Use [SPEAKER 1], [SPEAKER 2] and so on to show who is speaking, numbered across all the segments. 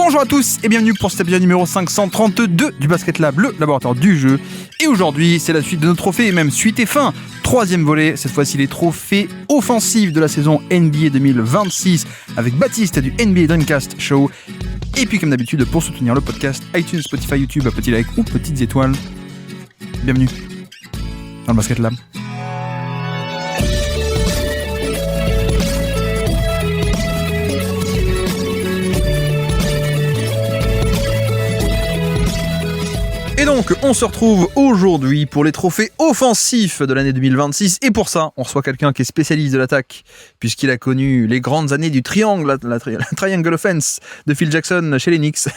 [SPEAKER 1] Bonjour à tous et bienvenue pour cet épisode numéro 532 du Basket Lab, le laboratoire du jeu. Et aujourd'hui, c'est la suite de nos trophées, et même suite et fin. Troisième volet, cette fois-ci les trophées offensifs de la saison NBA 2026 avec Baptiste du NBA Dreamcast Show. Et puis comme d'habitude, pour soutenir le podcast, iTunes, Spotify, YouTube, petit like ou petites étoiles. Bienvenue dans le Basket Lab. Et donc, on se retrouve aujourd'hui pour les trophées offensifs de l'année 2026. Et pour ça, on reçoit quelqu'un qui est spécialiste de l'attaque, puisqu'il a connu les grandes années du triangle, la triangle offense de Phil Jackson chez les Knicks.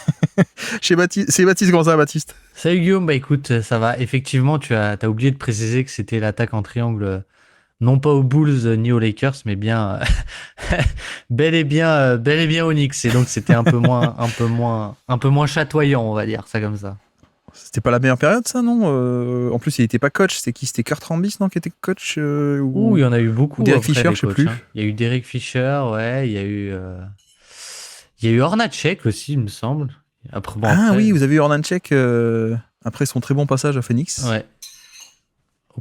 [SPEAKER 1] C'est Baptiste, comment ça va, Baptiste ?
[SPEAKER 2] Salut Guillaume, bah écoute, ça va. Effectivement, tu as oublié de préciser que c'était l'attaque en triangle, non pas aux Bulls ni aux Lakers, mais bien, bel et bien aux Knicks. Et donc, c'était un peu moins chatoyant, on va dire ça comme ça.
[SPEAKER 1] C'était pas la meilleure période, ça, non ? En plus, il était pas coach. C'était qui ? C'était Kurt Rambis, non, qui était coach
[SPEAKER 2] il y en a eu beaucoup.
[SPEAKER 1] Derek Fisher, je sais plus.
[SPEAKER 2] Hein. Il y a eu Derek Fisher, ouais. Il y a eu Hornacek aussi, il me semble. Après,
[SPEAKER 1] oui, vous avez eu Hornacek après son très bon passage à Phoenix.
[SPEAKER 2] Ouais.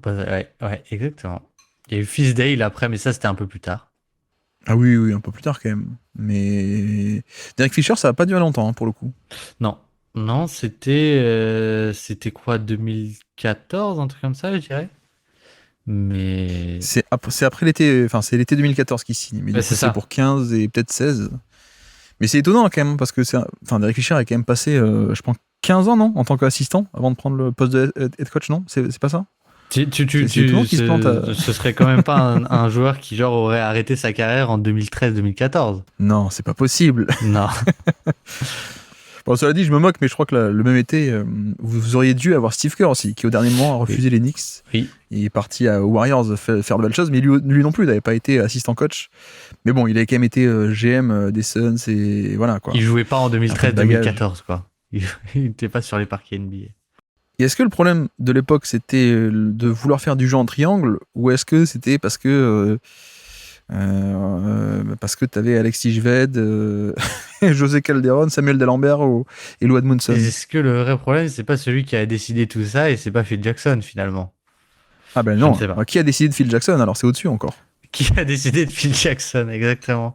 [SPEAKER 2] Ouais, exactement. Il y a eu Fisdale après, mais ça, c'était un peu plus tard.
[SPEAKER 1] Ah oui, un peu plus tard quand même. Mais Derek Fisher, ça n'a pas duré longtemps, hein, pour le coup.
[SPEAKER 2] Non, c'était quoi, 2014, un truc comme ça, je dirais. Mais
[SPEAKER 1] c'est après l'été, enfin c'est l'été 2014 qui signe, mais c'est ça pour 15 et peut-être 16. Mais c'est étonnant quand même parce que Derek Fisher a quand même passé, je pense 15 ans, non, en tant qu'assistant avant de prendre le poste de head coach, non ? C'est pas ça ?
[SPEAKER 2] Ce serait quand même pas un joueur qui genre aurait arrêté sa carrière en 2013-2014.
[SPEAKER 1] Non, c'est pas possible.
[SPEAKER 2] Non.
[SPEAKER 1] Bon, cela dit, je me moque, mais je crois que le même été, vous auriez dû avoir Steve Kerr aussi, qui au dernier moment a refusé les Knicks.
[SPEAKER 2] Oui.
[SPEAKER 1] Il est parti aux Warriors faire de belles choses, mais lui non plus, il n'avait pas été assistant coach. Mais bon, il avait quand même été GM des Suns et voilà quoi.
[SPEAKER 2] Il jouait pas en 2013-2014 quoi. Il n'était pas sur les parquets NBA.
[SPEAKER 1] Et est-ce que le problème de l'époque c'était de vouloir faire du jeu en triangle, ou est-ce que c'était parce que t'avais Alexis Jved, José Calderon, Samuel D'Alembert et Lou Edmondson.
[SPEAKER 2] Est-ce que le vrai problème, c'est pas celui qui a décidé tout ça et c'est pas Phil Jackson finalement ?
[SPEAKER 1] Ah ben non, qui a décidé de Phil Jackson ? Alors c'est au-dessus encore.
[SPEAKER 2] Qui a décidé de Phil Jackson, exactement.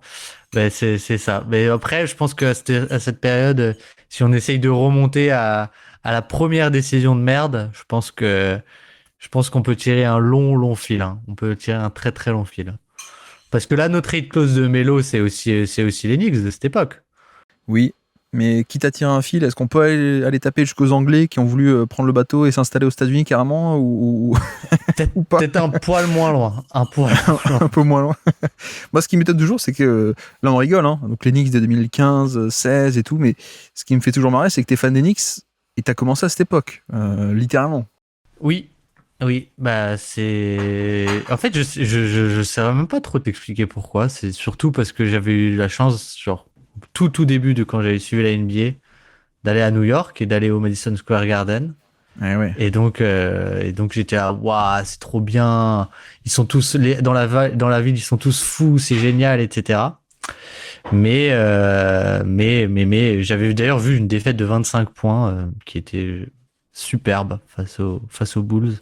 [SPEAKER 2] Ben, c'est ça. Mais après, je pense qu'à cette période, si on essaye de remonter à la première décision de merde, je pense qu'on peut tirer un long fil. Hein. On peut tirer un très très long fil. Parce que là, notre trade clause de Melo, c'est aussi les Knicks de cette époque.
[SPEAKER 1] Oui, mais quitte à tirer un fil, est-ce qu'on peut aller taper jusqu'aux Anglais qui ont voulu prendre le bateau et s'installer aux États-Unis carrément ou
[SPEAKER 2] Peut-être un poil moins loin. Un
[SPEAKER 1] peu moins loin. Moi, ce qui m'étonne toujours, c'est que là, on rigole, hein, donc les Knicks de 2015, 16 et tout, mais ce qui me fait toujours marrer, c'est que t'es fan des Knicks et t'as commencé à cette époque, littéralement.
[SPEAKER 2] Oui, bah c'est. En fait, je saurais même pas trop t'expliquer pourquoi. C'est surtout parce que j'avais eu la chance, genre tout début de quand j'avais suivi la NBA, d'aller à New York et d'aller au Madison Square Garden.
[SPEAKER 1] Ouais.
[SPEAKER 2] Et donc j'étais là, waouh, c'est trop bien. Ils sont tous dans la ville, ils sont tous fous, c'est génial, etc. Mais j'avais d'ailleurs vu une défaite de 25 points qui était superbe face aux Bulls.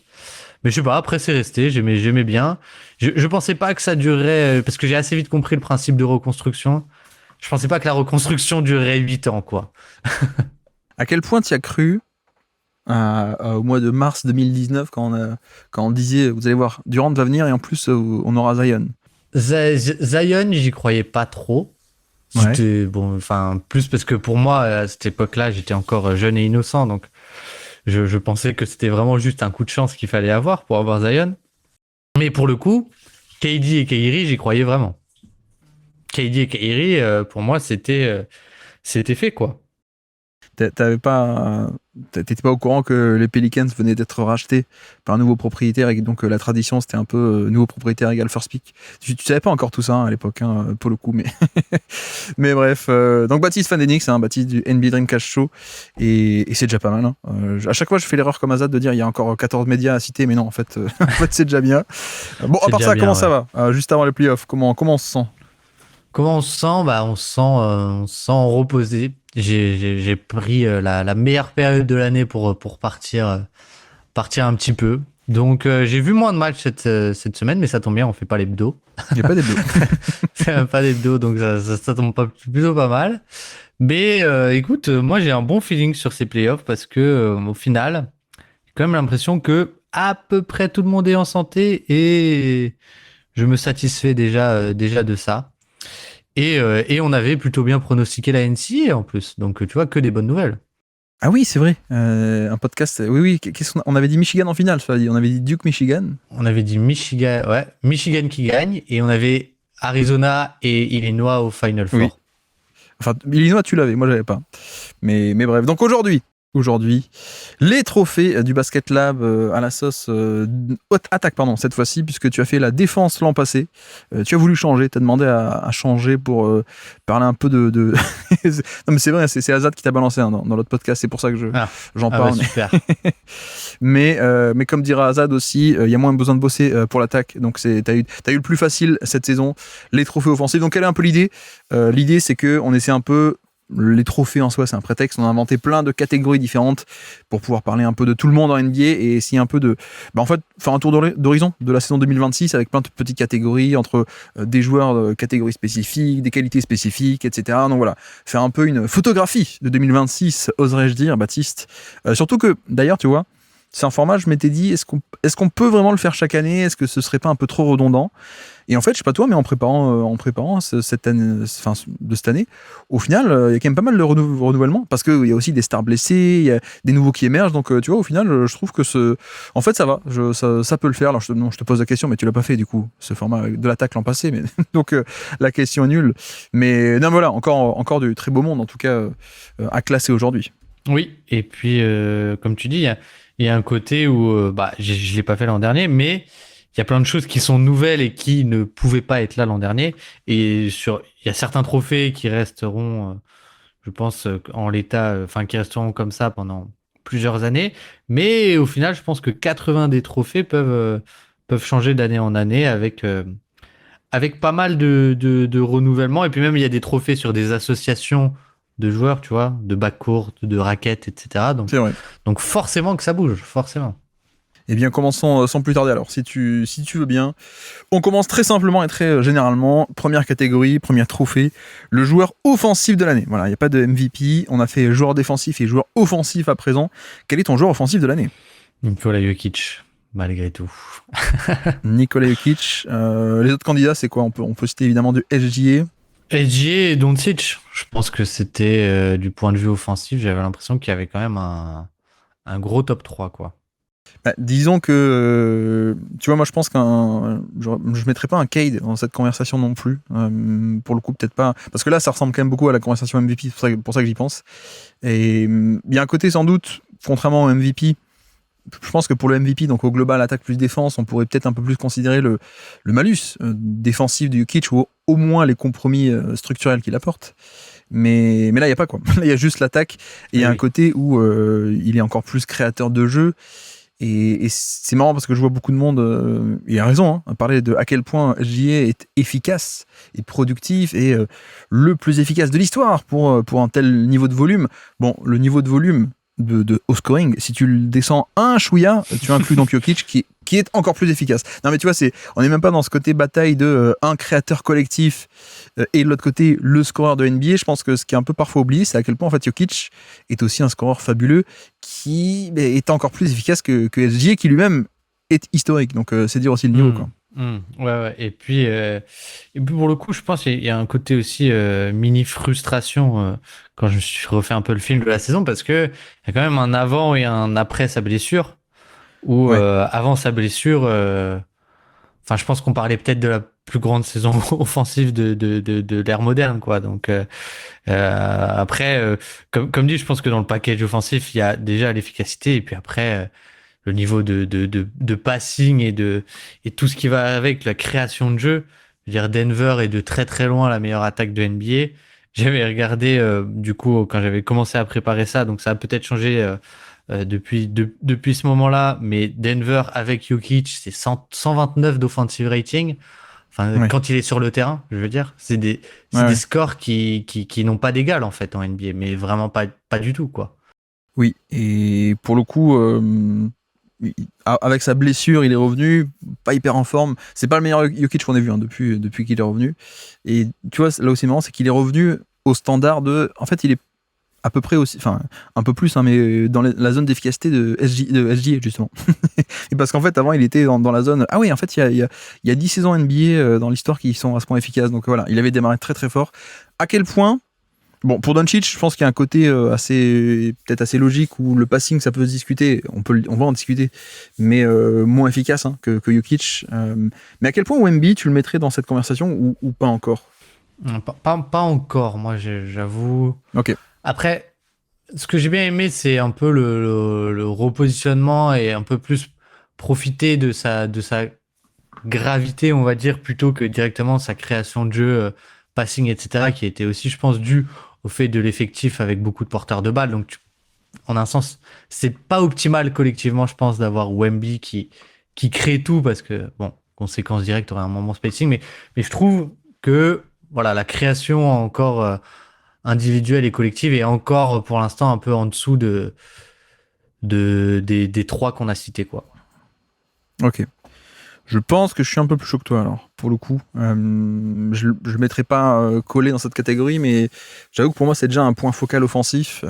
[SPEAKER 2] Mais je sais pas, après c'est resté, j'aimais bien. Je pensais pas que ça durerait, parce que j'ai assez vite compris le principe de reconstruction. Je pensais pas que la reconstruction durerait 8 ans, quoi.
[SPEAKER 1] À quel point tu as cru au mois de mars 2019 quand on disait, vous allez voir, Durant va venir et en plus on aura Zion.
[SPEAKER 2] Zion, j'y croyais pas trop. C'était plus parce que pour moi, à cette époque-là, j'étais encore jeune et innocent, donc je pensais que c'était vraiment juste un coup de chance qu'il fallait avoir pour avoir Zion. Mais pour le coup, KD et Kyrie, j'y croyais vraiment. KD et Kyrie, pour moi, c'était fait, quoi.
[SPEAKER 1] T'étais pas au courant que les Pelicans venaient d'être rachetés par un nouveau propriétaire et donc la tradition c'était un peu nouveau propriétaire égale first pick. Tu savais pas encore tout ça à l'époque, hein, pour le coup, mais bref. Donc Baptiste fan des Knicks, hein, Baptiste du NBA Dreamcast Show et c'est déjà pas mal. Hein. À chaque fois je fais l'erreur comme Azad de dire il y a encore 14 médias à citer, mais non en fait c'est déjà bien. Bon, à part ça, comment ça va juste avant les playoffs, comment on se sent?
[SPEAKER 2] Comment on se sent? Bah, on se sent reposé. J'ai pris la meilleure période de l'année pour partir un petit peu. Donc, j'ai vu moins de matchs cette semaine, mais ça tombe bien, on fait pas l'hebdo.
[SPEAKER 1] Il n'y a pas d'hebdo.
[SPEAKER 2] C'est même pas d'hebdo, donc ça tombe plutôt pas mal. Mais écoute, moi j'ai un bon feeling sur ces playoffs parce que au final, j'ai quand même l'impression que à peu près tout le monde est en santé et je me satisfais déjà de ça. Et on avait plutôt bien pronostiqué la NCAA en plus, donc tu vois que des bonnes nouvelles.
[SPEAKER 1] Ah oui, c'est vrai. Un podcast. Oui, oui. Qu'est-ce qu'on avait dit Michigan en finale, ça dit. On avait dit Duke Michigan.
[SPEAKER 2] On avait dit Michigan, ouais, Michigan qui gagne et on avait Arizona et Illinois au Final Four.
[SPEAKER 1] Oui. Enfin, Illinois, tu l'avais, moi j'avais pas. Mais bref. Donc aujourd'hui, les trophées du Basket Lab à la sauce haute attaque, pardon, cette fois-ci, puisque tu as fait la défense l'an passé. Tu as voulu changer, tu as demandé à changer pour parler un peu de... Non mais c'est vrai, c'est Azad qui t'a balancé hein, dans l'autre podcast, c'est pour ça que j'en parle.
[SPEAKER 2] Bah, super.
[SPEAKER 1] mais comme dira Azad aussi, il y a moins besoin de bosser pour l'attaque, donc t'as eu le plus facile cette saison, les trophées offensifs. Donc quelle est un peu l'idée L'idée c'est qu'on essaie un peu... Les trophées en soi, c'est un prétexte. On a inventé plein de catégories différentes pour pouvoir parler un peu de tout le monde en NBA et essayer un peu de, en fait, faire un tour d'horizon de la saison 2026 avec plein de petites catégories entre des joueurs de catégories spécifiques, des qualités spécifiques, etc. Donc voilà, faire un peu une photographie de 2026, oserais-je dire, Baptiste. Surtout que, d'ailleurs, tu vois, c'est un format, je m'étais dit, est-ce qu'on peut vraiment le faire chaque année? Est-ce que ce serait pas un peu trop redondant? Et en fait, je sais pas toi, mais en préparant cette année, enfin, de cette année, au final, il y a quand même pas mal de renouvellement parce qu'il y a aussi des stars blessés, il y a des nouveaux qui émergent. Donc, tu vois, au final, je trouve que en fait, ça va, ça peut le faire. Alors, je te pose la question, mais tu l'as pas fait du coup, ce format de l'attaque l'an passé. Mais donc, la question est nulle. Mais non, voilà, encore du très beau monde en tout cas à classer aujourd'hui.
[SPEAKER 2] Oui, et puis comme tu dis, il y a un côté où je l'ai pas fait l'an dernier, mais il y a plein de choses qui sont nouvelles et qui ne pouvaient pas être là l'an dernier. Et il y a certains trophées qui resteront, je pense, en l'état, enfin qui resteront comme ça pendant plusieurs années. Mais au final, je pense que 80 des trophées peuvent changer d'année en année avec pas mal de renouvellement. Et puis même, il y a des trophées sur des associations de joueurs, tu vois, de backcourt, de raquettes, etc.
[SPEAKER 1] C'est vrai.
[SPEAKER 2] Donc forcément que ça bouge, forcément.
[SPEAKER 1] Eh bien, commençons sans plus tarder. Alors, si tu veux bien, on commence très simplement et très généralement. Première catégorie, premier trophée, le joueur offensif de l'année. Voilà, il n'y a pas de MVP. On a fait joueur défensif et joueur offensif à présent. Quel est ton joueur offensif de l'année?
[SPEAKER 2] Nikola Jokic, malgré tout.
[SPEAKER 1] Nikola Jokic. Les autres candidats, c'est quoi? On peut citer évidemment du SGA.
[SPEAKER 2] SGA et Doncic, je pense que c'était du point de vue offensif, j'avais l'impression qu'il y avait quand même un gros top 3, quoi.
[SPEAKER 1] Bah, disons que, tu vois, moi je pense je mettrais pas un Cade dans cette conversation non plus. Pour le coup, peut-être pas. Parce que là, ça ressemble quand même beaucoup à la conversation MVP, c'est pour ça que j'y pense. Et il y a un côté sans doute, contrairement au MVP, je pense que pour le MVP, donc au global attaque plus défense, on pourrait peut-être un peu plus considérer le malus défensif de Jokic ou au moins les compromis structurels qu'il apporte. Mais là, il n'y a pas quoi. Là, il y a juste l'attaque. Et il y a un côté où il est encore plus créateur de jeu. Et c'est marrant parce que je vois beaucoup de monde, il a raison, hein, parler de à quel point SGA est efficace et productif et le plus efficace de l'histoire pour un tel niveau de volume. Bon, le niveau de volume au scoring, si tu le descends un chouïa, tu inclus donc Jokic qui est encore plus efficace. Non mais tu vois, on n'est même pas dans ce côté bataille de un créateur collectif et de l'autre côté le scoreur de NBA. Je pense que ce qui est un peu parfois oublié, c'est à quel point en fait Jokic est aussi un scoreur fabuleux qui est encore plus efficace que SGA qui lui-même est historique. Donc c'est dire aussi le niveau quoi.
[SPEAKER 2] Ouais. Et puis pour le coup, je pense qu'il y a un côté aussi mini frustration quand je me suis refait un peu le film de la saison parce que il y a quand même un avant et un après sa blessure. Où avant sa blessure, enfin, je pense qu'on parlait peut-être de la plus grande saison offensive de l'ère moderne, quoi. Donc après, comme dit, je pense que dans le package offensif, il y a déjà l'efficacité et puis après le niveau de passing et tout ce qui va avec la création de jeu. Je veux dire, Denver est de très très loin la meilleure attaque de NBA. J'avais regardé du coup quand j'avais commencé à préparer ça, donc ça a peut-être changé. Depuis ce moment-là, mais Denver avec Jokic, c'est 129 d'offensive rating. Enfin, quand il est sur le terrain, je veux dire, c'est des scores qui n'ont pas d'égal en fait en NBA, mais vraiment pas du tout quoi.
[SPEAKER 1] Oui, et pour le coup, avec sa blessure, il est revenu, pas hyper en forme. C'est pas le meilleur Jokic qu'on ait vu depuis qu'il est revenu. Et tu vois, là aussi marrant, c'est qu'il est revenu au standard de. En fait, il est à peu près aussi, enfin un peu plus, hein, mais dans la zone d'efficacité de SGA justement. Et parce qu'en fait, avant, il était dans la zone. Ah oui, en fait, il y a 10 saisons NBA dans l'histoire qui sont à ce point efficaces. Donc voilà, il avait démarré très très fort. À quel point? Bon, pour Doncic, je pense qu'il y a un côté peut-être assez logique où le passing, ça peut se discuter. On va en discuter, mais moins efficace que Jokic. Mais à quel point Wemby, tu le mettrais dans cette conversation ou pas encore?
[SPEAKER 2] Pas encore, moi, j'avoue.
[SPEAKER 1] Ok.
[SPEAKER 2] Après, ce que j'ai bien aimé, c'est un peu le repositionnement et un peu plus profiter de sa gravité, on va dire, plutôt que directement sa création de jeu, passing, etc., qui était aussi, je pense, dû au fait de l'effectif avec beaucoup de porteurs de balles. Donc, en un sens, c'est pas optimal collectivement, je pense, d'avoir Wemby qui crée tout parce que, bon, conséquence directe, aurait un moment spacing, mais je trouve que, voilà, la création encore individuelle et collective est encore, pour l'instant, un peu en dessous des trois qu'on a cités, quoi.
[SPEAKER 1] Ok. Je pense que je suis un peu plus chaud que toi alors, pour le coup. Je ne mettrai pas collé dans cette catégorie, mais j'avoue que pour moi c'est déjà un point focal offensif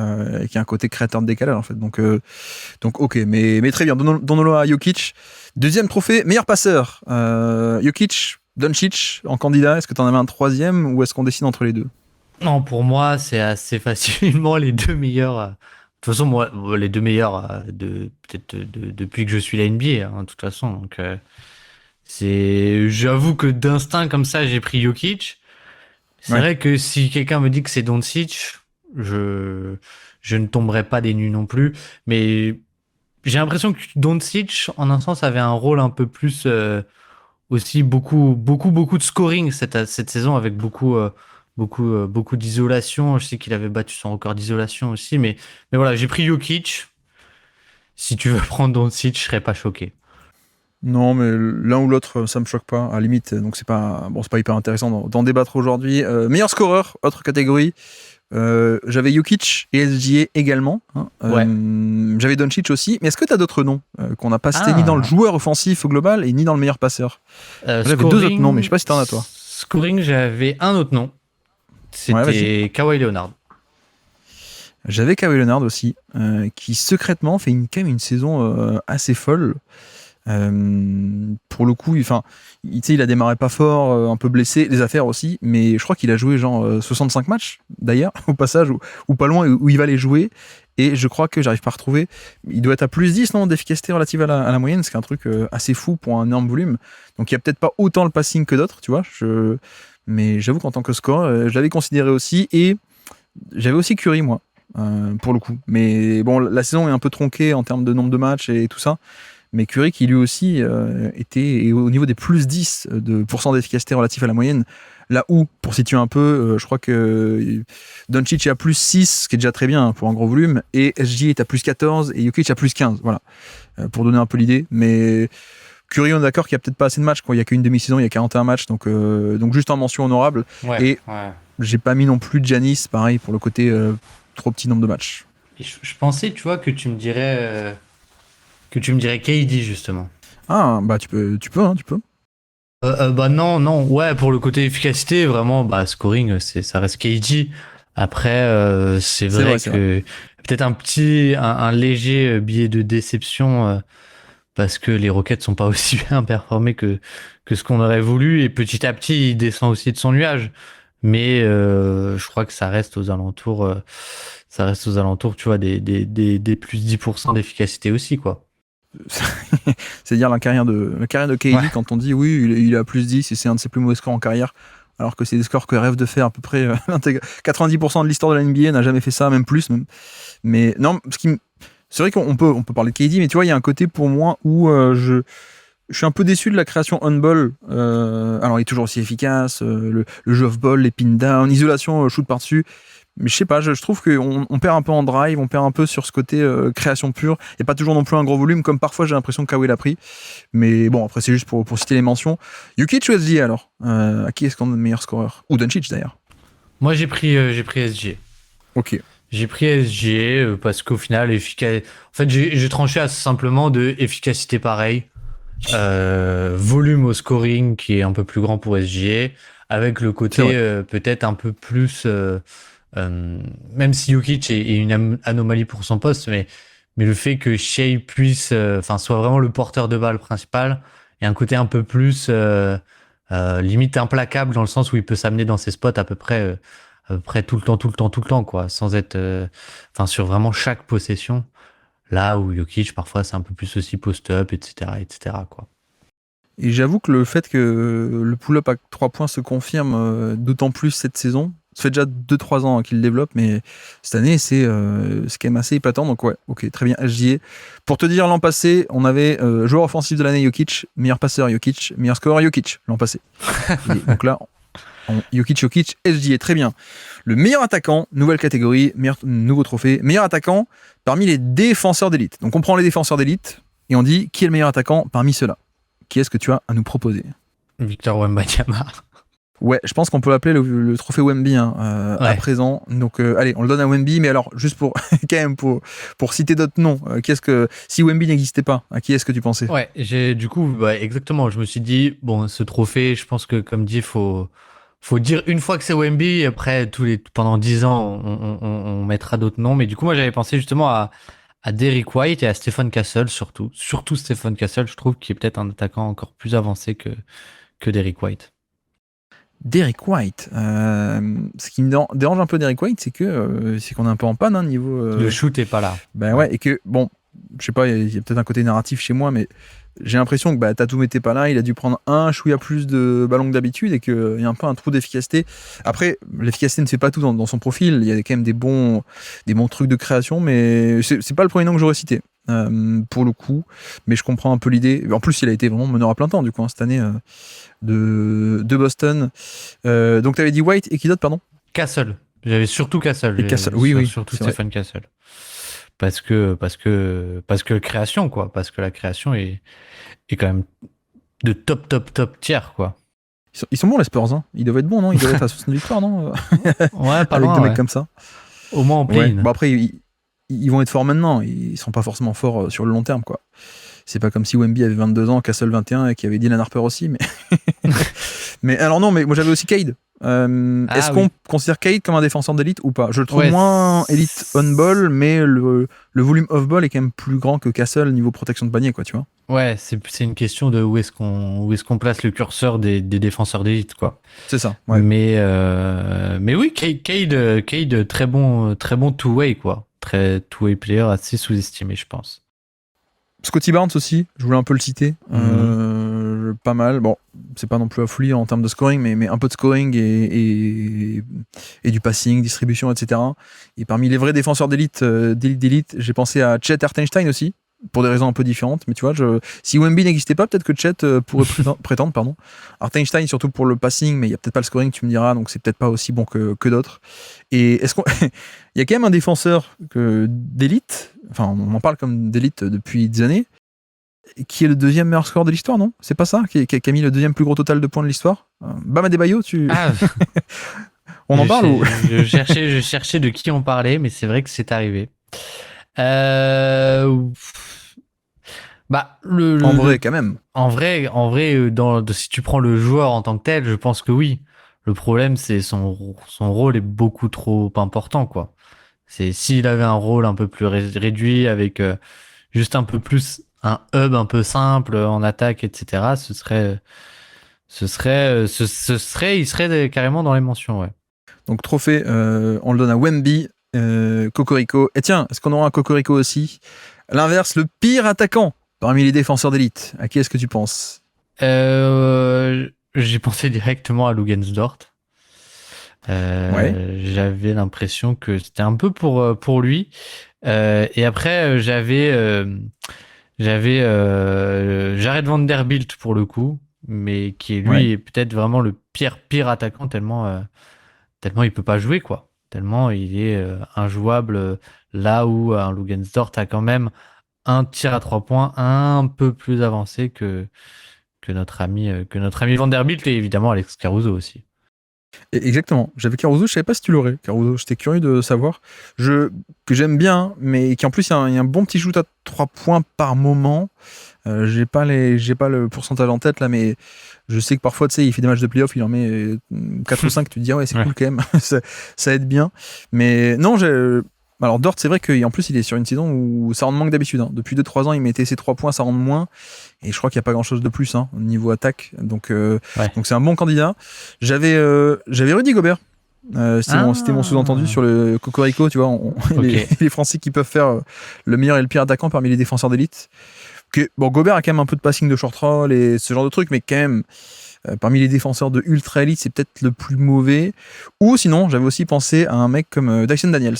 [SPEAKER 1] qui a un côté créateur de décalage en fait. Donc ok, mais très bien. Donnons-le à Jokic. Deuxième trophée, meilleur passeur. Jokic, Doncic en candidat. Est-ce que tu en avais un troisième ou est-ce qu'on décide entre les deux?
[SPEAKER 2] Non, pour moi, c'est assez facilement les deux meilleurs. De toute façon, moi, les deux meilleurs depuis que je suis la NBA, hein, de toute façon. Donc, j'avoue que d'instinct comme ça, j'ai pris Jokic. C'est vrai que si quelqu'un me dit que c'est Doncic, je ne tomberai pas des nues non plus. Mais j'ai l'impression que Doncic, en un sens, avait un rôle un peu plus aussi beaucoup de scoring cette saison avec beaucoup d'isolation. Je sais qu'il avait battu son record d'isolation aussi, mais voilà, j'ai pris Jokic. Si tu veux prendre Doncic, je serais pas choqué.
[SPEAKER 1] Non, mais l'un ou l'autre, ça me choque pas, à la limite. Donc c'est pas hyper intéressant d'en débattre aujourd'hui. Meilleur scoreur, autre catégorie. J'avais Jokic et SGA également. J'avais Doncic aussi. Mais est-ce que tu as d'autres noms qu'on n'a pas cités ni dans le joueur offensif au global et ni dans le meilleur passeur? J'avais deux autres noms, mais je sais pas si t'en as toi.
[SPEAKER 2] Scoring, j'avais un autre nom. C'était Kawhi Leonard.
[SPEAKER 1] J'avais Kawhi Leonard aussi, qui secrètement fait quand même une saison assez folle. Pour le coup, il a démarré pas fort, un peu blessé, les affaires aussi, mais je crois qu'il a joué genre 65 matchs d'ailleurs, au passage, ou pas loin, où il va les jouer. Et je crois que j'arrive pas à retrouver. Il doit être à plus 10 non, d'efficacité relative à la moyenne, ce qui est un truc assez fou pour un énorme volume. Donc il y a peut-être pas autant le passing que d'autres, tu vois. Mais j'avoue qu'en tant que score, je l'avais considéré aussi. Et j'avais aussi Curry, moi, pour le coup. Mais bon, la saison est un peu tronquée en termes de nombre de matchs et tout ça. Mais Curry qui lui aussi était au niveau des plus 10 de % d'efficacité relatif à la moyenne, là où, pour situer un peu, je crois que Doncic est à plus 6, ce qui est déjà très bien pour un gros volume, et SGA est à plus 14 et Jokic à plus 15, voilà, pour donner un peu l'idée. Mais Curry, on est d'accord qu'il n'y a peut-être pas assez de matchs, quoi. Il n'y a qu'une demi-saison, il y a 41 matchs, donc juste en mention honorable. J'ai pas mis non plus Giannis, pareil, pour le côté trop petit nombre de matchs.
[SPEAKER 2] Et je pensais, tu vois, que tu me dirais... KD justement.
[SPEAKER 1] Ah, bah tu peux.
[SPEAKER 2] Bah non, ouais, pour le côté efficacité, vraiment, bah scoring, ça reste KD. Après, c'est vrai que peut-être un léger billet de déception parce que les Rockets sont pas aussi bien performés que ce qu'on aurait voulu et petit à petit, il descend aussi de son nuage. Mais je crois que ça reste aux alentours, tu vois, des plus 10% d'efficacité aussi, quoi.
[SPEAKER 1] C'est dire la carrière de KD quand on dit oui, il est à plus 10 et c'est un de ses plus mauvais scores en carrière, alors que c'est des scores que rêve de faire à peu près 90% de l'histoire de la NBA n'a jamais fait ça, même plus. Mais non, c'est vrai qu'on peut parler de KD, mais tu vois, il y a un côté pour moi où je suis un peu déçu de la création on-ball. Alors, il est toujours aussi efficace, le jeu off-ball, les pin-down, isolation, shoot par-dessus. Mais je sais pas, je trouve qu'on perd un peu en drive, on perd un peu sur ce côté création pure. Il n'y a pas toujours non plus un gros volume, comme parfois j'ai l'impression que Kawhi l'a pris. Mais bon, après c'est juste pour citer les mentions. Jokic ou SGA alors à qui est-ce qu'on a le meilleur scoreur? Ou Doncic d'ailleurs.
[SPEAKER 2] Moi, j'ai pris SG.
[SPEAKER 1] Ok.
[SPEAKER 2] J'ai pris SG parce qu'au final, en fait, j'ai tranché assez simplement de efficacité pareille, volume au scoring qui est un peu plus grand pour SG, avec le côté peut-être un peu plus, même si Jokic est une anomalie pour son poste, mais le fait que Shea puisse, soit vraiment le porteur de balle principal, et un côté un peu plus limite implacable dans le sens où il peut s'amener dans ses spots à peu près tout le temps, quoi, sans être, sur vraiment chaque possession. Là où Jokic, parfois, c'est un peu plus aussi post-up, etc., quoi.
[SPEAKER 1] Et j'avoue que le fait que le pull-up à 3 points se confirme d'autant plus cette saison, ça fait déjà 2-3 ans qu'il le développe, mais cette année, c'est quand même assez épatant. Donc ouais, ok, très bien, SGA. Pour te dire, l'an passé, on avait joueur offensif de l'année Jokic, meilleur passeur Jokic, meilleur scoreur Jokic, l'an passé. Donc là, Jokic, SGA, très bien. Le meilleur attaquant, nouvelle catégorie, nouveau trophée, meilleur attaquant parmi les défenseurs d'élite. Donc on prend les défenseurs d'élite et on dit qui est le meilleur attaquant parmi ceux-là. Qui est-ce que tu as à nous proposer?
[SPEAKER 2] Victor Wembanyama.
[SPEAKER 1] Ouais, je pense qu'on peut l'appeler le trophée Wemby à présent. Donc allez, on le donne à Wemby, mais alors juste pour quand même pour citer d'autres noms, si Wemby n'existait pas, à qui est-ce que tu pensais?
[SPEAKER 2] Ouais, du coup exactement, je me suis dit bon, ce trophée, je pense que comme dit, faut dire une fois que c'est Wemby, après pendant 10 ans on mettra d'autres noms, mais du coup moi j'avais pensé justement à Derrick White et à Stephen Castle surtout Stephen Castle, je trouve qu'il est peut-être un attaquant encore plus avancé que Derrick White.
[SPEAKER 1] Derrick White. Ce qui me dérange un peu Derrick White, c'est qu'on est un peu en panne niveau.
[SPEAKER 2] Le shoot est pas là.
[SPEAKER 1] Ben ouais, et que bon, je sais pas, il y a peut-être un côté narratif chez moi, mais j'ai l'impression que Tatum était pas là, il a dû prendre un chouïa plus de ballons que d'habitude et qu'il y a un peu un trou d'efficacité. Après, l'efficacité ne fait pas tout dans son profil, il y a quand même des bons trucs de création, mais c'est pas le premier nom que j'aurais cité. Pour le coup, mais je comprends un peu l'idée. En plus, il a été vraiment meneur à plein temps du coup cette année de Boston. Donc tu avais dit White et qui d'autre, pardon?
[SPEAKER 2] Castle. J'avais surtout Castle.
[SPEAKER 1] Et Castle, oui,
[SPEAKER 2] surtout Stephen Castle. Parce que création, quoi. Parce que la création est quand même de top tiers, quoi.
[SPEAKER 1] Ils sont bons les Spurs, hein. Ils doivent être bons, non? Ils doivent être à 60 victoires, non?
[SPEAKER 2] Ouais, pas
[SPEAKER 1] avec
[SPEAKER 2] loin,
[SPEAKER 1] deux mecs comme ça.
[SPEAKER 2] Au moins en play-in.
[SPEAKER 1] Ouais. Bon après, ils vont être forts maintenant. Ils sont pas forcément forts sur le long terme, quoi. C'est pas comme si Wemby avait 22 ans, Castle 21 et qu'il y avait Dylan Harper aussi, mais mais alors non, mais moi j'avais aussi Cade. Est-ce qu'on considère Cade comme un défenseur d'élite ou pas? Je le trouve moins élite on-ball, mais le volume off-ball est quand même plus grand que Castle niveau protection de panier, quoi, tu vois.
[SPEAKER 2] Ouais, c'est une question de où est-ce qu'on place le curseur des défenseurs d'élite, quoi.
[SPEAKER 1] C'est ça. Ouais.
[SPEAKER 2] Mais oui, Cade très bon two-way, quoi. Très two-way player, assez sous-estimé, je pense.
[SPEAKER 1] Scottie Barnes aussi, je voulais un peu le citer. Pas mal. Bon, c'est pas non plus à folie en termes de scoring, mais un peu de scoring et du passing, distribution, etc. Et parmi les vrais défenseurs d'élite, j'ai pensé à Chet Hartenstein aussi, pour des raisons un peu différentes. Mais tu vois, si Wemby n'existait pas, peut-être que Chet pourrait prétendre, pardon. Hartenstein surtout pour le passing, mais il y a peut-être pas le scoring, tu me diras, donc c'est peut-être pas aussi bon que d'autres. Et est-ce qu'on il y a quand même un défenseur d'élite, enfin on en parle comme d'élite depuis des années, qui est le deuxième meilleur score de l'histoire, non? C'est pas ça qui a mis le deuxième plus gros total de points de l'histoire? Bam Adebayo, on en parle ou...
[SPEAKER 2] je cherchais de qui on parlait, mais c'est vrai que c'est arrivé. En
[SPEAKER 1] vrai, quand même.
[SPEAKER 2] En vrai, si tu prends le joueur en tant que tel, je pense que oui. Le problème, c'est son rôle est beaucoup trop important, quoi. C'est s'il avait un rôle un peu plus réduit avec juste un peu plus un hub un peu simple en attaque, etc. Il serait carrément dans les mentions, ouais.
[SPEAKER 1] Donc trophée, on le donne à Wemby, Cocorico. Et tiens, est-ce qu'on aura un Cocorico aussi? À l'inverse, le pire attaquant parmi les défenseurs d'élite. À qui est-ce que tu penses?
[SPEAKER 2] J'ai pensé directement à Lugensdort. J'avais l'impression que c'était un peu pour lui. Et après, j'avais Jared Vanderbilt pour le coup, mais qui lui est peut-être vraiment le pire attaquant tellement il peut pas jouer, quoi. tellement il est injouable là où un Lugansdorf a quand même un tir à 3 points un peu plus avancé que notre ami Vanderbilt et évidemment Alex Caruso aussi.
[SPEAKER 1] Exactement. J'avais Caruso, je savais pas si tu l'aurais. Caruso, j'étais curieux de savoir. Que j'aime bien, mais qui en plus, il y a un bon petit shoot à 3 points par moment. J'ai pas le pourcentage en tête là, mais je sais que parfois, tu sais, il fait des matchs de playoff, il en met 4 ou 5, tu te dis, ouais, c'est cool quand même. ça aide bien. Mais non, alors Dort, c'est vrai qu'en plus, il est sur une saison où ça rend moins que d'habitude. Hein. Depuis 2-3 ans, il mettait ses 3 points, ça rend moins. Et je crois qu'il n'y a pas grand-chose de plus au niveau attaque. Donc c'est un bon candidat. J'avais Rudy Gobert. C'était mon sous-entendu sur le Cocorico, tu vois. Les Français qui peuvent faire le meilleur et le pire attaquant parmi les défenseurs d'élite. Gobert a quand même un peu de passing de short roll et ce genre de trucs, mais quand même, parmi les défenseurs de ultra élite, c'est peut-être le plus mauvais. Ou sinon, j'avais aussi pensé à un mec comme Dyson Daniels.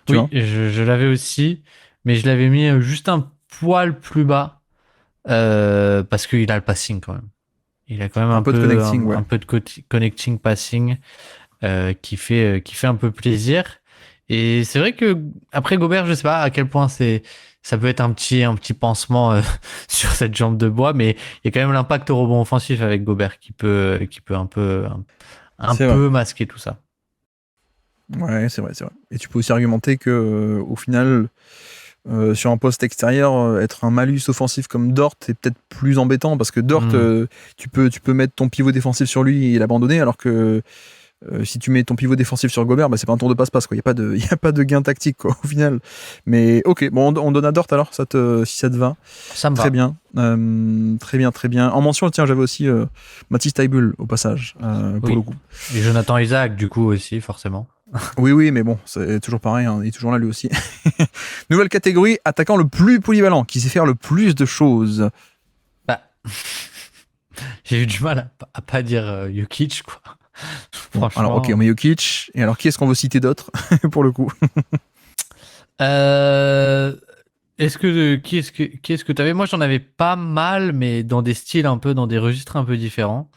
[SPEAKER 2] Oui, je l'avais aussi, mais je l'avais mis juste un poil plus bas parce qu'il a le passing quand même. Il a quand même un peu de connecting, un peu de connecting passing qui fait un peu plaisir. Et c'est vrai que après Gobert, je sais pas à quel point ça peut être un petit pansement sur cette jambe de bois, mais il y a quand même l'impact au rebond offensif avec Gobert qui peut un peu masquer tout ça.
[SPEAKER 1] Ouais, c'est vrai. Et tu peux aussi argumenter que au final, sur un poste extérieur, être un malus offensif comme Dort est peut-être plus embêtant parce que Dort, tu peux mettre ton pivot défensif sur lui et l'abandonner, alors que si tu mets ton pivot défensif sur Gobert, c'est pas un tour de passe-passe, quoi. Il y a pas de gain tactique, quoi, au final. Mais ok, bon, on donne à Dort alors, si ça te va.
[SPEAKER 2] Ça me va.
[SPEAKER 1] Très bien. Très bien. En mention, tiens, j'avais aussi Mathis Thybulle au passage, pour le coup.
[SPEAKER 2] Et Jonathan Isaac, du coup, aussi, forcément.
[SPEAKER 1] Oui, mais bon, c'est toujours pareil, il est toujours là lui aussi. Nouvelle catégorie, attaquant le plus polyvalent, qui sait faire le plus de choses.
[SPEAKER 2] J'ai eu du mal à pas dire Jokic, quoi.
[SPEAKER 1] Bon, alors ok, on met Jokic. Et alors qui est-ce qu'on veut citer d'autre pour le coup?
[SPEAKER 2] Qui est-ce que t'avais? Moi j'en avais pas mal, mais dans des styles dans des registres un peu différents.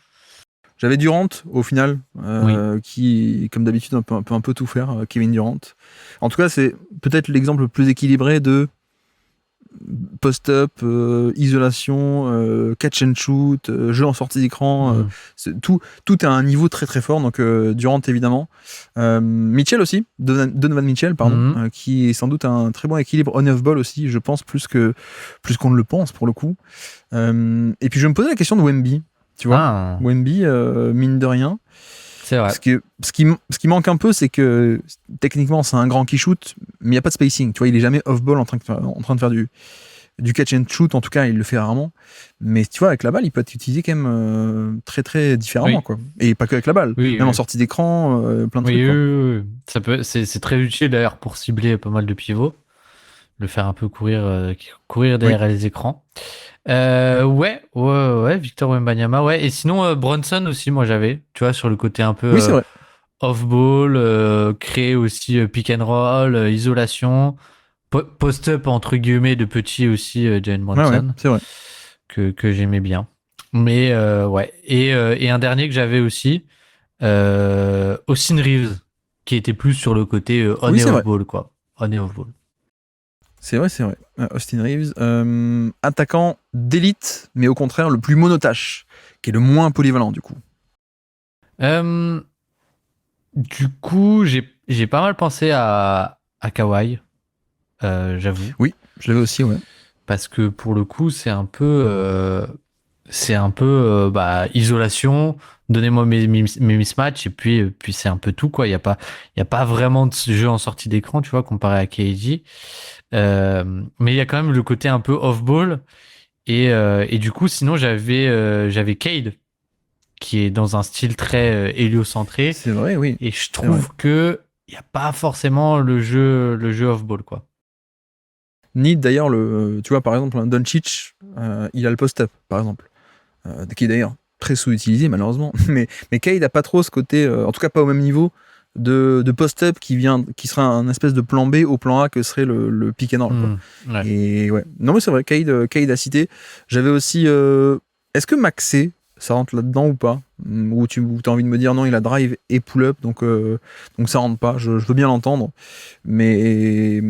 [SPEAKER 1] J'avais Durant au final, qui comme d'habitude peut un peu tout faire, Kevin Durant. En tout cas, c'est peut-être l'exemple le plus équilibré de post-up, isolation, catch and shoot, jeu en sortie d'écran, tout est à un niveau très très fort. Donc Durant évidemment, Mitchell aussi, Donovan Mitchell pardon, qui est sans doute un très bon équilibre on-off ball aussi, je pense plus qu'on ne le pense pour le coup. Et puis je me posais la question de Wemby, tu vois, Wemby mine de rien.
[SPEAKER 2] C'est vrai.
[SPEAKER 1] Ce qui manque un peu, c'est que techniquement, c'est un grand qui shoot, mais il n'y a pas de spacing. Tu vois, il est jamais off-ball en train de faire du catch and shoot. En tout cas, il le fait rarement. Mais tu vois, avec la balle, il peut être utilisé quand même très très différemment, quoi. Et pas que avec la balle, même en sortie d'écran, plein de trucs.
[SPEAKER 2] Ça peut, c'est très utile d'ailleurs pour cibler pas mal de pivots, le faire un peu courir derrière les écrans. Victor Wembanyama, ouais. Et sinon, Brunson aussi, moi j'avais, tu vois, sur le côté un peu off-ball, créer aussi pick and roll, isolation, post-up entre guillemets de petit aussi, Jalen Brunson,
[SPEAKER 1] c'est vrai.
[SPEAKER 2] Que j'aimais bien. Mais et un dernier que j'avais aussi, Austin Reeves, qui était plus sur le côté on et off-ball, quoi. On et off-ball.
[SPEAKER 1] C'est vrai. Austin Reeves, attaquant d'élite, mais au contraire le plus monotache, qui est le moins polyvalent du coup.
[SPEAKER 2] Du coup, j'ai pas mal pensé à Kawhi, j'avoue.
[SPEAKER 1] Oui, je l'avais aussi, ouais.
[SPEAKER 2] Parce que pour le coup, c'est un peu isolation. Donnez-moi mes mismatchs et puis c'est un peu tout, quoi. Il y a pas vraiment de jeu en sortie d'écran, tu vois, comparé à KD. Mais il y a quand même le côté un peu off-ball et du coup sinon j'avais Cade qui est dans un style très héliocentré.
[SPEAKER 1] C'est vrai, oui.
[SPEAKER 2] Et je trouve que il y a pas forcément le jeu off-ball, quoi.
[SPEAKER 1] Ni d'ailleurs tu vois par exemple un Doncic, il a le post-up par exemple, qui est d'ailleurs très sous-utilisé malheureusement. Mais Cade a pas trop ce côté, en tout cas pas au même niveau de post-up qui sera un espèce de plan B au plan A que serait le pick and roll. Et ouais, non mais c'est vrai, Cade à citer. J'avais aussi, est-ce que Maxey ça rentre là-dedans ou pas? Ou tu as envie de me dire non, il a drive et pull-up, donc ça rentre pas. Je veux bien l'entendre. Mais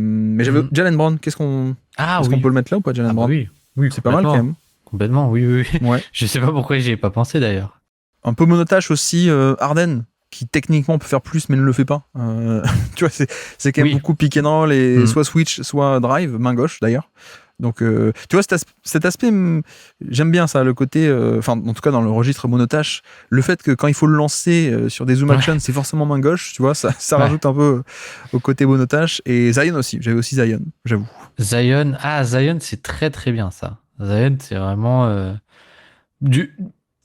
[SPEAKER 1] j'avais Jalen Brown, est-ce qu'on peut le mettre là ou pas, Jalen Brown?
[SPEAKER 2] Oui,
[SPEAKER 1] c'est pas mal quand même.
[SPEAKER 2] Complètement, oui.
[SPEAKER 1] Ouais.
[SPEAKER 2] Je sais pas pourquoi j'y ai pas pensé d'ailleurs.
[SPEAKER 1] Un peu monotache aussi, Harden, qui techniquement peut faire plus mais ne le fait pas. Tu vois, c'est quand même beaucoup pick and roll et soit switch, soit drive, main gauche d'ailleurs. Donc, tu vois, cet aspect, j'aime bien ça, le côté, en tout cas dans le registre monotache, le fait que quand il faut le lancer sur des zoom action, c'est forcément main gauche, tu vois, ça rajoute un peu au côté monotache. Et Zion aussi, j'avais aussi Zion, j'avoue.
[SPEAKER 2] Zion, c'est très très bien ça. Zion, c'est vraiment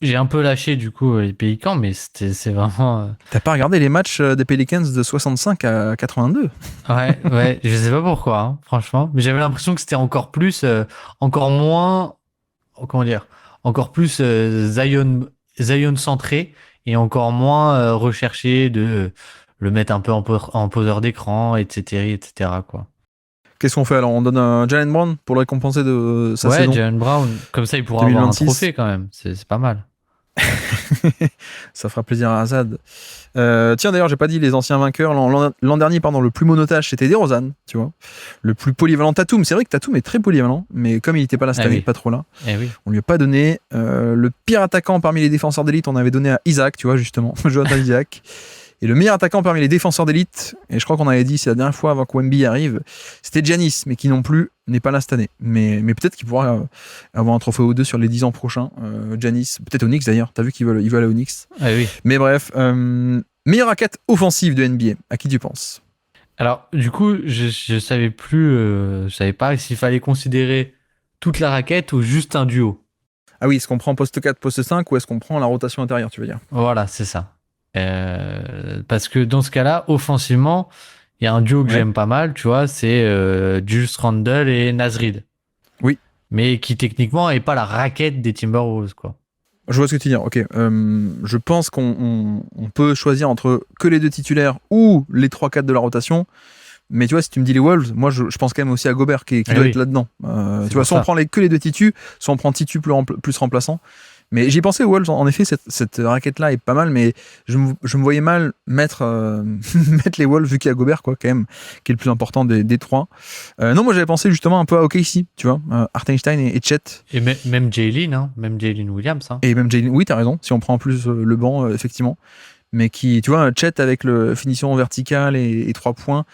[SPEAKER 2] j'ai un peu lâché du coup les Pélicans, mais c'est vraiment.
[SPEAKER 1] T'as pas regardé les matchs des Pelicans de 65 à 82?
[SPEAKER 2] Ouais, je sais pas pourquoi, hein, franchement. Mais j'avais l'impression que c'était encore plus, encore moins, comment dire, encore plus Zion centré et encore moins recherché de le mettre un peu en poseur d'écran, etc., quoi.
[SPEAKER 1] Qu'est-ce qu'on fait alors? On donne un Jalen Brown pour le récompenser de sa saison?
[SPEAKER 2] Ouais, Jalen Brown, comme ça il pourra
[SPEAKER 1] 2026.
[SPEAKER 2] avoir un trophée quand même, c'est pas mal.
[SPEAKER 1] Ça fera plaisir à Azad. Tiens, d'ailleurs, j'ai pas dit les anciens vainqueurs. L'an dernier, le plus monotache, c'était DeRozan, tu vois. Le plus polyvalent, Tatum. C'est vrai que Tatum est très polyvalent, mais comme il était pas là cette année, pas trop là, on lui a pas donné. Le pire attaquant parmi les défenseurs d'élite, on avait donné à Isaac, tu vois, justement, Jonathan Isaac. Et le meilleur attaquant parmi les défenseurs d'élite, et je crois qu'on avait dit, c'est la dernière fois avant que Wemby arrive, c'était Giannis, mais qui non plus n'est pas là cette année. Mais peut-être qu'il pourra avoir un trophée ou deux sur les 10 ans prochains. Giannis, peut-être au Knicks d'ailleurs, t'as vu qu'il veut aller au Knicks.
[SPEAKER 2] Oui.
[SPEAKER 1] Mais bref, meilleure raquette offensive de NBA, à qui tu penses?
[SPEAKER 2] Alors, du coup, je savais plus, je savais pas s'il fallait considérer toute la raquette ou juste un duo.
[SPEAKER 1] Ah oui, est-ce qu'on prend poste 4, poste 5 ou est-ce qu'on prend la rotation intérieure, tu veux dire?
[SPEAKER 2] Voilà, c'est ça. Parce que dans ce cas-là, offensivement, il y a un duo que j'aime pas mal, tu vois, c'est Julius Randle et Naz Reid.
[SPEAKER 1] Oui.
[SPEAKER 2] Mais qui techniquement est pas la raquette des Timberwolves, quoi.
[SPEAKER 1] Je vois ce que tu veux dire, ok. Je pense qu'on peut choisir entre que les deux titulaires ou les 3-4 de la rotation. Mais tu vois, si tu me dis les Wolves, moi je pense quand même aussi à Gobert qui doit être là-dedans. Tu vois, soit on prend que les deux titus, soit on prend titu plus remplaçant. Mais j'y pensais aux Wolves, en effet, cette raquette-là est pas mal, mais je me voyais mal mettre les Wolves, vu qu'il y a Gobert, quoi, quand même, qui est le plus important des trois. Non, moi j'avais pensé justement un peu à OKC, tu vois, Hartenstein et Chet.
[SPEAKER 2] Et même Jalen, même Jalen Williams. Hein.
[SPEAKER 1] Et même Jalen, oui, t'as raison, si on prend en plus le banc, effectivement. Mais qui, tu vois, Chet avec la finition verticale et 3 points,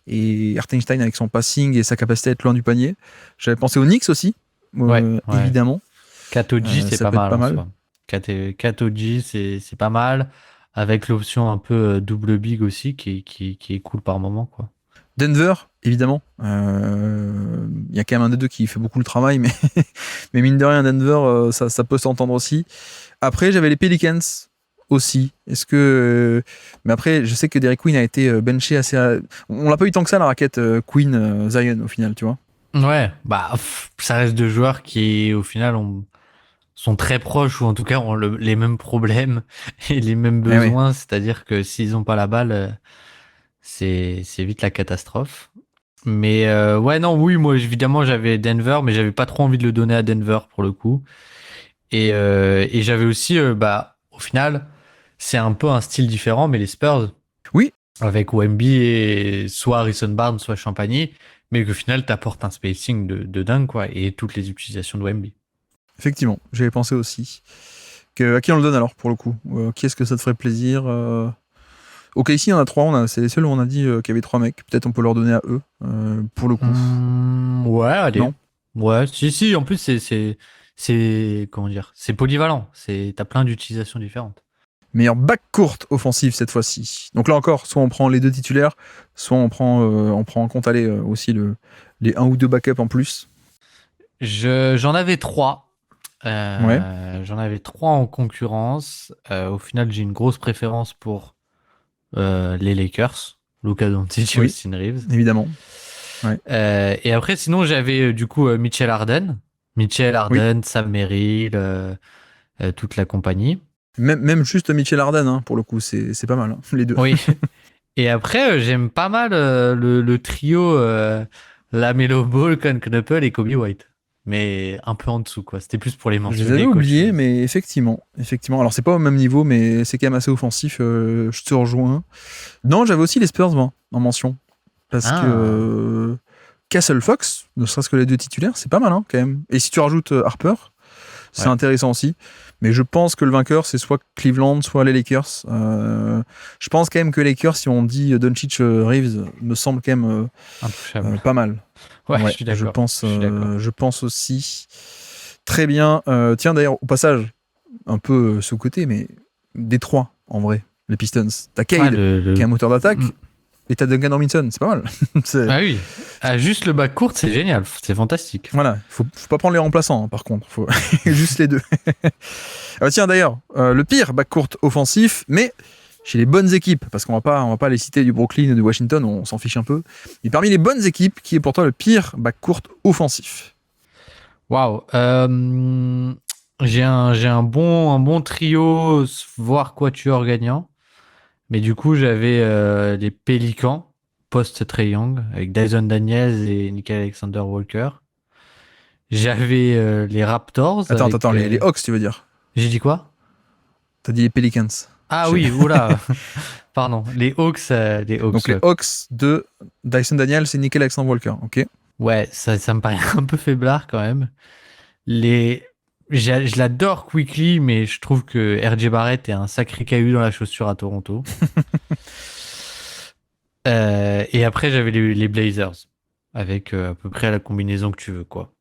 [SPEAKER 1] et Hartenstein avec son passing et sa capacité à être loin du panier. J'avais pensé aux Knicks aussi, évidemment.
[SPEAKER 2] Katoji, c'est pas mal. Katoji, c'est pas mal. Avec l'option un peu double big aussi, qui est cool par moment, quoi.
[SPEAKER 1] Denver, évidemment. Il y a quand même un des deux qui fait beaucoup le travail, mais mine de rien, Denver, ça peut s'entendre aussi. Après, j'avais les Pelicans aussi. Est-ce que. Mais après, je sais que Derek Queen a été benché assez. On l'a pas eu tant que ça, la raquette Queen Zion, au final, tu vois.
[SPEAKER 2] Ouais, ça reste deux joueurs qui, au final, sont très proches ou en tout cas ont les mêmes problèmes et les mêmes besoins. C'est-à-dire que s'ils n'ont pas la balle, c'est vite la catastrophe. Mais moi évidemment j'avais Denver, mais j'avais pas trop envie de le donner à Denver pour le coup. Et j'avais aussi, au final, c'est un peu un style différent, mais les Spurs.
[SPEAKER 1] Oui.
[SPEAKER 2] Avec Wemby et soit Harrison Barnes, soit Champagny, mais qu'au final t'apportes un spacing de dingue, quoi, et toutes les utilisations de Wemby.
[SPEAKER 1] Effectivement, j'avais pensé aussi. À qui on le donne alors, pour le coup? Qui est-ce que ça te ferait plaisir? Ok, ici, il y en a 3, c'est les seuls où on a dit qu'il y avait 3 mecs. Peut-être on peut leur donner à eux, pour le coup.
[SPEAKER 2] Ouais, allez.
[SPEAKER 1] Non.
[SPEAKER 2] Ouais, si, en plus, c'est comment dire? C'est polyvalent. T'as plein d'utilisations différentes.
[SPEAKER 1] Meilleur backcourt offensif cette fois-ci. Donc là encore, soit on prend les deux titulaires, soit on prend en compte aussi les 1 ou 2 backups en plus.
[SPEAKER 2] J'en avais 3. J'en avais 3 en concurrence. Au final, j'ai une grosse préférence pour les Lakers. Luka Doncic et Austin Reeves.
[SPEAKER 1] Évidemment. Ouais.
[SPEAKER 2] Et après, sinon, j'avais du coup Mitchell Harden. Sam Merrill, toute la compagnie.
[SPEAKER 1] Même juste Mitchell Harden, pour le coup, c'est pas mal, les deux.
[SPEAKER 2] Oui. Et après, j'aime pas mal le trio LaMelo Ball, Con Knuckle et Kobe White. mais un peu en dessous, quoi. C'était plus pour les
[SPEAKER 1] Je
[SPEAKER 2] mentionner.
[SPEAKER 1] les avais
[SPEAKER 2] qu'autre
[SPEAKER 1] oubliés,
[SPEAKER 2] chose.
[SPEAKER 1] mais effectivement. Alors, c'est pas au même niveau, mais c'est quand même assez offensif. Je te rejoins. Non, j'avais aussi les Spurs, moi, en mention. Parce que
[SPEAKER 2] Ah,
[SPEAKER 1] Castle Fox, ne serait-ce que les deux titulaires, c'est pas mal, hein, quand même. Et si tu rajoutes Harper, c'est
[SPEAKER 2] ouais.
[SPEAKER 1] intéressant aussi. Mais je pense que le vainqueur, c'est soit Cleveland, soit les Lakers. Je pense quand même que les Lakers, si on dit Doncic Reeves, me semble quand même
[SPEAKER 2] Intouchable.
[SPEAKER 1] pas mal.
[SPEAKER 2] Ouais, je
[SPEAKER 1] Ouais,
[SPEAKER 2] suis d'accord. Je suis d'accord.
[SPEAKER 1] je pense aussi. Très bien. Tiens, d'ailleurs, au passage, un peu sous-côté, mais Détroit, en vrai, les Pistons. T'as
[SPEAKER 2] Ah,
[SPEAKER 1] Cade, qui est un moteur d'attaque, et t'as Duncan Robinson, c'est pas mal.
[SPEAKER 2] Ah oui. Ah, juste le bac court, c'est génial. C'est fantastique.
[SPEAKER 1] Voilà, faut pas prendre les remplaçants, hein, par contre, faut juste les deux. Tiens, d'ailleurs, le pire backcourt offensif, mais chez les bonnes équipes, parce qu'on va pas les citer du Brooklyn ou du Washington, on s'en fiche un peu. Mais parmi les bonnes équipes, qui est pourtant le pire backcourt offensif?
[SPEAKER 2] Waouh. J'ai un bon trio, voire quatuor gagnant. Mais du coup, j'avais les Pélicans, post-Trae Young, avec Dyson Daniels et Nickel Alexander Walker. J'avais les Raptors avec.
[SPEAKER 1] Attends, les Hawks, tu veux dire?
[SPEAKER 2] J'ai dit quoi?
[SPEAKER 1] T'as dit les Pelicans.
[SPEAKER 2] Ah
[SPEAKER 1] J'ai-
[SPEAKER 2] oui, oula. Pardon. Les Hawks,
[SPEAKER 1] Donc les Hawks de Dyson Daniels et Nickel Alexander Walker, ok?
[SPEAKER 2] ouais, ça me paraît un peu faiblard quand même. Les, je l'adore Quickly, mais je trouve que RJ Barrett est un sacré caillou dans la chaussure à Toronto. Et après, j'avais les Blazers, avec à peu près la combinaison que tu veux, quoi.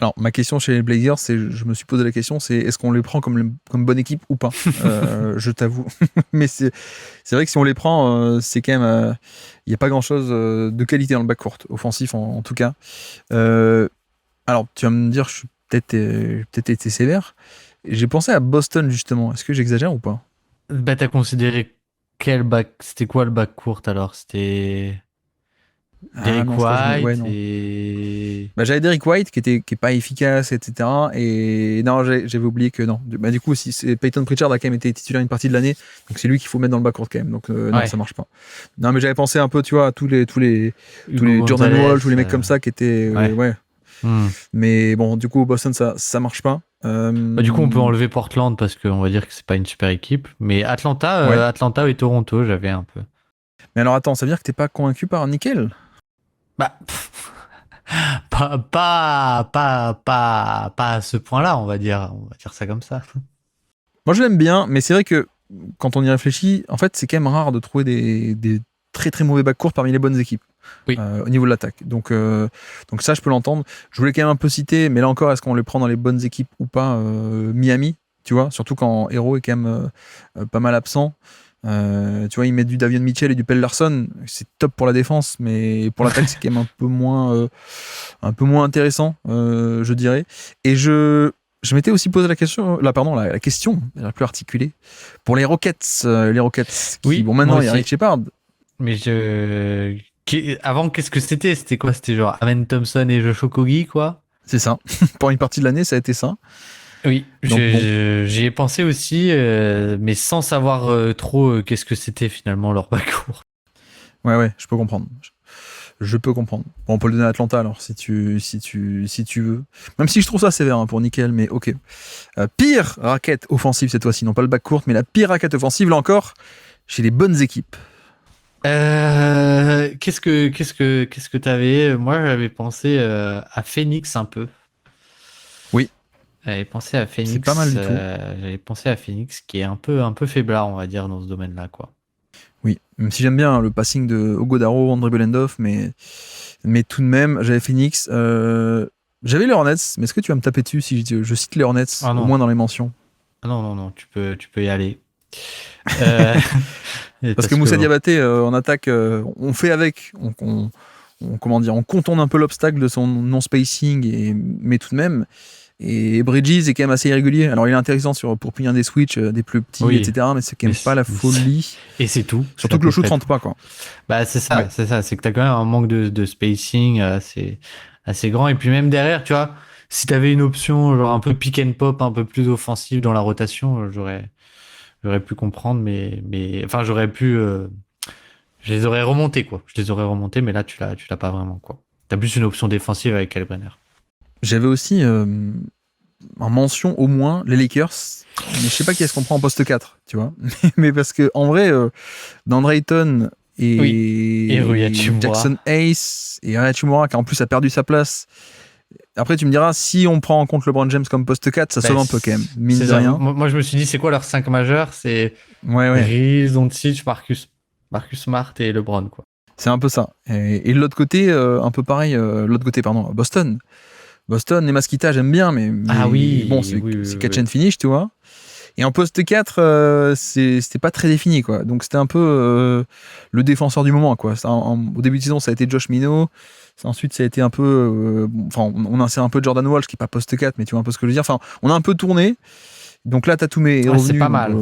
[SPEAKER 1] Alors, ma question chez les Blazers, je me suis posé la question, c'est est-ce qu'on les prend comme bonne équipe ou pas? Je t'avoue. Mais c'est vrai que si on les prend, c'est quand même. Il n'y a pas grand-chose de qualité dans le backcourt, offensif en tout cas. Euh, alors, tu vas me dire, je suis peut-être été sévère. J'ai pensé à Boston, justement. Est-ce que j'exagère ou pas?
[SPEAKER 2] Bah, t'as considéré quel bac, c'était quoi le bac court alors? C'était
[SPEAKER 1] Ah
[SPEAKER 2] Derek
[SPEAKER 1] non, je crois que je me. Ouais,
[SPEAKER 2] White
[SPEAKER 1] non.
[SPEAKER 2] et.
[SPEAKER 1] Bah, j'avais Derrick White qui est pas efficace, etc. Et non, j'avais oublié que non. Bah, du coup, si c'est Peyton Pritchard a quand même été titulaire une partie de l'année, donc c'est lui qu'il faut mettre dans le backcourt quand même. Donc non,
[SPEAKER 2] Ouais,
[SPEAKER 1] ça marche pas. Non, mais j'avais pensé un peu, tu vois, à tous
[SPEAKER 2] Hugo
[SPEAKER 1] les Jordan
[SPEAKER 2] Gonzalez.
[SPEAKER 1] Wall, tous les mecs comme ça qui étaient
[SPEAKER 2] Ouais.
[SPEAKER 1] ouais.
[SPEAKER 2] Hmm.
[SPEAKER 1] Mais bon, du coup, Boston, ça marche pas.
[SPEAKER 2] Bah, du coup, on peut enlever Portland parce qu'on va dire que c'est pas une super équipe. Mais
[SPEAKER 1] Ouais.
[SPEAKER 2] Atlanta et Toronto, j'avais un peu.
[SPEAKER 1] Mais alors attends, ça veut dire que t'es pas convaincu par Nickel?
[SPEAKER 2] Bah, pas à ce point-là, on va dire. On va dire ça comme ça.
[SPEAKER 1] Moi, je l'aime bien, mais c'est vrai que quand on y réfléchit, en fait, c'est quand même rare de trouver des très très mauvais backcourts parmi les bonnes équipes
[SPEAKER 2] Oui.
[SPEAKER 1] au niveau de l'attaque. Donc ça, je peux l'entendre. Je voulais quand même un peu citer, mais là encore, est-ce qu'on les prend dans les bonnes équipes ou pas? Miami, tu vois, surtout quand Hero est quand même pas mal absent. Tu vois, ils mettent du Davion Mitchell et du Pelle Larsson, c'est top pour la défense, mais pour l'attaque, c'est quand même un peu moins intéressant, je dirais. Et je m'étais aussi posé la question, la question, la plus articulée, pour les Rockets qui,
[SPEAKER 2] Oui,
[SPEAKER 1] bon,
[SPEAKER 2] moi
[SPEAKER 1] maintenant, il y a
[SPEAKER 2] aussi.
[SPEAKER 1] Rich Shepard,
[SPEAKER 2] Mais avant, qu'est-ce que c'était? C'était quoi? C'était genre Amen Thompson et Josh Okogie, quoi?
[SPEAKER 1] c'est ça. Pour une partie de l'année, ça a été ça.
[SPEAKER 2] Oui,
[SPEAKER 1] Donc bon,
[SPEAKER 2] j'y ai pensé aussi, mais sans savoir trop qu'est-ce que c'était finalement leur parcours.
[SPEAKER 1] ouais, je peux comprendre. Je peux comprendre. Bon, on peut le donner à Atlanta alors, si tu veux. Même si je trouve ça sévère hein, pour Nickel, mais ok. Pire raquette offensive cette fois-ci, non pas le back court, mais la pire raquette offensive, là encore, chez les bonnes équipes.
[SPEAKER 2] Qu'est-ce que t'avais? Moi, j'avais pensé à Phoenix un peu.
[SPEAKER 1] Oui,
[SPEAKER 2] J'avais pensé à
[SPEAKER 1] c'est pas mal
[SPEAKER 2] Phoenix.
[SPEAKER 1] du tout.
[SPEAKER 2] J'avais pensé à Phoenix qui est un peu faiblard, on va dire, dans ce domaine-là, quoi.
[SPEAKER 1] Oui, même si j'aime bien hein, le passing de Ogodaro, André Belendov, mais tout de même, j'avais Phoenix. J'avais les Hornets, mais est-ce que tu vas me taper dessus si je cite les Hornets,
[SPEAKER 2] Ah
[SPEAKER 1] au
[SPEAKER 2] non,
[SPEAKER 1] moins dans les mentions?
[SPEAKER 2] ah non, non, non, tu peux y aller. Euh,
[SPEAKER 1] Parce que
[SPEAKER 2] parce que
[SPEAKER 1] Moussa
[SPEAKER 2] bon.
[SPEAKER 1] Diabaté, en attaque, on fait avec, comment dire, on contourne un peu l'obstacle de son non-spacing, mais tout de même. Et Bridges est quand même assez irrégulier. Alors il est intéressant pour punir des switches, des plus petits,
[SPEAKER 2] Oui,
[SPEAKER 1] etc. Mais c'est quand
[SPEAKER 2] mais
[SPEAKER 1] même pas la folie.
[SPEAKER 2] et c'est tout. C'est
[SPEAKER 1] Surtout
[SPEAKER 2] à
[SPEAKER 1] que le
[SPEAKER 2] peu
[SPEAKER 1] shoot
[SPEAKER 2] près tout.
[SPEAKER 1] rentre pas, quoi.
[SPEAKER 2] Bah,
[SPEAKER 1] Ouais.
[SPEAKER 2] c'est ça. C'est que t'as quand même un manque de spacing assez grand. Et puis même derrière, tu vois, si t'avais une option genre un peu pick and pop, un peu plus offensive dans la rotation, j'aurais pu comprendre, mais enfin je les aurais remontés quoi. Je les aurais remontés, mais là tu l'as pas vraiment quoi. T'as plus une option défensive avec Kyle Brenner.
[SPEAKER 1] J'avais aussi en mention au moins les Lakers, mais je sais pas qui est-ce qu'on prend en poste 4, tu vois. Mais parce que en vrai, dans Drayton et
[SPEAKER 2] Rui Hachimura.
[SPEAKER 1] Jackson Hayes et Rui Hachimura qui en plus a perdu sa place. Après, tu me diras, si on prend en compte LeBron James comme poste 4, ça sauve un peu quand même, mine de rien.
[SPEAKER 2] Moi, je me suis dit, c'est quoi leurs 5 majeurs? C'est
[SPEAKER 1] Ouais.
[SPEAKER 2] Reeves, Doncic, Marcus Smart et LeBron, quoi.
[SPEAKER 1] C'est un peu ça. Et de l'autre côté, un peu pareil, Boston. Boston, les Masquita, j'aime bien, mais
[SPEAKER 2] oui,
[SPEAKER 1] bon, c'est catch and finish, tu vois. Et en poste 4, c'était pas très défini, quoi. Donc c'était un peu le défenseur du moment, quoi. Au début de saison, ça a été Josh Mino. Ensuite, ça a été un peu... on a inséré un peu Jordan Walsh, qui est pas poste 4, mais tu vois un peu ce que je veux dire. Enfin, on a un peu tourné. Donc là, Tatum est revenu.
[SPEAKER 2] C'est pas mal.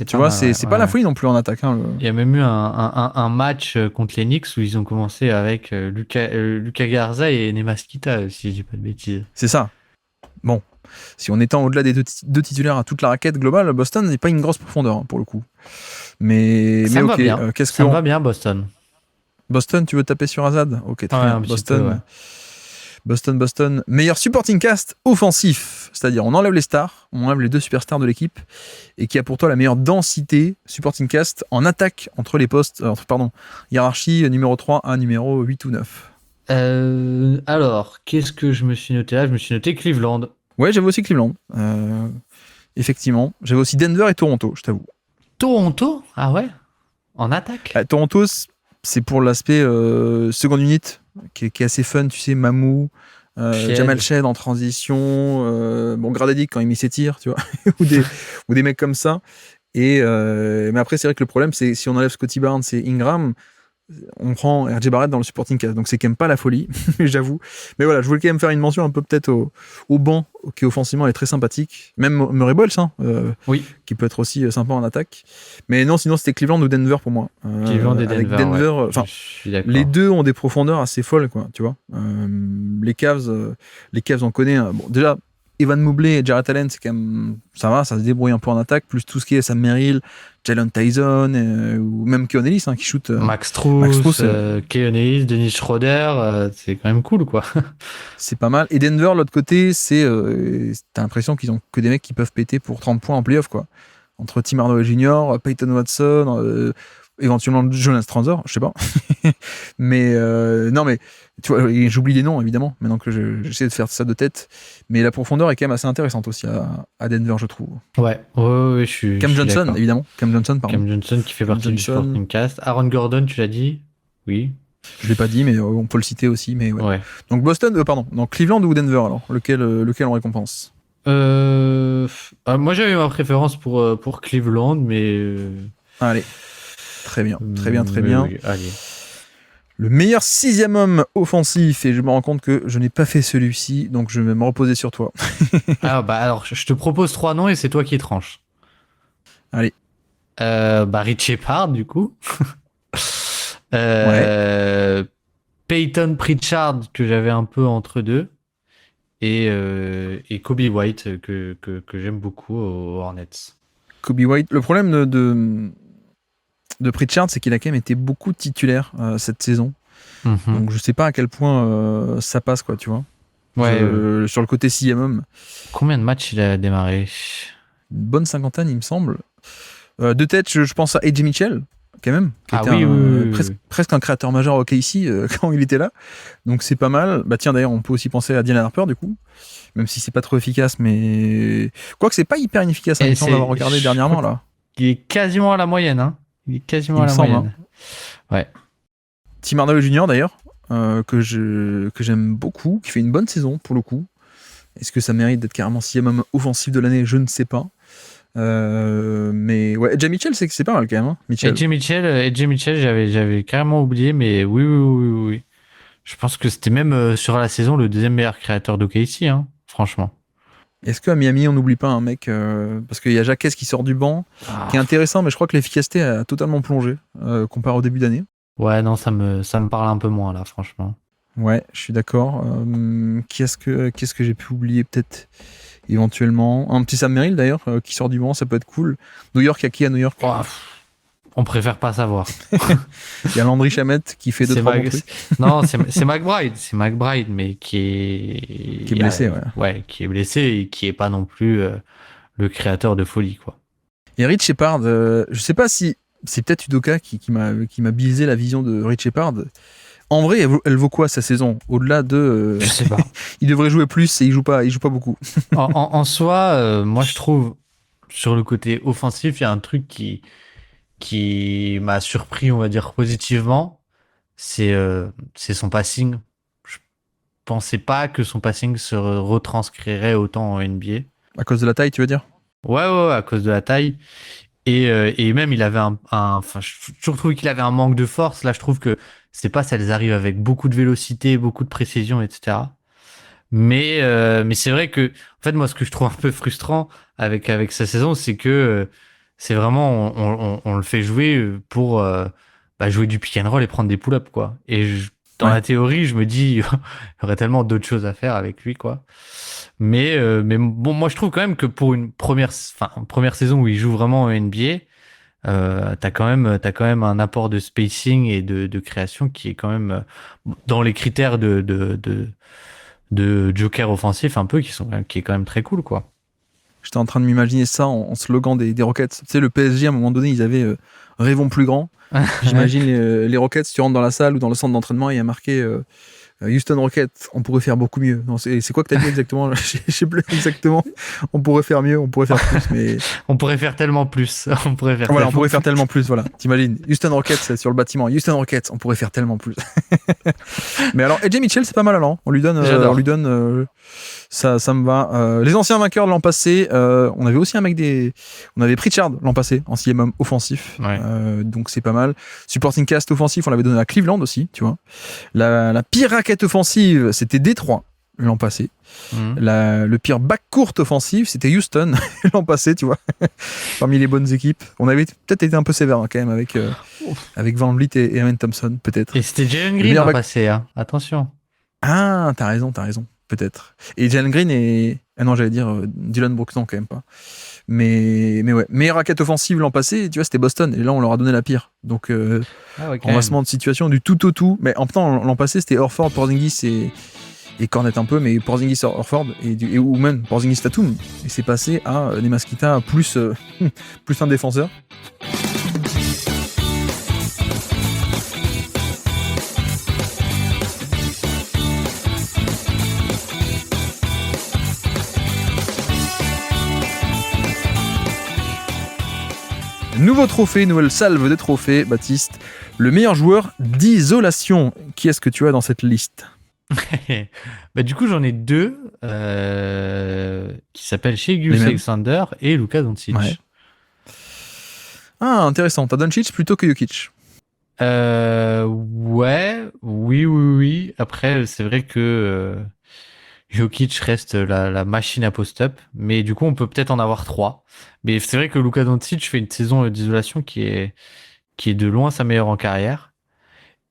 [SPEAKER 1] Tu vois, c'est pas la folie non plus en attaque. Hein,
[SPEAKER 2] Il y a même eu un match contre les Knicks où ils ont commencé avec Luka Garza et Nemaskita, si je dis pas de bêtises.
[SPEAKER 1] C'est ça. Bon, si on étend au-delà des deux titulaires à toute la raquette globale, Boston n'est pas une grosse profondeur, hein, pour le coup. Mais
[SPEAKER 2] ça
[SPEAKER 1] ok,
[SPEAKER 2] ça me va bien, Boston.
[SPEAKER 1] Boston, tu veux taper sur Azad? Ok, très bien. Boston. Meilleur supporting cast offensif. C'est-à-dire, on enlève les stars, on enlève les deux superstars de l'équipe, et qui a pour toi la meilleure densité supporting cast en attaque entre les postes, hiérarchie numéro 3 à numéro 8 ou 9.
[SPEAKER 2] Alors, qu'est-ce que je me suis noté là? Je me suis noté Cleveland.
[SPEAKER 1] Ouais, j'avais aussi Cleveland. Effectivement. J'avais aussi Denver et Toronto, je t'avoue.
[SPEAKER 2] Toronto? Ah ouais? En attaque?
[SPEAKER 1] Toronto, c'est pour l'aspect seconde unit, qui est assez fun, tu sais, Mamou, Jamal Shed en transition, Gradadic quand il met ses tirs, tu vois, ou des mecs comme ça. Mais après, c'est vrai que le problème, c'est si on enlève Scotty Barnes et Ingram, on prend RJ Barrett dans le supporting cast, donc c'est quand même pas la folie, j'avoue. Mais voilà, je voulais quand même faire une mention un peu peut-être au banc, qui offensivement est très sympathique. Même Murray Boyles, qui peut être aussi sympa en attaque. Mais non, sinon c'était Cleveland ou Denver pour moi.
[SPEAKER 2] Cleveland et Denver,
[SPEAKER 1] les deux ont des profondeurs assez folles, quoi, tu vois. Les Cavs, on connaît. Bon, déjà, Evan Mobley et Jarrett Allen, c'est quand même, ça se débrouille un peu en attaque, plus tout ce qui est Sam Merrill, Jalen Tyson, ou même Keon Ellis, qui shoot.
[SPEAKER 2] Max Strus, Keon Ellis, Dennis Schroeder, c'est quand même cool, quoi.
[SPEAKER 1] C'est pas mal. Et Denver, l'autre côté, t'as l'impression qu'ils ont que des mecs qui peuvent péter pour 30 points en playoff, quoi. Entre Tim Hardaway Jr., Peyton Watson, éventuellement Jonas Transer, je sais pas. Mais non, mais tu vois, j'oublie des noms évidemment maintenant que j'essaie de faire ça de tête, mais la profondeur est quand même assez intéressante aussi à Denver, je trouve.
[SPEAKER 2] Ouais, je suis.
[SPEAKER 1] Cam Johnson, évidemment. Cam Johnson qui fait
[SPEAKER 2] partie du supporting cast. Aaron Gordon, tu l'as dit? Oui.
[SPEAKER 1] Je l'ai pas dit, mais on peut le citer aussi. Mais ouais. Donc donc Cleveland ou Denver alors, lequel on récompense?
[SPEAKER 2] Moi j'avais ma préférence pour Cleveland, mais.
[SPEAKER 1] Allez. Très bien.
[SPEAKER 2] Oui, allez.
[SPEAKER 1] Le meilleur 6e homme offensif, et je me rends compte que je n'ai pas fait celui-ci, donc je vais me reposer sur toi.
[SPEAKER 2] Alors, je te propose 3 noms et c'est toi qui tranches.
[SPEAKER 1] Allez.
[SPEAKER 2] Richie Shepard, du coup. Peyton Pritchard, que j'avais un peu entre deux. Et Kobe White, que j'aime beaucoup aux Hornets.
[SPEAKER 1] Kobe White, le problème de Pritchard, c'est qu'il a quand même été beaucoup titulaire cette saison. Mm-hmm. Donc je sais pas à quel point ça passe, quoi, tu vois.
[SPEAKER 2] Ouais.
[SPEAKER 1] Sur le côté 6e homme.
[SPEAKER 2] Combien de matchs il a démarré?
[SPEAKER 1] Une bonne cinquantaine, il me semble. De tête, je pense à AJ Mitchell, quand même. Qui était presque un créateur majeur au OKC quand il était là. Donc c'est pas mal. Bah tiens, d'ailleurs, on peut aussi penser à Dylan Harper, du coup. Même si c'est pas trop efficace, mais. Quoique c'est pas hyper inefficace, il me semble avoir regardé dernièrement, là.
[SPEAKER 2] Il est quasiment à la moyenne, hein. Il est quasiment à la moyenne. Ouais.
[SPEAKER 1] Tim Hardaway Jr. d'ailleurs, que j'aime beaucoup, qui fait une bonne saison pour le coup. Est-ce que ça mérite d'être carrément 6e homme offensif de l'année? Je ne sais pas. Mais ouais, AJ Mitchell, c'est pas mal quand même. Hein,
[SPEAKER 2] AJ Mitchell, j'avais carrément oublié, mais oui. Je pense que c'était même sur la saison le deuxième meilleur créateur d'OKC, hein, franchement.
[SPEAKER 1] Est-ce qu'à Miami, on n'oublie pas un mec parce qu'il y a Jacques qui sort du banc, qui est intéressant, mais je crois que l'efficacité a totalement plongé comparé au début d'année.
[SPEAKER 2] Ouais, non, ça me parle un peu moins, là, franchement.
[SPEAKER 1] Ouais, je suis d'accord. Qu'est-ce que j'ai pu oublier, peut-être, éventuellement? Un petit Sam Merrill, d'ailleurs, qui sort du banc, ça peut être cool. New York, à qui à New York?
[SPEAKER 2] On préfère pas savoir.
[SPEAKER 1] Il y a Landry Shamet qui fait 2-3 bons trucs.
[SPEAKER 2] Non, c'est McBride. C'est McBride, mais qui est
[SPEAKER 1] blessé,
[SPEAKER 2] ouais, qui est blessé et qui est pas non plus le créateur de folie, quoi.
[SPEAKER 1] Et Rich Shepard, je sais pas si c'est peut-être Udoka qui m'a biaisé la vision de Rich Shepard. En vrai, elle vaut quoi sa saison? Au-delà de...
[SPEAKER 2] Je sais pas.
[SPEAKER 1] Il devrait jouer plus et il joue pas beaucoup.
[SPEAKER 2] En soi, moi je trouve, sur le côté offensif, il y a un truc qui m'a surpris, on va dire, positivement. C'est son passing. Je pensais pas que son passing se retranscrirait autant en NBA.
[SPEAKER 1] À cause de la taille, tu veux dire?
[SPEAKER 2] Ouais, à cause de la taille. Et même, il avait enfin, je toujours trouvé qu'il avait un manque de force. Là, je trouve que c'est pas ça, elles arrivent avec beaucoup de vélocité, beaucoup de précision, etc. Mais c'est vrai que, en fait, moi, ce que je trouve un peu frustrant avec sa saison, c'est que c'est vraiment, on le fait jouer pour jouer du pick and roll et prendre des pull-ups, quoi. Et dans la théorie, je me dis, il y aurait tellement d'autres choses à faire avec lui, quoi. Mais bon, moi, je trouve quand même que pour une première saison où il joue vraiment en NBA, t'as quand même un apport de spacing et de création qui est quand même dans les critères de joker offensif un peu qui est quand même très cool, quoi.
[SPEAKER 1] J'étais en train de m'imaginer ça en slogan des Rockets. Tu sais, le PSG, à un moment donné, ils avaient rêvons plus grand. J'imagine les Rockets, tu rentres dans la salle ou dans le centre d'entraînement et il y a marqué Houston Rockets, on pourrait faire beaucoup mieux. Non, c'est quoi que t'as dit exactement? Je sais plus exactement. On pourrait faire mieux, on pourrait faire plus, mais...
[SPEAKER 2] On pourrait faire tellement plus.
[SPEAKER 1] On pourrait faire tellement plus, voilà. T'imagines, Houston Rockets sur le bâtiment. Houston Rockets, on pourrait faire tellement plus. Mais alors, AJ Mitchell, c'est pas mal alors. On lui donne ça me va. Les anciens vainqueurs de l'an passé, on avait aussi on avait Pritchard l'an passé en sixième homme offensif.
[SPEAKER 2] Ouais.
[SPEAKER 1] Donc c'est pas mal. Supporting cast offensif, on l'avait donné à Cleveland aussi, tu vois. La pire raquette offensive, c'était Détroit l'an passé. Le pire backcourt offensif, c'était Houston l'an passé, tu vois. Parmi les bonnes équipes. On avait peut-être été un peu sévère quand même avec Van Vliet et Amen Thompson, peut-être.
[SPEAKER 2] Et c'était Jalen Green l'an passé, hein. Attention.
[SPEAKER 1] Ah, t'as raison. Peut-être. Et Jalen Green et... Ah non, j'allais dire Dylan Brooks, non, quand même pas. Mais ouais. Meilleure raquette offensive l'an passé, tu vois, c'était Boston. Et là, on leur a donné la pire. Donc, renversement de situation, du tout au tout. Mais en même temps, l'an passé, c'était Horford, Porzingis et Cornet un peu, mais Porzingis, Horford, ou même Porzingis Tatum. Et c'est passé à Nemaskita plus un défenseur. Nouveau trophée, nouvelle salve de trophées, Baptiste. Le meilleur joueur d'isolation. Qui est-ce que tu as dans cette liste?
[SPEAKER 2] Du coup, j'en ai deux qui s'appellent Shai Gilgeous-Alexander et Luka Doncic.
[SPEAKER 1] Ouais. Ah, intéressant. T'as Doncic plutôt que Jokic.
[SPEAKER 2] Oui. Après, c'est vrai que Jokic reste la machine à post-up, mais du coup, on peut peut-être en avoir trois. Mais c'est vrai que Luka Doncic fait une saison d'isolation qui est de loin sa meilleure en carrière.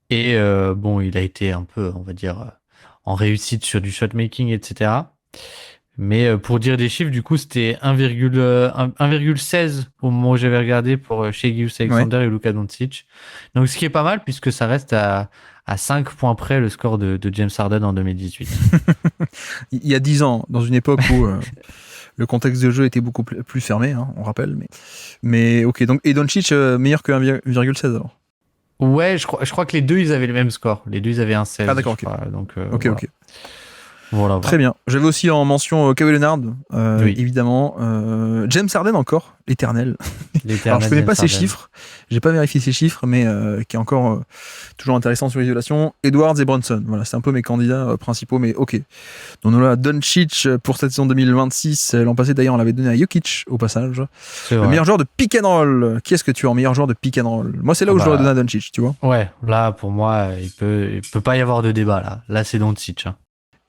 [SPEAKER 2] Et il a été un peu, on va dire, en réussite sur du shot-making, etc. Mais pour dire des chiffres, du coup, c'était 1,16 au moment où j'avais regardé pour Shai Gilgeous-Alexander et Luka Doncic. Donc, ce qui est pas mal, puisque ça reste à 5 points près le score de James Harden en 2018.
[SPEAKER 1] Il y a 10 ans, dans une époque où le contexte de jeu était beaucoup plus fermé, hein, on rappelle. Mais ok, donc, et Doncic meilleur que 1,16 alors?
[SPEAKER 2] Ouais, je crois que les deux, ils avaient le même score. Les deux, ils avaient un 16.
[SPEAKER 1] Ah d'accord, ok.
[SPEAKER 2] Donc,
[SPEAKER 1] ok.
[SPEAKER 2] Voilà.
[SPEAKER 1] Très bien. J'avais aussi en mention Kawhi Leonard,
[SPEAKER 2] oui.
[SPEAKER 1] évidemment. James Harden encore, l'éternel. Alors, je connais pas ses chiffres. J'ai pas vérifié ses chiffres, mais qui est encore toujours intéressant sur l'isolation. Edwards et Brunson. Voilà, c'est un peu mes candidats principaux, mais ok. Donc on a Doncic pour cette saison 2026. L'an passé, d'ailleurs, on l'avait donné à Jokic, au passage. Le meilleur joueur de pick and roll. Qui est-ce que tu as en meilleur joueur de pick and roll? Moi, c'est là où je l'aurais donné à Doncic, tu vois.
[SPEAKER 2] Ouais, là, pour moi, il peut pas y avoir de débat, là. Là, c'est Doncic, hein.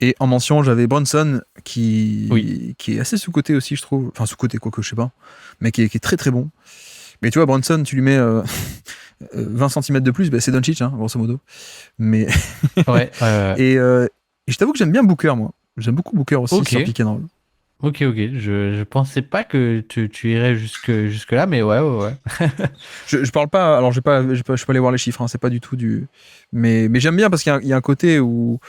[SPEAKER 1] Et en mention, j'avais Brunson qui est assez sous-coté aussi, je trouve. Enfin, sous-coté, quoique, je sais pas. Mais qui est très très bon. Mais tu vois, Brunson, tu lui mets 20 cm de plus, c'est Doncic, hein, grosso modo. Mais
[SPEAKER 2] ouais.
[SPEAKER 1] Et je t'avoue que j'aime bien Booker, moi. J'aime beaucoup Booker aussi sur pick and roll.
[SPEAKER 2] Ok. Je pensais pas que tu irais jusque là, mais ouais.
[SPEAKER 1] Je parle pas, alors je peux aller voir les chiffres, hein, c'est pas du tout du. Mais j'aime bien parce qu'il y a un côté où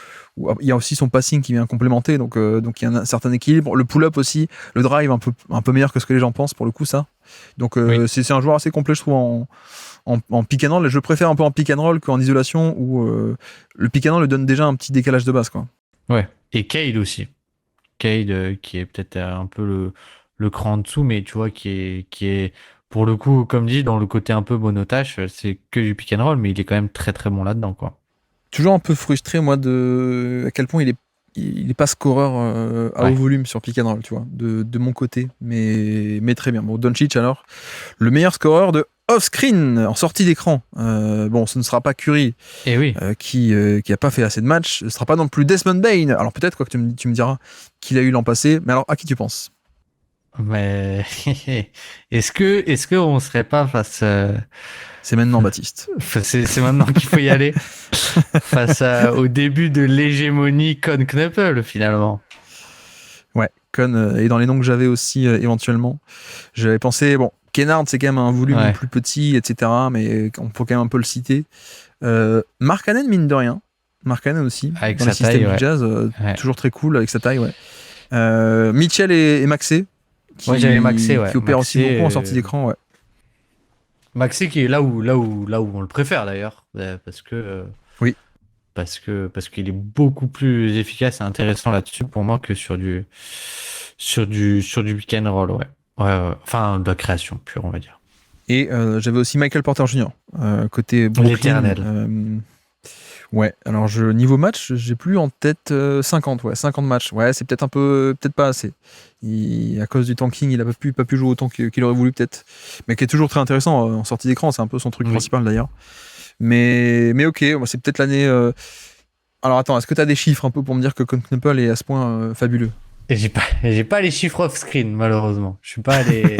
[SPEAKER 1] il y a aussi son passing qui vient complémenter, donc il y a un certain équilibre. Le pull-up aussi, le drive un peu meilleur que ce que les gens pensent pour le coup, ça. Donc
[SPEAKER 2] Oui.
[SPEAKER 1] c'est un joueur assez complet, je trouve, en pick and roll. Je préfère un peu en pick and roll qu'en isolation où le pick and roll lui donne déjà un petit décalage de base, quoi.
[SPEAKER 2] Ouais. Et Cade aussi. Cade qui est peut-être un peu le cran en dessous, mais tu vois, qui est, pour le coup, comme dit, dans le côté un peu monotache, c'est que du pick and roll, mais il est quand même très très bon là-dedans, quoi.
[SPEAKER 1] Toujours un peu frustré, moi, de à quel point il est pas scoreur à haut
[SPEAKER 2] Ouais.
[SPEAKER 1] volume sur pick and roll, tu vois, de mon côté, mais très bien. Bon, Doncic alors, le meilleur scoreur de off-screen en sortie d'écran. Bon, ce ne sera pas Curry
[SPEAKER 2] Et oui.
[SPEAKER 1] qui a pas fait assez de matchs. Ce ne sera pas non plus Desmond Bain. Alors peut-être quoi que tu me diras qu'il a eu l'an passé. Mais alors à qui tu penses?
[SPEAKER 2] Mais est-ce que on serait pas face
[SPEAKER 1] C'est maintenant Baptiste.
[SPEAKER 2] c'est maintenant qu'il faut y aller au début de l'hégémonie Con Knuckle finalement.
[SPEAKER 1] Ouais, Con est dans les noms que j'avais aussi éventuellement. J'avais pensé, bon, Kennard c'est quand même un volume
[SPEAKER 2] Ouais.
[SPEAKER 1] plus petit, etc. Mais on peut quand même un peu le citer. Markkanen, mine de rien. Markkanen aussi,
[SPEAKER 2] Avec
[SPEAKER 1] dans
[SPEAKER 2] sa
[SPEAKER 1] les systèmes
[SPEAKER 2] taille,
[SPEAKER 1] du
[SPEAKER 2] ouais.
[SPEAKER 1] Jazz,
[SPEAKER 2] Ouais.
[SPEAKER 1] toujours très cool avec sa taille, ouais. Mitchell et Maxey,
[SPEAKER 2] Moi j'avais Maxé, ouais.
[SPEAKER 1] qui opèrent aussi
[SPEAKER 2] Maxé,
[SPEAKER 1] beaucoup en sortie d'écran, ouais.
[SPEAKER 2] Maxé qui est là où on le préfère d'ailleurs, parce que
[SPEAKER 1] Oui.
[SPEAKER 2] parce qu'il est beaucoup plus efficace et intéressant là-dessus pour moi que sur du pick and roll, ouais. Ouais. Enfin, de la création pure, on va dire.
[SPEAKER 1] Et j'avais aussi Michael Porter Jr. Côté Brooklyn.
[SPEAKER 2] L'éternel.
[SPEAKER 1] Ouais, alors niveau match, j'ai plus en tête 50, ouais, 50 matchs. Ouais, c'est peut-être pas assez. À cause du tanking, il a pas pu jouer autant qu'il aurait voulu peut-être. Mais qui est toujours très intéressant en sortie d'écran, c'est un peu son truc principal d'ailleurs. Mais ok, c'est peut-être l'année. Alors attends, est-ce que tu as des chiffres un peu pour me dire que Knuckle est à ce point fabuleux?
[SPEAKER 2] Et j'ai pas les chiffres off-screen, malheureusement. Je suis pas allé,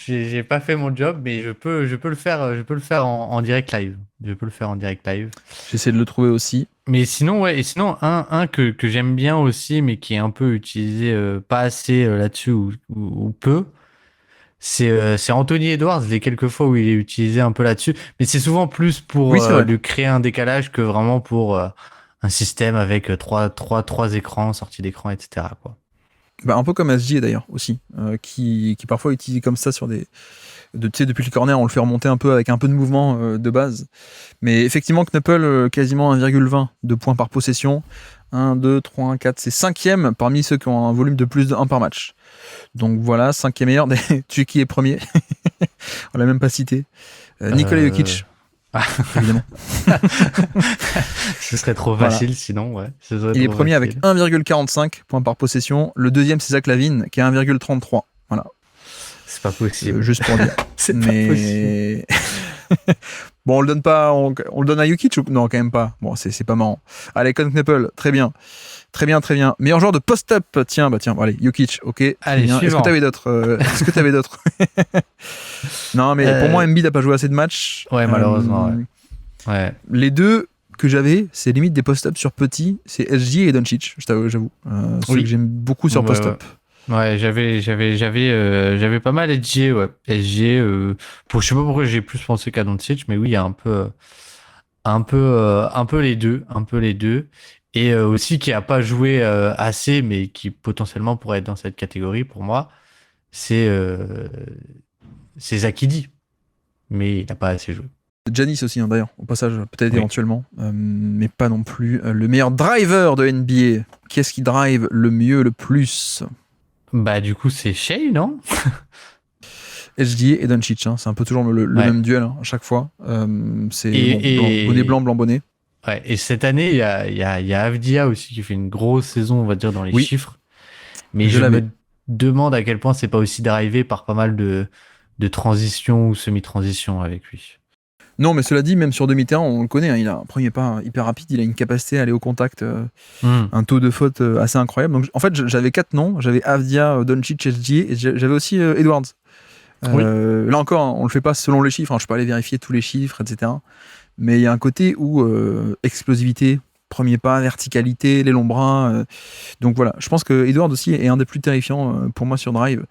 [SPEAKER 2] j'ai pas fait mon job, mais je peux le faire en direct live. Je peux le faire en direct live.
[SPEAKER 1] J'essaie de le trouver aussi.
[SPEAKER 2] Mais sinon, ouais, et sinon, un que j'aime bien aussi, mais qui est un peu utilisé, pas assez là-dessus ou peu, c'est Anthony Edwards, les quelques fois où il est utilisé un peu là-dessus. Mais c'est souvent plus pour
[SPEAKER 1] Oui, c'est vrai.
[SPEAKER 2] lui créer un décalage que vraiment pour un système avec trois écrans, sortie d'écran, etc., quoi.
[SPEAKER 1] Bah, un peu comme SG d'ailleurs aussi, qui parfois est utilisé comme ça sur tu sais, depuis le corner, on le fait remonter un peu avec un peu de mouvement de base. Mais effectivement, Knuckle, quasiment 1,20 de points par possession. 1, 2, 3, 1, 4, c'est cinquième parmi ceux qui ont un volume de plus de 1 par match. Donc voilà, cinquième meilleur. Tu sais qui est premier? On l'a même pas cité. Nikola Jokic, évidemment.
[SPEAKER 2] Ce serait trop
[SPEAKER 1] Voilà.
[SPEAKER 2] facile sinon, ouais.
[SPEAKER 1] Il est premier avec 1,45 points par possession. Le deuxième, c'est Zach LaVine, qui a 1,33. Voilà.
[SPEAKER 2] C'est pas possible.
[SPEAKER 1] Juste pour dire.
[SPEAKER 2] C'est pas possible.
[SPEAKER 1] Bon, on le donne pas, on le donne à Jokic ou... Non, quand même pas. Bon, c'est pas marrant. Allez, Knuckle, très bien. Très bien, très bien. Meilleur joueur de post-up. Tiens, allez, Jokic, ok.
[SPEAKER 2] Allez,
[SPEAKER 1] bien. Est-ce que t'avais d'autres Non, mais pour moi, Embiid n'a pas joué assez de matchs.
[SPEAKER 2] Ouais, malheureusement, ouais.
[SPEAKER 1] Les deux que j'avais, c'est limite des post-up sur petit, c'est SJ et Doncic, j'avoue. Ceux que j'aime beaucoup sur post-up.
[SPEAKER 2] Ouais, j'avais pas mal SG, ouais. SG, je sais pas pourquoi j'ai plus pensé qu'à Doncic, mais oui, il y a un peu les deux. Et aussi qui a pas joué assez, mais qui potentiellement pourrait être dans cette catégorie pour moi, c'est Zach Edey. Mais il n'a pas assez joué.
[SPEAKER 1] Giannis aussi, hein, d'ailleurs, au passage, peut-être éventuellement, mais pas non plus le meilleur driver de NBA. Qui est-ce qui drive le mieux, le plus?
[SPEAKER 2] Bah, du coup, c'est Shea, non?
[SPEAKER 1] SGA et Doncic, hein, c'est un peu toujours le même duel à chaque fois. C'est bonnet blanc, blanc bonnet.
[SPEAKER 2] Ouais, et cette année, il y a Avdia aussi qui fait une grosse saison, on va dire, dans les chiffres. Mais je me demande à quel point c'est pas aussi drivé par pas mal de transitions ou semi-transitions avec lui.
[SPEAKER 1] Non, mais cela dit, même sur demi-terrain, on le connaît, hein, il a un premier pas hyper rapide, il a une capacité à aller au contact, un taux de faute assez incroyable. Donc, en fait, j'avais 4 noms, j'avais Avdia, Doncic, SGA, et j'avais aussi Edwards. Là encore, on le fait pas selon les chiffres, hein, je peux aller vérifier tous les chiffres, etc. Mais il y a un côté où explosivité, premier pas, verticalité, les longs bras. Donc voilà, je pense que Edwards aussi est un des plus terrifiants pour moi sur Drive.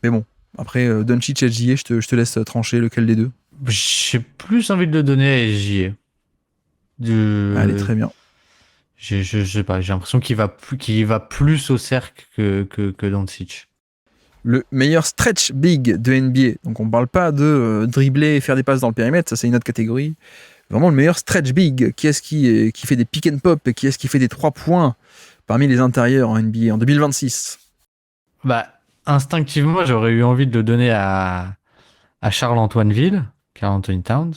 [SPEAKER 1] Mais bon, après Doncic et SGA, je te laisse trancher lequel des deux.
[SPEAKER 2] J'ai plus envie de le donner à SGA.
[SPEAKER 1] Allez, très bien.
[SPEAKER 2] Je sais pas, j'ai l'impression qu'il va plus au cercle que Doncic.
[SPEAKER 1] Le meilleur stretch big de NBA. Donc on parle pas de dribbler et faire des passes dans le périmètre, ça c'est une autre catégorie. Vraiment le meilleur stretch big. Qui est-ce qui fait des pick and pop et qui est-ce qui fait des 3 points parmi les intérieurs en NBA en 2026?
[SPEAKER 2] Bah, instinctivement, j'aurais eu envie de le donner à Charles-Antoine Ville, Karl Anthony Towns.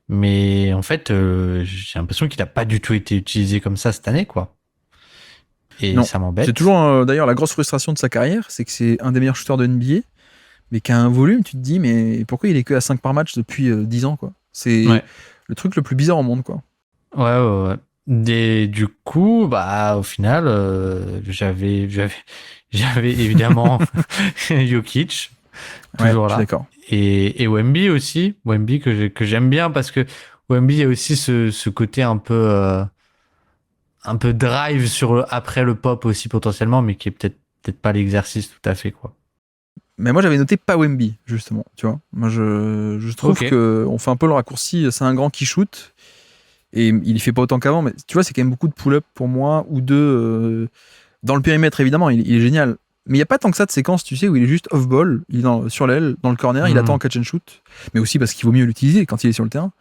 [SPEAKER 2] Mais en fait, j'ai l'impression qu'il n'a pas du tout été utilisé comme ça cette année, quoi. Et
[SPEAKER 1] non,
[SPEAKER 2] ça m'embête.
[SPEAKER 1] C'est toujours d'ailleurs la grosse frustration de sa carrière, c'est que c'est un des meilleurs shooters de NBA, mais qui a un volume, tu te dis, mais pourquoi il est que à 5 par match depuis 10 ans, quoi. C'est le truc le plus bizarre au monde, quoi.
[SPEAKER 2] Ouais. Et du coup, bah, au final, j'avais évidemment Jokic, toujours là.
[SPEAKER 1] D'accord.
[SPEAKER 2] Et Wemby aussi. Wemby que j'aime bien parce que Wemby a aussi ce côté un peu drive après le pop aussi potentiellement, mais qui est peut-être pas l'exercice tout à fait, quoi.
[SPEAKER 1] Mais moi j'avais noté pas Wemby, justement, tu vois. Moi je trouve que on fait un peu le raccourci, c'est un grand qui shoot et il y fait pas autant qu'avant, mais tu vois, c'est quand même beaucoup de pull-up pour moi ou de dans le périmètre évidemment, il est génial. Mais il n'y a pas tant que ça de séquences, tu sais, où il est juste off-ball, il est sur l'aile, dans le corner, il attend en catch and shoot, mais aussi parce qu'il vaut mieux l'utiliser quand il est sur le terrain.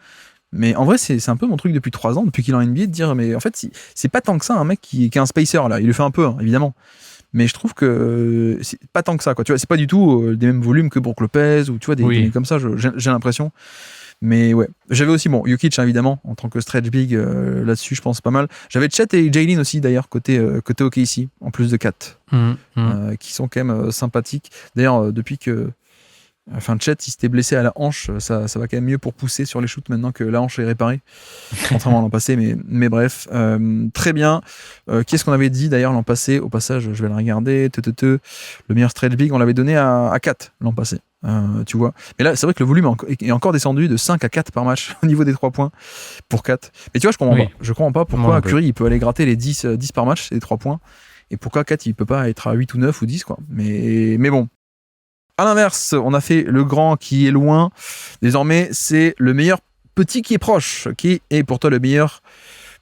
[SPEAKER 1] Mais en vrai, c'est un peu mon truc depuis 3 ans, depuis qu'il est en NBA, de dire, mais en fait, c'est pas tant que ça un mec qui est un spacer, là. Il le fait un peu, hein, évidemment. Mais je trouve que c'est pas tant que ça, quoi. Tu vois, c'est pas du tout des mêmes volumes que Brook Lopez, ou tu vois, des mecs comme ça, j'ai l'impression. Mais ouais, j'avais aussi, Jokic, hein, évidemment, en tant que stretch big, là-dessus, je pense pas mal. J'avais Chet et Jalen aussi, d'ailleurs, côté OKC, en plus de Kat, qui sont quand même sympathiques. D'ailleurs, depuis que Chet, il s'était blessé à la hanche, ça va quand même mieux pour pousser sur les shoots maintenant que la hanche est réparée, contrairement à l'an passé, mais bref, très bien. Qu'est-ce qu'on avait dit d'ailleurs l'an passé? Au passage, je vais le regarder. Le meilleur stretch big, on l'avait donné à 4 l'an passé, tu vois. Mais là, c'est vrai que le volume est encore descendu de 5 à 4 par match au niveau des 3 points pour 4. Mais tu vois, je comprends pas pourquoi Curry il peut aller gratter les 10 par match, c'est des 3 points, et pourquoi 4 il peut pas être à 8 ou 9 ou 10, quoi. Mais bon. À l'inverse, on a fait le grand qui est loin. Désormais, c'est le meilleur petit qui est proche. Qui est pour toi le meilleur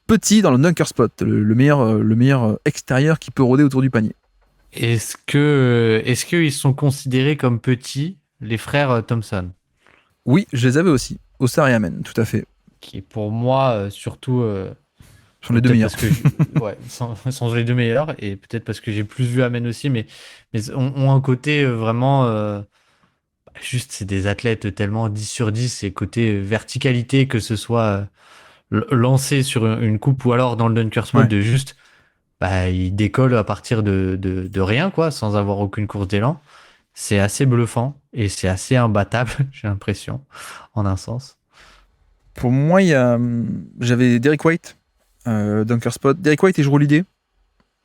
[SPEAKER 1] petit dans le dunker spot, le meilleur extérieur qui peut rôder autour du panier?
[SPEAKER 2] Est-ce qu'ils sont considérés comme petits, les frères Thompson?
[SPEAKER 1] Oui, je les avais aussi. Osar et Amen, tout à fait.
[SPEAKER 2] Qui est pour moi surtout...
[SPEAKER 1] sont les deux meilleurs.
[SPEAKER 2] Sont les deux meilleurs, et peut-être parce que j'ai plus vu Amen aussi, mais ont un côté vraiment... juste, c'est des athlètes tellement 10 sur 10, et côté verticalité, que ce soit lancé sur une coupe ou alors dans le dunker spot, de juste... il décolle à partir de rien, quoi, sans avoir aucune course d'élan. C'est assez bluffant et c'est assez imbattable, j'ai l'impression, en un sens.
[SPEAKER 1] Pour moi, j'avais Derrick White, dunker spot. Derrick White et Jrue Holiday.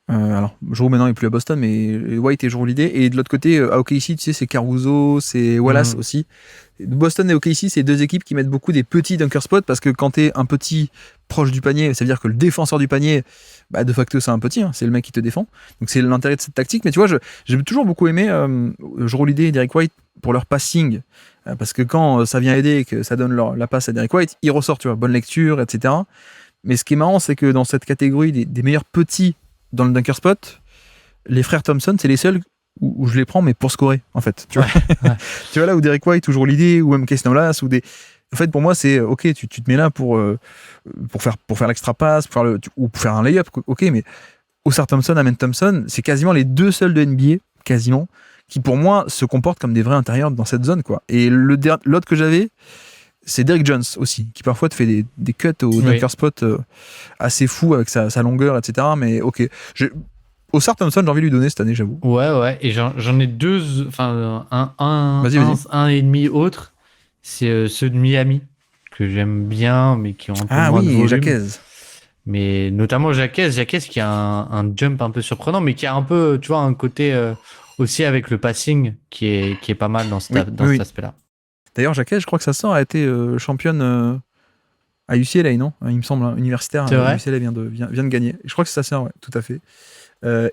[SPEAKER 1] Alors, Jrue maintenant il est plus à Boston, mais White et Jrue Holiday. Et de l'autre côté, à OKC, tu sais, c'est Caruso, c'est Wallace aussi. Boston et OKC, c'est deux équipes qui mettent beaucoup des petits dunker spots, parce que quand t'es un petit proche du panier, ça veut dire que le défenseur du panier, de facto c'est un petit, hein, c'est le mec qui te défend. Donc c'est l'intérêt de cette tactique. Mais tu vois, j'ai toujours beaucoup aimé Jrue Holiday et Derrick White pour leur passing, parce que quand ça vient aider et que ça donne la passe à Derrick White, il ressort, tu vois, bonne lecture, etc. Mais ce qui est marrant, c'est que dans cette catégorie des meilleurs petits dans le dunker spot, les frères Thompson, c'est les seuls où je les prends, mais pour scorer, en fait. Tu vois, tu vois là où Derrick White, toujours l'idée, ou MK Snowlass, ou des... En fait, pour moi, c'est ok, tu te mets là pour faire l'extra passe, ou pour faire un layup, ok, mais Osar Thompson, Amen Thompson, c'est quasiment les deux seuls de NBA, quasiment, qui pour moi se comportent comme des vrais intérieurs dans cette zone, quoi. Et l'autre que j'avais, c'est Derrick Jones aussi, qui parfois te fait des cuts au dunker spot assez fou avec sa longueur, etc. Mais ok. Osar Thompson, j'ai envie de lui donner cette année, j'avoue.
[SPEAKER 2] Ouais. Et j'en ai deux, enfin,
[SPEAKER 1] Vas-y.
[SPEAKER 2] un et demi autre. C'est ceux de Miami, que j'aime bien, mais qui ont un peu moins de volume.
[SPEAKER 1] Jaquez.
[SPEAKER 2] Mais notamment Jaquez qui a un jump un peu surprenant, mais qui a un peu, tu vois, un côté aussi avec le passing qui est pas mal dans cet aspect-là.
[SPEAKER 1] D'ailleurs, Jaquez, je crois que sa sœur a été championne à UCLA, non? Il me semble, universitaire.
[SPEAKER 2] C'est vrai
[SPEAKER 1] UCLA vient de gagner. Je crois que c'est ça, ouais, tout à fait.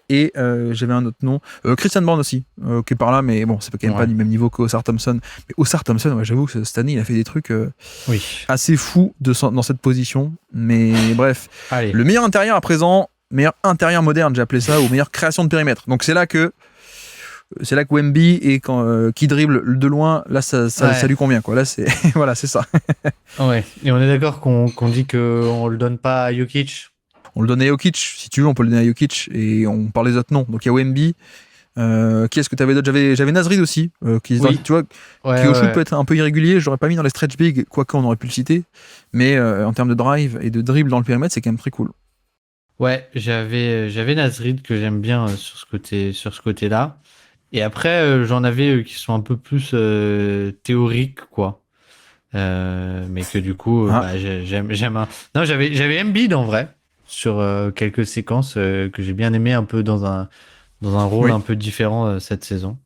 [SPEAKER 1] Et j'avais un autre nom, Christian Brown aussi, qui est par là, mais bon, c'est quand même pas du même niveau qu'Osar Thompson. Mais Osar Thompson, ouais, j'avoue que cette année, il a fait des trucs assez fous dans cette position. Mais bref,
[SPEAKER 2] Allez.
[SPEAKER 1] Le meilleur intérieur à présent, meilleur intérieur moderne, j'ai appelé ça, ou meilleure création de périmètre. Donc c'est là que Wemby et qui dribble de loin, là ça lui convient quoi. Là c'est voilà, c'est ça.
[SPEAKER 2] Ouais. Et on est d'accord qu'on dit qu'on le donne pas à Jokic.
[SPEAKER 1] On le donne à Jokic, si tu veux, on peut le donner à Jokic et on parle des autres noms. Donc il y a Wemby. Qui est-ce que tu avais d'autre? J'avais Nasrid aussi, qui tu vois, qui au shoot peut être un peu irrégulier. Je l'aurais pas mis dans les stretch big, quoique on aurait pu le citer. Mais en termes de drive et de dribble dans le périmètre, c'est quand même très cool.
[SPEAKER 2] Ouais, j'avais Nasrid que j'aime bien sur ce côté-là. Et après, j'en avais qui sont un peu plus théoriques, quoi. Mais que du coup, j'aime un... Non, j'avais Embiid en vrai, sur quelques séquences que j'ai bien aimé, un peu dans un rôle un peu différent cette saison.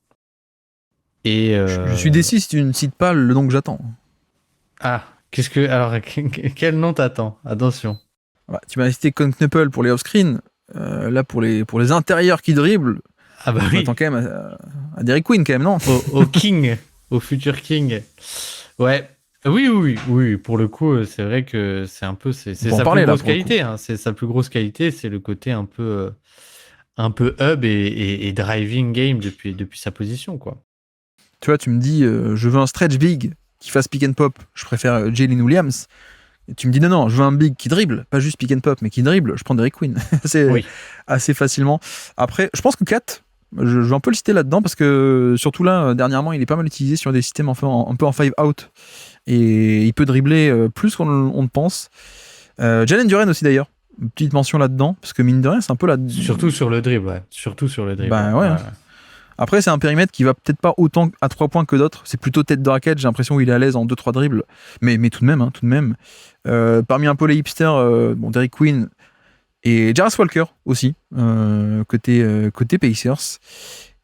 [SPEAKER 2] Et
[SPEAKER 1] je suis déçu si tu ne cites pas le nom que j'attends.
[SPEAKER 2] Ah, alors, quel nom t'attends? Attention.
[SPEAKER 1] Bah, tu m'as cité Knuppel pour les off-screen. Là, pour les intérieurs qui dribblent,
[SPEAKER 2] ah bah oui.
[SPEAKER 1] Attends quand même à Derrick Queen, quand même, non?
[SPEAKER 2] Au King, au futur King. Ouais. Oui. Pour le coup, c'est vrai que c'est un peu, c'est sa plus grosse qualité. Hein. C'est sa plus grosse qualité, c'est le côté un peu hub et driving game depuis sa position, quoi.
[SPEAKER 1] Tu vois, tu me dis, je veux un stretch big qui fasse pick and pop. Je préfère Jalen Williams. Et tu me dis non, je veux un big qui dribble, pas juste pick and pop, mais qui dribble. Je prends Derrick Queen. C'est assez facilement. Après, je pense que Kat, je vais un peu le citer là-dedans parce que surtout là, dernièrement, il est pas mal utilisé sur des systèmes un peu en 5 out. Et il peut dribbler plus qu'on ne pense. Jalen Duren aussi d'ailleurs. Une petite mention là-dedans, parce que mine de rien, c'est un peu
[SPEAKER 2] Surtout sur le dribble, ouais.
[SPEAKER 1] Ben ouais. Après, c'est un périmètre qui va peut-être pas autant à 3 points que d'autres. C'est plutôt tête de raquette. J'ai l'impression qu'il est à l'aise en 2-3 dribbles. Mais tout de même. Parmi un peu les hipsters, Derrick Queen et Jarvis Walker aussi, côté Pacers.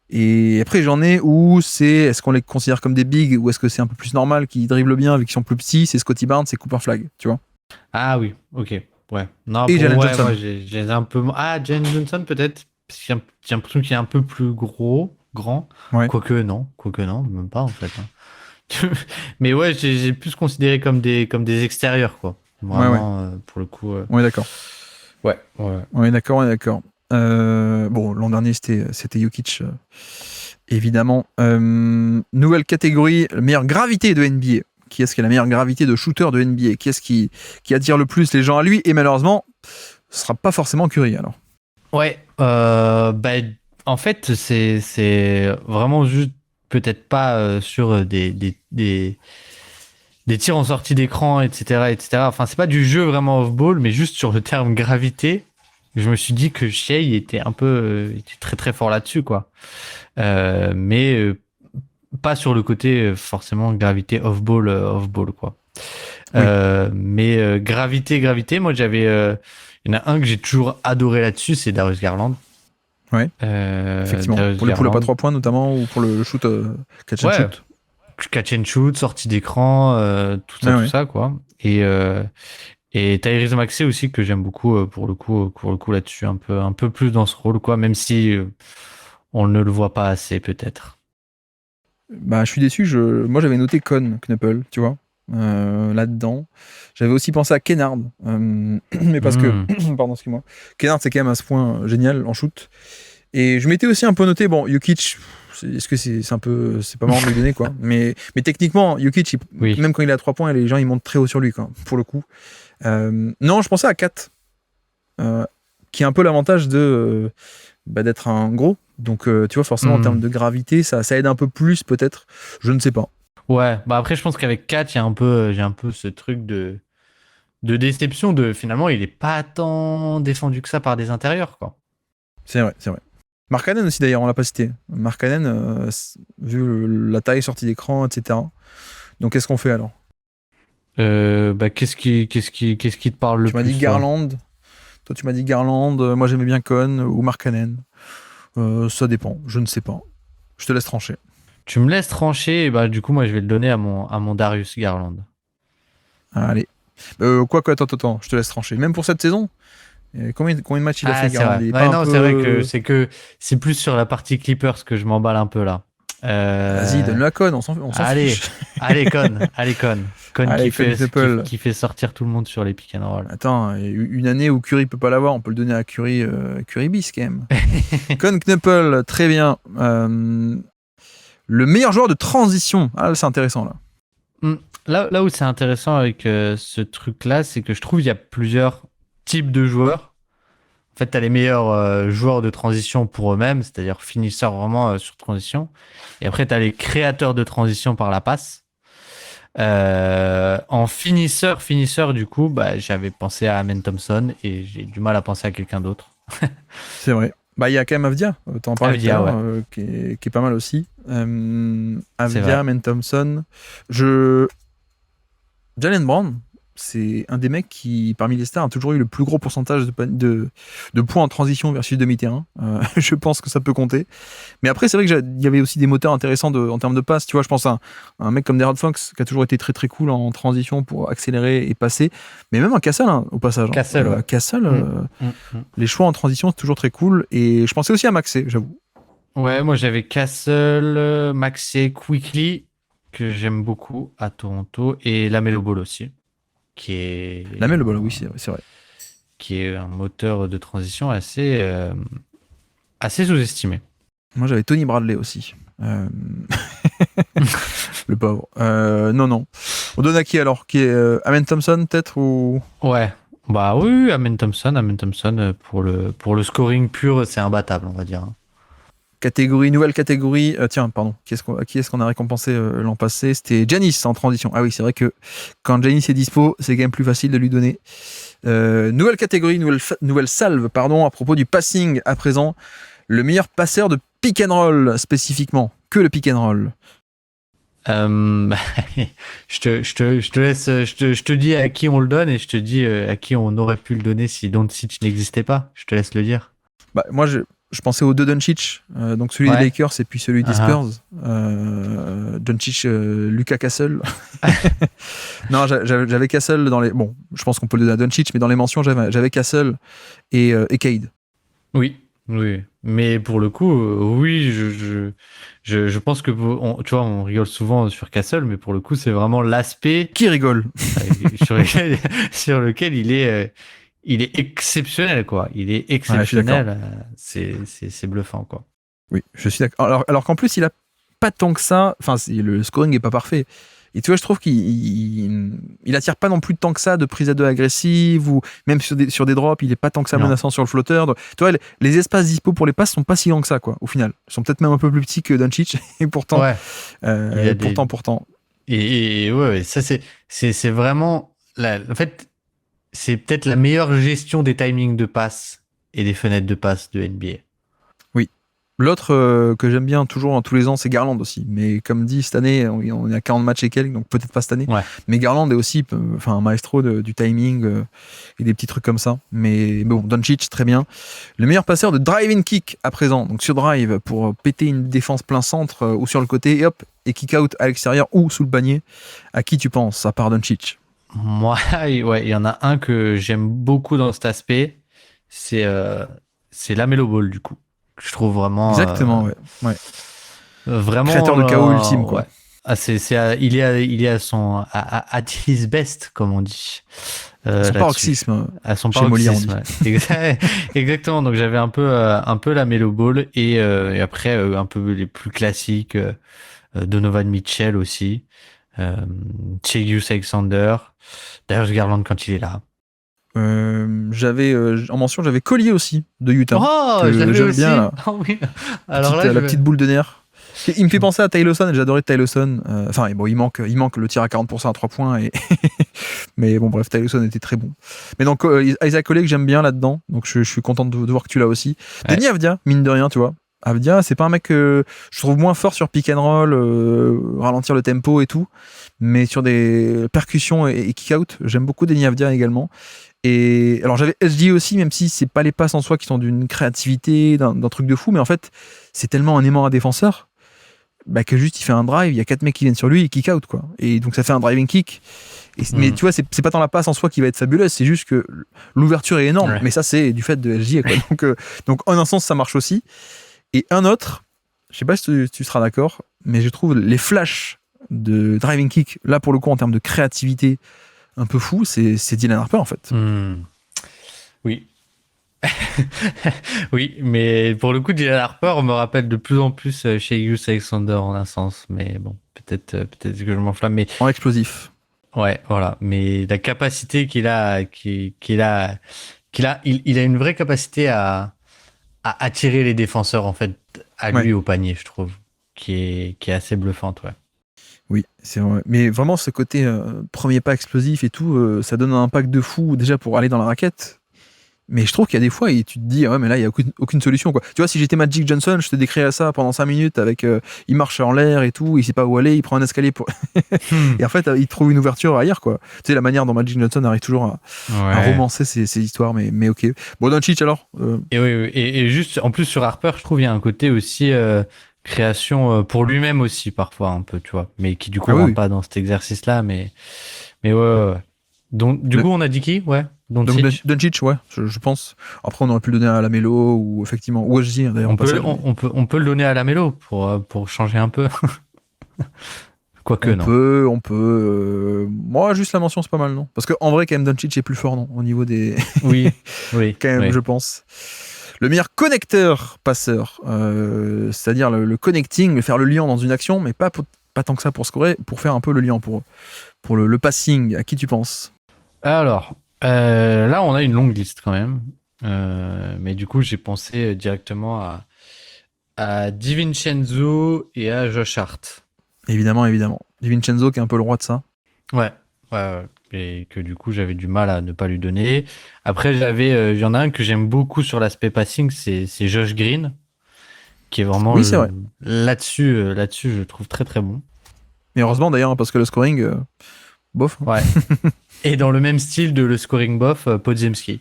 [SPEAKER 1] Et après, j'en ai où est-ce qu'on les considère comme des bigs ou est-ce que c'est un peu plus normal qu'ils dribblent bien vu qu'ils sont plus petits? C'est Scottie Barnes, c'est Cooper Flagg, tu vois.
[SPEAKER 2] Ah oui, ok. Ouais. Non,
[SPEAKER 1] et Jalen Johnson.
[SPEAKER 2] Moi, j'ai un peu... Ah, Jalen Johnson peut-être. J'ai l'impression qu'il est un peu plus grand.
[SPEAKER 1] Ouais.
[SPEAKER 2] Quoique non, même pas en fait. Hein. Mais ouais, j'ai plus considéré comme des extérieurs, quoi. Vraiment, pour le coup.
[SPEAKER 1] On est d'accord.
[SPEAKER 2] Ouais.
[SPEAKER 1] On est d'accord. L'an dernier, c'était Jokic, évidemment. Nouvelle catégorie, meilleure gravité de NBA. Qui est-ce qui a la meilleure gravité de shooter de NBA? Qui est-ce qui attire le plus les gens à lui? Et malheureusement, ce sera pas forcément Curry, alors.
[SPEAKER 2] Ouais, en fait, c'est vraiment juste peut-être pas sur des tirs en sortie d'écran, etc. Enfin, c'est pas du jeu vraiment off-ball, mais juste sur le terme gravité. Je me suis dit que Shai était était très très fort là-dessus, quoi. Mais pas sur le côté forcément gravité off-ball, quoi. Oui. Mais gravité, moi j'avais... Il y en a un que j'ai toujours adoré là-dessus, c'est Darius Garland.
[SPEAKER 1] Ouais, effectivement. Pour les pull-up à 3 points notamment, ou pour le shoot catch and shoot.
[SPEAKER 2] Catch and shoot, sortie d'écran, tout ça, quoi. Et Tyrese Maxey aussi, que j'aime beaucoup pour le coup là-dessus, un peu plus dans ce rôle, quoi, même si on ne le voit pas assez, peut-être.
[SPEAKER 1] Bah, je suis déçu, moi j'avais noté Knuppel, tu vois. Là-dedans. J'avais aussi pensé à Kennard, mais parce que, pardon, excuse-moi, Kennard c'est quand même à ce point génial en shoot. Et je m'étais aussi un peu noté, Jokic, est-ce que c'est un peu, c'est pas marrant de lui donner, quoi. Mais techniquement, Jokic, même quand il est à 3 points, les gens ils montent très haut sur lui, quoi, pour le coup. Non, je pensais à Kat, qui a un peu l'avantage d'être un gros. Donc, tu vois, forcément, en termes de gravité, ça aide un peu plus, peut-être. Je ne sais pas.
[SPEAKER 2] Ouais, après, je pense qu'avec Kat, j'ai un peu ce truc de déception finalement, il est pas tant défendu que ça par des intérieurs, quoi.
[SPEAKER 1] C'est vrai. Markkanen aussi, d'ailleurs, on l'a pas cité. Markkanen, vu la taille, sortie d'écran, etc. Donc, qu'est-ce qu'on fait alors?
[SPEAKER 2] Qu'est-ce qui te parle le plus?
[SPEAKER 1] Tu m'as dit Garland. Toi, tu m'as dit Garland. Moi, j'aimais bien Cohn ou Markkanen. Ça dépend. Je ne sais pas. Je te laisse trancher.
[SPEAKER 2] Tu me laisses trancher, et du coup, moi, je vais le donner à mon Darius Garland.
[SPEAKER 1] Allez, Attends, je te laisse trancher. Même pour cette saison, combien de matchs il a fait, Garland?
[SPEAKER 2] C'est vrai que c'est plus sur la partie Clippers que je m'emballe un peu là.
[SPEAKER 1] Vas-y, donne la conne, on s'en fiche.
[SPEAKER 2] Allez, Con. Con
[SPEAKER 1] Allez,
[SPEAKER 2] qui fait sortir tout le monde sur les pick and roll.
[SPEAKER 1] Attends, une année où Curry peut pas l'avoir, on peut le donner à Curry bis quand même. Con Knuppel, très bien. Le meilleur joueur de transition. Ah, là, c'est intéressant là.
[SPEAKER 2] Là où c'est intéressant avec ce truc-là, c'est que je trouve qu'il y a plusieurs types de joueurs. En fait, tu as les meilleurs joueurs de transition pour eux-mêmes, c'est-à-dire finisseurs vraiment sur transition. Et après, tu as les créateurs de transition par la passe. En finisseur, du coup, j'avais pensé à Amen Thompson et j'ai du mal à penser à quelqu'un d'autre.
[SPEAKER 1] C'est vrai. Il y a quand même Avdia, t'en parlais tout à l'heure,
[SPEAKER 2] ouais.
[SPEAKER 1] qui est pas mal aussi. Avdia, Amen Thompson. Jalen Brown, c'est un des mecs qui, parmi les stars, a toujours eu le plus gros pourcentage de points en transition versus demi-terrain. Je pense que ça peut compter. Mais après, c'est vrai qu'il y avait aussi des moteurs intéressants en termes de passes. Tu vois, je pense à un mec comme De'Aaron Fox, qui a toujours été très très cool en transition pour accélérer et passer. Mais même un Castle, au passage.
[SPEAKER 2] Castle,
[SPEAKER 1] les choix en transition, c'est toujours très cool. Et je pensais aussi à Maxey, j'avoue.
[SPEAKER 2] Ouais, moi j'avais Castle, Maxey, Quickly, que j'aime beaucoup à Toronto, et LaMelo Ball aussi.
[SPEAKER 1] LaMelo Ball, oui, c'est vrai.
[SPEAKER 2] Qui est un moteur de transition assez sous-estimé.
[SPEAKER 1] Moi, j'avais Tony Bradley aussi. Le pauvre. Non. On donne à qui alors? Qui est Amen Thompson, peut-être ou...
[SPEAKER 2] Ouais. Oui, Amen Thompson, pour le scoring pur, c'est imbattable, on va dire.
[SPEAKER 1] Nouvelle catégorie. Qui est-ce qu'on a récompensé l'an passé? C'était Giannis en transition. Ah oui, c'est vrai que quand Giannis est dispo, c'est quand même plus facile de lui donner. Nouvelle catégorie, nouvelle salve, à propos du passing à présent. Le meilleur passeur de pick and roll spécifiquement. Que le pick and roll.
[SPEAKER 2] Je te laisse, je te dis à qui on le donne et je te dis à qui on aurait pu le donner si Doncic n'existait pas. Je te laisse le dire.
[SPEAKER 1] Moi, je pensais aux deux Doncic, donc celui des Lakers et puis celui des Spurs. Doncic, Lucas Castle. Non, j'avais Castle dans les... Bon, je pense qu'on peut le donner à Doncic, mais dans les mentions, j'avais Castle et Cade.
[SPEAKER 2] Oui. Mais pour le coup, oui, je pense que tu vois, on rigole souvent sur Castle, mais pour le coup, c'est vraiment l'aspect
[SPEAKER 1] qui rigole
[SPEAKER 2] sur lequel il est exceptionnel, quoi. Il est exceptionnel. C'est bluffant, quoi.
[SPEAKER 1] Oui, je suis d'accord. Alors qu'en plus, il a pas tant que ça. Enfin, le scoring est pas parfait. Et tu vois, je trouve qu'il attire pas non plus tant que ça de prise à deux agressive, ou même sur des drops, il est pas tant que ça menaçant sur le flotteur. Donc, tu vois, les espaces dispo pour les passes sont pas si grands que ça, quoi, au final. Ils sont peut-être même un peu plus petits que Doncic, et pourtant. Ouais. Pourtant.
[SPEAKER 2] Et ouais, ça, c'est vraiment. En fait, c'est peut-être la meilleure gestion des timings de passe et des fenêtres de passe de NBA.
[SPEAKER 1] Oui. L'autre que j'aime bien toujours tous les ans, c'est Garland aussi. Mais comme dit, cette année, on est à 40 matchs et quelques, donc peut-être pas cette année.
[SPEAKER 2] Ouais.
[SPEAKER 1] Mais Garland est aussi un maestro du timing et des petits trucs comme ça. Mais bon, Doncic, très bien. Le meilleur passeur de drive and kick à présent. Donc sur drive, pour péter une défense plein centre ou sur le côté, et hop, et kick out à l'extérieur ou sous le panier. À qui tu penses, à part Doncic?
[SPEAKER 2] Moi, ouais, il y en a un que j'aime beaucoup dans cet aspect. C'est LaMelo Ball, du coup. Je trouve vraiment.
[SPEAKER 1] Exactement, ouais.
[SPEAKER 2] Vraiment.
[SPEAKER 1] Créateur de chaos ultime, quoi.
[SPEAKER 2] Ouais. Il est à son at his best, comme on dit.
[SPEAKER 1] Son paroxysme.
[SPEAKER 2] À son paroxysme. Ouais. Exactement. Donc j'avais un peu LaMelo Ball et après un peu les plus classiques, Donovan Mitchell aussi, Cheius Alexander, d'ailleurs Garland quand il est là.
[SPEAKER 1] En mention, j'avais Collier aussi de Utah.
[SPEAKER 2] Oh, j'avais aussi. Bien,
[SPEAKER 1] oh, oui. Alors la petite boule de nerf. Il me fait penser à Tyloson, et j'adorais Tyloson. Il manque le tir à 40% à 3 points. Mais bon, bref, Tyloson était très bon. Mais donc, Isaac Collier que j'aime bien là-dedans. Donc, je suis content de voir que tu l'as aussi. Ouais. Denis Avdia, mine de rien, tu vois. Avdia, c'est pas un mec que je trouve moins fort sur pick and roll, ralentir le tempo et tout. Mais sur des percussions et kick-out, j'aime beaucoup Denis Avdia également. Et alors j'avais SG aussi, même si c'est pas les passes en soi qui sont d'une créativité, d'un truc de fou, mais en fait c'est tellement un aimant à défenseur. que juste il fait un drive, il y a 4 mecs qui viennent sur lui, il kick out, quoi. Et donc ça fait un driving kick. Mais tu vois, c'est pas tant la passe en soi qui va être fabuleuse, c'est juste que l'ouverture est énorme. Ouais. Mais ça, c'est du fait de SJ, quoi. Donc en un sens, ça marche aussi. Et un autre, je sais pas si tu seras d'accord, mais je trouve les flashs de driving kick, là pour le coup en termes de créativité un peu fou, c'est Dylan Harper en fait.
[SPEAKER 2] Oui. Oui, mais pour le coup, Dylan Harper me rappelle de plus en plus chez Use Alexander en un sens, mais bon, peut-être que je m'enflamme. Mais...
[SPEAKER 1] En explosif.
[SPEAKER 2] Ouais, voilà. Mais la capacité qu'il a, il a une vraie capacité à attirer les défenseurs en fait à lui au panier, je trouve, qui est assez bluffante, ouais.
[SPEAKER 1] Oui, c'est vrai. Mais vraiment, ce côté premier pas explosif et tout, ça donne un impact de fou déjà pour aller dans la raquette. Mais je trouve qu'il y a des fois, et tu te dis, ouais, mais là, il n'y a aucune solution, quoi. Tu vois, si j'étais Magic Johnson, je te décrirais ça pendant 5 minutes avec, il marche en l'air et tout, il sait pas où aller, il prend un escalier pour. Et en fait, il trouve une ouverture ailleurs, quoi. Tu sais, la manière dont Magic Johnson arrive toujours à romancer ces histoires, mais ok. Bon, Doncic alors
[SPEAKER 2] Et oui, et juste, en plus, sur Harper, je trouve, il y a un côté aussi. Création pour lui-même aussi parfois un peu, tu vois, mais qui du coup rentre pas dans cet exercice-là, mais ouais. Donc du coup on a dit qui, ouais,
[SPEAKER 1] Doncic, ouais, je pense. Après on aurait pu le donner à Lamelo ou effectivement ou HJ d'ailleurs.
[SPEAKER 2] On peut le donner à Lamelo pour changer un peu. Quoique non.
[SPEAKER 1] On peut. Moi juste la mention c'est pas mal, non? Parce que en vrai quand même Doncic est plus fort, non, au niveau des.
[SPEAKER 2] Oui.
[SPEAKER 1] Quand même, je pense. Le meilleur connecteur passeur, c'est-à-dire le connecting, faire le lien dans une action, mais pas tant que ça pour scorer, pour faire un peu le lien pour le passing. À qui tu penses?
[SPEAKER 2] Alors, là, on a une longue liste quand même. Mais du coup, j'ai pensé directement à DiVincenzo et à Josh Hart.
[SPEAKER 1] Évidemment. DiVincenzo qui est un peu le roi de ça.
[SPEAKER 2] Ouais. Et que du coup j'avais du mal à ne pas lui donner. Après il y en a un que j'aime beaucoup sur l'aspect passing, c'est Josh Green, qui est vraiment
[SPEAKER 1] oui, c'est vrai.
[SPEAKER 2] Là-dessus je le trouve très très bon.
[SPEAKER 1] Et heureusement d'ailleurs parce que le scoring bof.
[SPEAKER 2] Ouais. Et dans le même style de le scoring bof, Podziemski.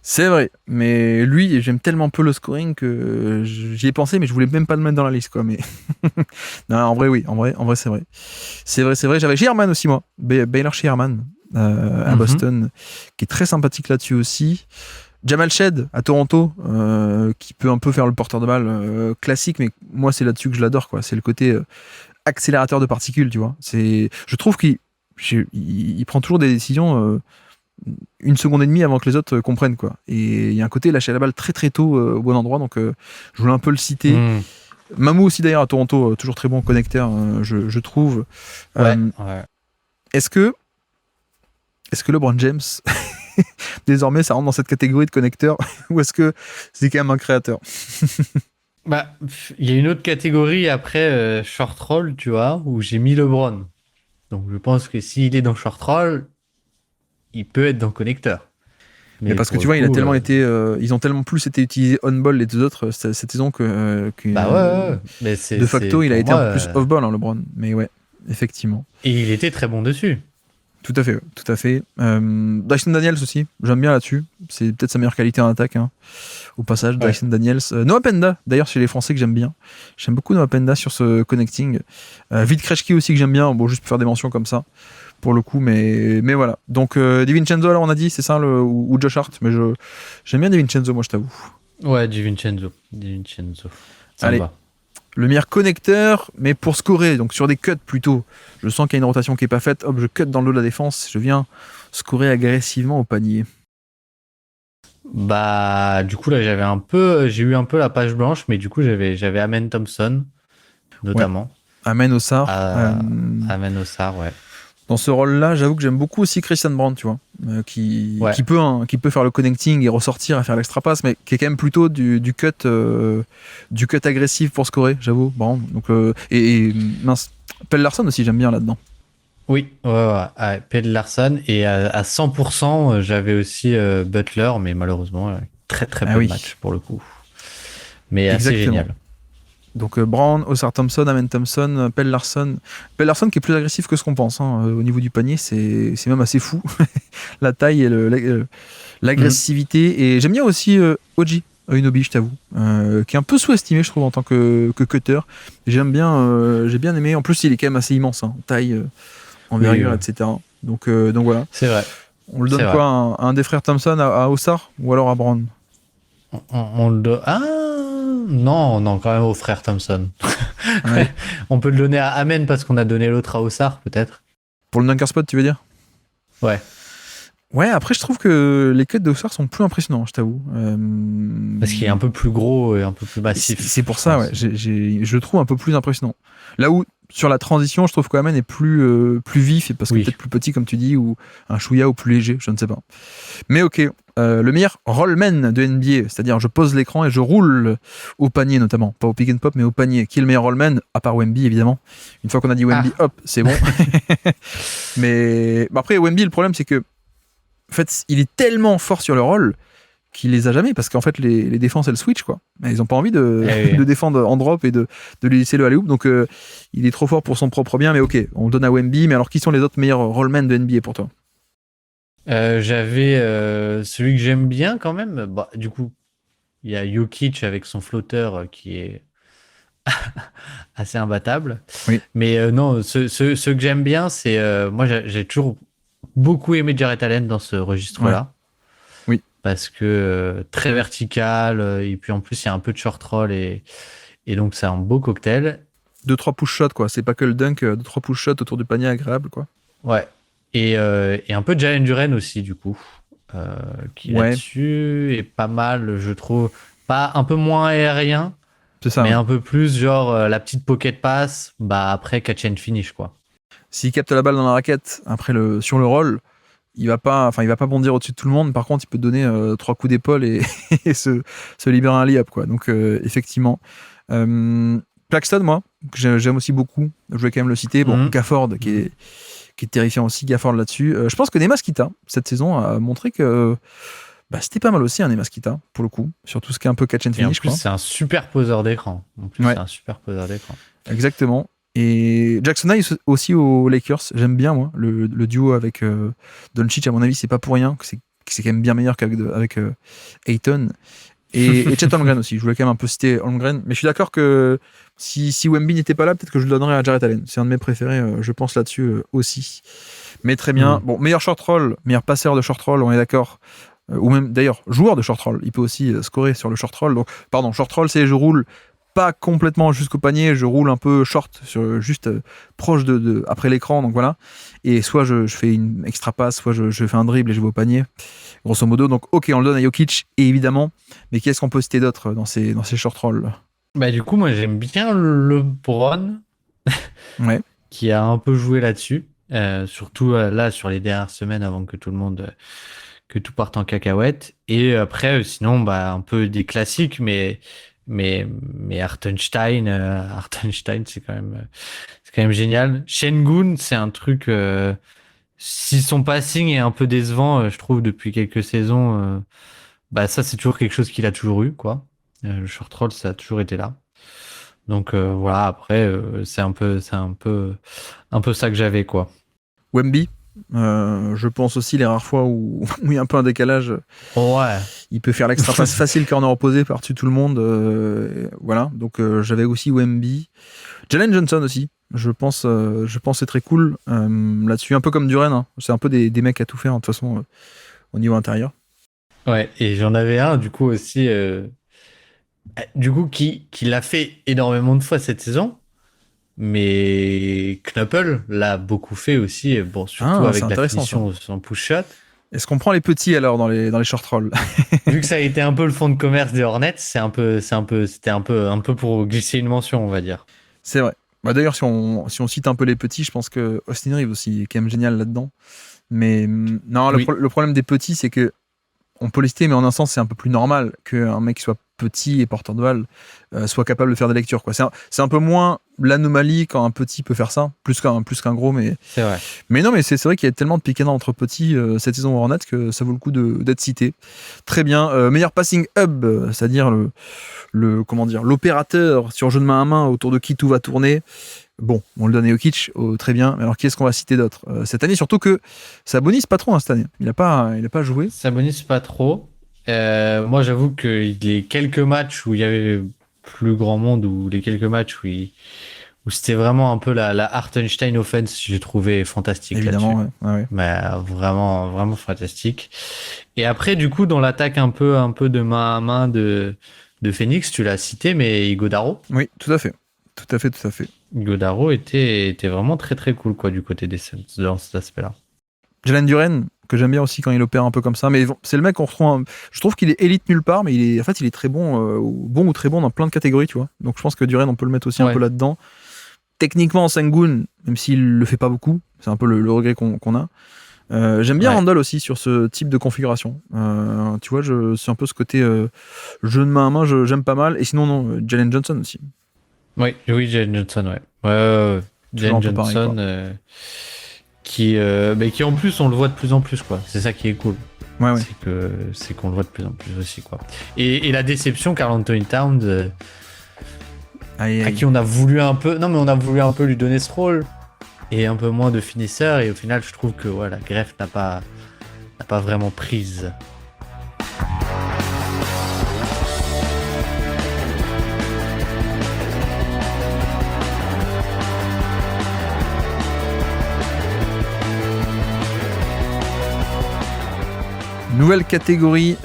[SPEAKER 1] C'est vrai, mais lui, j'aime tellement peu le scoring que j'y ai pensé, mais je voulais même pas le mettre dans la liste, quoi. Mais non, en vrai, oui, en vrai, c'est vrai. C'est vrai. J'avais Shearman aussi, moi, Baylor Shearman à Boston, qui est très sympathique là-dessus aussi. Jamal Shed à Toronto, qui peut un peu faire le porteur de balle classique, mais moi, c'est là-dessus que je l'adore, quoi. C'est le côté accélérateur de particules, tu vois. Je trouve qu'il prend toujours des décisions. 1 seconde et demie avant que les autres comprennent, quoi. Et il y a un côté lâcher la balle très très tôt au bon endroit, donc je voulais un peu le citer. Mamou aussi d'ailleurs à Toronto, toujours très bon connecteur, je trouve.
[SPEAKER 2] Ouais.
[SPEAKER 1] Est-ce que LeBron James désormais ça rentre dans cette catégorie de connecteur ou est-ce que c'est quand même un créateur?
[SPEAKER 2] Bah, il y a une autre catégorie après short roll, tu vois, où j'ai mis LeBron. Donc je pense que s'il est dans short roll, il peut être dans connecteur.
[SPEAKER 1] Mais parce que tu vois, il a tellement été, ils ont tellement plus été utilisés on-ball les deux autres cette saison que
[SPEAKER 2] bah ouais. Mais
[SPEAKER 1] de facto, il a été un peu plus off-ball, hein, LeBron. Mais ouais, effectivement.
[SPEAKER 2] Et il était très bon dessus.
[SPEAKER 1] Tout à fait. Dyson Daniels aussi, j'aime bien là-dessus. C'est peut-être sa meilleure qualité en attaque. Hein. Au passage, ouais. Dyson Daniels. Noah Penda, d'ailleurs, chez les Français que j'aime bien. J'aime beaucoup Noah Penda sur ce connecting. Vid Krejci aussi que j'aime bien. Bon, juste pour faire des mentions comme ça. Pour le coup, mais voilà. Donc, DiVincenzo, alors on a dit, c'est ça, ou Josh Hart. Mais j'aime bien DiVincenzo, moi, je t'avoue.
[SPEAKER 2] Ouais, DiVincenzo.
[SPEAKER 1] Allez. Le meilleur connecteur, mais pour scorer, donc sur des cuts plutôt. Je sens qu'il y a une rotation qui n'est pas faite. Hop, je cut dans le dos de la défense. Je viens scorer agressivement au panier.
[SPEAKER 2] Bah, du coup, là, j'ai eu un peu la page blanche, mais du coup, j'avais Amen Thompson, notamment.
[SPEAKER 1] Ouais. Amen Ossar.
[SPEAKER 2] Amen Ossar, ouais.
[SPEAKER 1] Dans ce rôle-là, j'avoue que j'aime beaucoup aussi Christian Brandt, tu vois, qui peut faire le connecting et ressortir et faire l'extra passe, mais qui est quand même plutôt du cut agressif pour scorer, j'avoue. Brandt. Donc et mince, Pelle Larsson aussi, j'aime bien là-dedans.
[SPEAKER 2] Oui, ouais. Pelle Larsson et à 100%, j'avais aussi Butler, mais malheureusement, très très peu de match pour le coup. Mais assez génial.
[SPEAKER 1] Donc Brown, Ossar Thompson, Amen Thompson, Pelle Larsson qui est plus agressif que ce qu'on pense hein, au niveau du panier, c'est même assez fou. La taille et l'agressivité. Et j'aime bien aussi OG Anunoby, je t'avoue, qui est un peu sous-estimé, je trouve, en tant que cutter. J'ai bien aimé. En plus, il est quand même assez immense, hein, en taille, envergure, etc. Donc voilà.
[SPEAKER 2] C'est vrai.
[SPEAKER 1] On le donne quoi, un des frères Thompson à Ossard ou alors à Brown?
[SPEAKER 2] On le donne. Ah non, quand même au frère Thompson.
[SPEAKER 1] Ouais.
[SPEAKER 2] On peut le donner à Amen parce qu'on a donné l'autre à Ossard, peut-être.
[SPEAKER 1] Pour le dunker spot, tu veux dire?
[SPEAKER 2] Ouais.
[SPEAKER 1] Ouais, après, je trouve que les cuts d'Ossard sont plus impressionnants, je t'avoue.
[SPEAKER 2] Parce qu'il est un peu plus gros et un peu plus massif.
[SPEAKER 1] C'est pour ça, ouais. Je le trouve un peu plus impressionnant. Là où, sur la transition, je trouve qu'Amen est plus vif, parce que peut-être plus petit, comme tu dis, ou un chouïa ou plus léger, je ne sais pas. Mais ok, le meilleur rollman de NBA, c'est-à-dire je pose l'écran et je roule au panier notamment, pas au pick and pop, mais au panier. Qui est le meilleur rollman, à part Wemby, évidemment. Une fois qu'on a dit Wemby, hop, c'est bon. Mais après, Wemby, le problème, c'est que en fait, il est tellement fort sur le roll qu'il les a jamais, parce qu'en fait, les défenses, elles switch, quoi. Mais ils ont pas envie de défendre en drop et de lui laisser le alley-oop, donc il est trop fort pour son propre bien, mais ok, on le donne à Wemby. Mais alors, qui sont les autres meilleurs rollmen de NBA pour toi?
[SPEAKER 2] J'avais celui que j'aime bien quand même. Bah, du coup, il y a Jokic avec son flotteur qui est assez imbattable.
[SPEAKER 1] Oui.
[SPEAKER 2] Mais non, ce que j'aime bien, c'est moi j'ai toujours beaucoup aimé Jarrett Allen dans ce registre-là.
[SPEAKER 1] Ouais. Oui.
[SPEAKER 2] Parce que très vertical, et puis en plus il y a un peu de short roll et donc c'est un beau cocktail.
[SPEAKER 1] 2-3 push shots, quoi. C'est pas que le dunk, 2-3 push shots autour du panier agréable, quoi.
[SPEAKER 2] Ouais. Et un peu de Jalen Duren aussi, du coup. Qui là-dessus est pas mal, je trouve. Pas un peu moins aérien.
[SPEAKER 1] C'est ça.
[SPEAKER 2] Mais un peu plus genre la petite pocket pass, bah après catch and finish, quoi.
[SPEAKER 1] S'il capte la balle dans la raquette, après sur le roll, il va pas bondir au-dessus de tout le monde. Par contre, il peut te donner 3 coups d'épaule et se libérer un layup, quoi. Donc effectivement. Claxton, moi, que j'aime aussi beaucoup. Je voulais quand même le citer. Bon, Gafford, qui est terrifiant aussi, Gafford là-dessus. Je pense que Nemas Kita, cette saison, a montré que c'était pas mal aussi, un Nemas Kita, pour le coup, sur tout ce qui est un peu catch and finish.
[SPEAKER 2] Et en plus, c'est un super poseur d'écran.
[SPEAKER 1] Exactement. Et Jackson Hayes aussi aux Lakers, j'aime bien, moi, le duo avec Doncic. À mon avis, c'est pas pour rien, que c'est quand même bien meilleur qu'avec Ayton. Et Chet Holmgren aussi. Je voulais quand même un peu citer Holmgren, mais je suis d'accord que si Wemby n'était pas là, peut-être que je le donnerais à Jarrett Allen. C'est un de mes préférés, je pense là-dessus aussi. Mais très bien. Bon, meilleur short roll, meilleur passeur de short roll, on est d'accord. Ou même d'ailleurs joueur de short roll. Il peut aussi scorer sur le short roll. Donc, pardon, short roll, c'est je roule pas complètement jusqu'au panier, je roule un peu short, juste proche de après l'écran, donc voilà. Et soit je fais une extra passe, soit je fais un dribble et je vais au panier, grosso modo. Donc ok, on le donne à Jokic, et évidemment, mais qui est-ce qu'on peut citer d'autre dans ces short rolls?
[SPEAKER 2] Bah du coup, moi j'aime bien LeBron,
[SPEAKER 1] ouais.
[SPEAKER 2] qui a un peu joué là-dessus, surtout là sur les dernières semaines avant que tout parte en cacahuète. Et après, sinon, un peu des classiques, mais Hartenstein, c'est quand même génial. Şengün, c'est un truc. Si son passing est un peu décevant, je trouve depuis quelques saisons, ça c'est toujours quelque chose qu'il a toujours eu, quoi. Le short roll, ça a toujours été là. Donc voilà. Après, c'est un peu ça que j'avais, quoi.
[SPEAKER 1] Wemby. Je pense aussi les rares fois où il y a un peu un décalage.
[SPEAKER 2] Ouais.
[SPEAKER 1] Il peut faire l'extra passe facile corner opposé par-dessus tout le monde. Voilà. Donc j'avais aussi Wemby. Jalen Johnson aussi. Je pense c'est très cool là-dessus. Un peu comme Duren. Hein. C'est un peu des mecs à tout faire de toute façon au niveau intérieur.
[SPEAKER 2] Ouais. Et j'en avais un du coup aussi. Qui l'a fait énormément de fois cette saison. Mais Knuppel l'a beaucoup fait aussi, surtout avec la finition en push-shot.
[SPEAKER 1] Est-ce qu'on prend les petits alors dans les short rolls?
[SPEAKER 2] Vu que ça a été un peu le fond de commerce des Hornets, c'était un peu pour glisser une mention, on va dire.
[SPEAKER 1] C'est vrai. D'ailleurs, si on cite un peu les petits, je pense que Austin Reeves aussi est quand même génial là-dedans. Mais non, le problème des petits, c'est que on peut les citer, mais en un sens, c'est un peu plus normal qu'un mec qui soit petit et porteur de balle soit capable de faire des lectures, quoi. C'est un peu moins l'anomalie quand un petit peut faire ça, plus qu'un gros, mais
[SPEAKER 2] c'est vrai.
[SPEAKER 1] Mais non, mais c'est vrai qu'il y a tellement de pick and roll entre petits cette saison au Hornets que ça vaut le coup d'être cité. Très bien. Meilleur passing hub, c'est-à-dire l'opérateur sur jeu de main à main autour de qui tout va tourner. Bon, on le donne à Jokic, très bien. Mais alors, qui est-ce qu'on va citer d'autre cette année? Surtout que Sabonis pas trop cette année. Il a pas joué.
[SPEAKER 2] Sabonis pas trop. Moi, j'avoue que les quelques matchs où il y avait plus grand monde, ou les quelques matchs où c'était vraiment un peu la Hartenstein offense, j'ai trouvé fantastique
[SPEAKER 1] Évidemment,
[SPEAKER 2] là-dessus.
[SPEAKER 1] ouais.
[SPEAKER 2] Mais vraiment, vraiment fantastique. Et après, du coup, dans l'attaque un peu de main à main de Phoenix, tu l'as cité, mais Ighodaro.
[SPEAKER 1] Oui, tout à fait.
[SPEAKER 2] Ighodaro était vraiment très très cool quoi du côté des Suns dans cet aspect-là.
[SPEAKER 1] Jalen Duren, que j'aime bien aussi quand il opère un peu comme ça, mais c'est le mec qu'on retrouve. Je trouve qu'il est élite nulle part, mais il est très bon, bon ou très bon dans plein de catégories, tu vois. Donc je pense que Duren, on peut le mettre aussi un peu là-dedans. Techniquement, Sengun, même s'il le fait pas beaucoup, c'est un peu le regret qu'on a. J'aime bien Randall aussi sur ce type de configuration. Tu vois, c'est un peu ce côté jeu de main à main, j'aime pas mal. Et sinon, non, Jalen Johnson aussi.
[SPEAKER 2] Oui, Jalen Johnson, ouais. Jalen Johnson, pareil, qui en plus, on le voit de plus en plus, quoi. C'est ça qui est cool.
[SPEAKER 1] Ouais.
[SPEAKER 2] C'est qu'on le voit de plus en plus aussi, quoi. Et la déception, Karl Anthony Towns, à qui on a voulu un peu... Non, mais on a voulu un peu lui donner ce rôle. Et un peu moins de finisseur, et au final je trouve que la greffe n'a pas vraiment prise.
[SPEAKER 1] Nouvelle catégorie,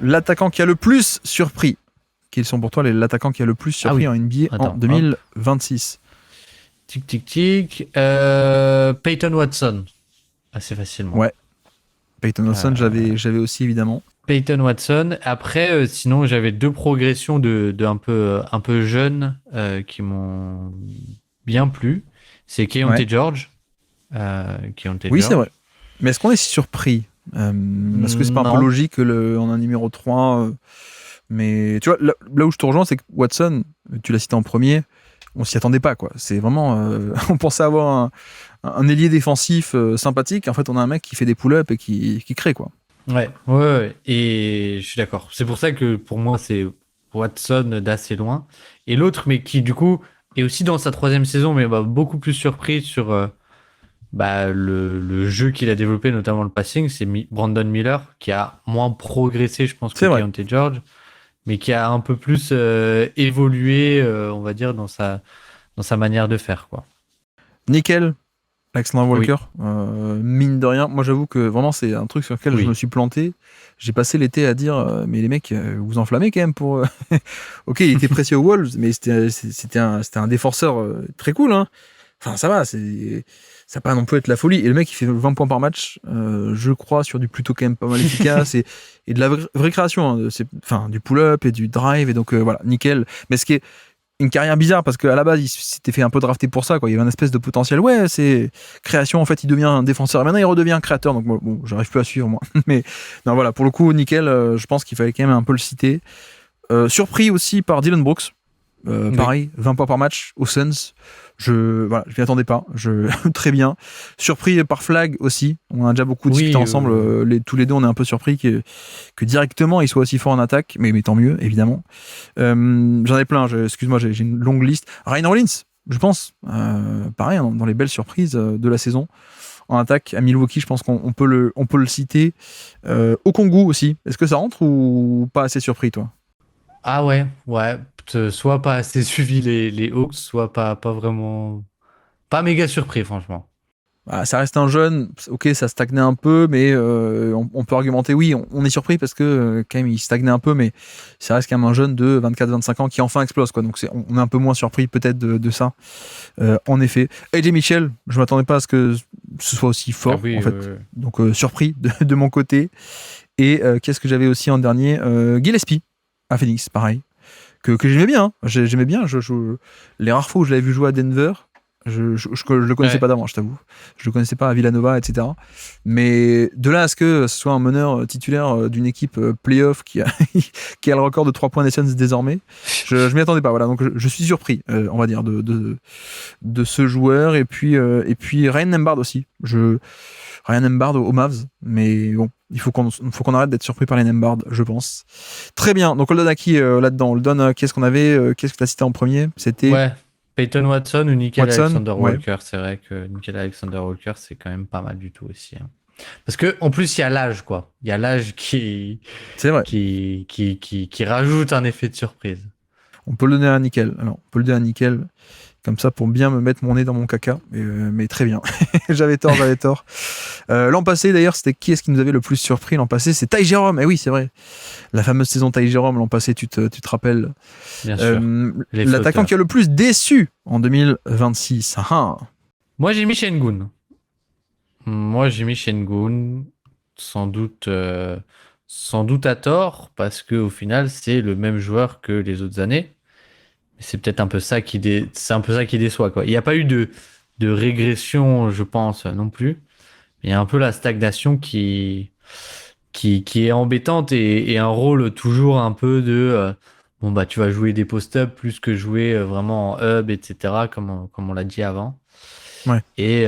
[SPEAKER 1] l'attaquant qui a le plus surpris. Quels sont pour toi l'attaquant qui a le plus surpris en NBA en 2026?
[SPEAKER 2] Tic. Peyton Watson. Assez facilement.
[SPEAKER 1] Ouais. Peyton Watson, j'avais aussi évidemment.
[SPEAKER 2] Peyton Watson. Après, sinon, j'avais deux progressions de un peu jeunes qui m'ont bien plu. C'est Keyonte George.
[SPEAKER 1] Oui, c'est vrai. Mais est-ce qu'on est surpris Est-ce que c'est pas un peu logique en un numéro 3 mais tu vois, là où je te rejoins, c'est que Watson, tu l'as cité en premier, on s'y attendait pas, quoi. C'est vraiment... on pensait avoir un ailier défensif sympathique. En fait, on a un mec qui fait des pull-ups et qui crée, quoi.
[SPEAKER 2] Ouais. Et je suis d'accord. C'est pour ça que pour moi, c'est Watson d'assez loin. Et l'autre, mais qui du coup est aussi dans sa 3e saison, mais beaucoup plus surpris sur le jeu qu'il a développé, notamment le passing, c'est Brandon Miller, qui a moins progressé, je pense, que Keyonte George, mais qui a un peu plus évolué, on va dire, dans sa manière de faire, quoi.
[SPEAKER 1] Nickel, Alexander Walker, mine de rien. Moi, j'avoue que vraiment, c'est un truc sur lequel je me suis planté. J'ai passé l'été à dire, mais les mecs, vous enflammez quand même pour... Ok, il était précieux aux Wolves, mais c'était un défenseur très cool, hein. Enfin, ça va, ça va pas non plus être la folie. Et le mec, il fait 20 points par match, je crois, sur du plutôt quand même pas mal efficace et de la vraie création, hein, du pull-up et du drive. Et donc, voilà, nickel. Mais ce qui est une carrière bizarre, parce qu'à la base, il s'était fait un peu drafter pour ça, quoi. Il y avait un espèce de potentiel. Ouais, c'est création, en fait, il devient un défenseur. Maintenant, il redevient un créateur. Donc, bon, j'arrive plus à suivre, moi. Mais non, voilà, pour le coup, nickel. Je pense qu'il fallait quand même un peu le citer. Surpris aussi par Dylan Brooks. Pareil, 20 points par match aux Suns. Je m'y attendais pas. Très bien. Surpris par Flag aussi. On a déjà beaucoup discuté ensemble. Tous les deux, on est un peu surpris que directement il soit aussi fort en attaque. Mais tant mieux, évidemment. J'en ai plein. Excuse-moi, j'ai une longue liste. Ryan Rollins, je pense. Pareil, hein, dans les belles surprises de la saison. En attaque, à Milwaukee, je pense qu'on peut le citer. Au Congo aussi. Est-ce que ça rentre ou pas assez surpris, toi?
[SPEAKER 2] Ah ouais. Soit pas assez suivi les Hawks, soit pas vraiment... Pas méga surpris, franchement.
[SPEAKER 1] Ça reste un jeune, ok, ça stagnait un peu, mais on peut argumenter, oui, on est surpris parce que quand même il stagnait un peu, mais ça reste quand même un jeune de 24-25 ans qui enfin explose, quoi. Donc on est un peu moins surpris peut-être de ça, en effet. AJ Mitchell, je m'attendais pas à ce que ce soit aussi fort, en fait. Donc surpris de mon côté. Et qu'est-ce que j'avais aussi en dernier, Gillespie à Phoenix, pareil. Que j'aimais bien, hein. J'aimais bien. Les rares fois où je l'avais vu jouer à Denver, je le connaissais pas d'avant, je t'avoue. Je le connaissais pas à Villanova, etc. Mais de là à ce que ce soit un meneur titulaire d'une équipe playoff qui a le record de 3 points des Suns désormais, je m'y attendais pas. Voilà, donc je suis surpris, on va dire, de ce joueur. Et puis Ryan Nembhard aussi. Ryan Nembhard aux Mavs, mais bon, il faut qu'on arrête d'être surpris par les Nembhard, je pense. Très bien, donc on le donne à qui là-dedans? On le donne à qu'est-ce qu'on avait, qu'est-ce que tu as cité en premier? C'était
[SPEAKER 2] Peyton Watson ou Nickel Alexander Walker. C'est vrai que Nickel Alexander Walker, c'est quand même pas mal du tout aussi, hein. Parce que en plus, il y a l'âge, quoi. Il y a l'âge
[SPEAKER 1] C'est vrai.
[SPEAKER 2] qui rajoute un effet de surprise.
[SPEAKER 1] On peut le donner à Nickel. Alors, on peut le donner à Nickel. Comme ça, pour bien me mettre mon nez dans mon caca. Mais très bien. J'avais tort. L'an passé, d'ailleurs, c'était qui est-ce qui nous avait le plus surpris l'an passé? C'est Ty Jerome. Eh oui, c'est vrai. La fameuse saison Ty Jerome, l'an passé, tu te rappelles?
[SPEAKER 2] Bien sûr.
[SPEAKER 1] L'attaquant qui a le plus déçu en 2026.
[SPEAKER 2] Moi, j'ai mis Şengün. Sans doute à tort, parce que au final, c'est le même joueur que les autres années. C'est peut-être un peu ça c'est un peu ça qui déçoit, quoi. Il n'y a pas eu de régression, je pense, non plus. Il y a un peu la stagnation qui est embêtante et un rôle toujours un peu de bon bah tu vas jouer des post-up plus que jouer vraiment en hub, etc. comme on l'a dit avant.
[SPEAKER 1] Ouais.
[SPEAKER 2] Et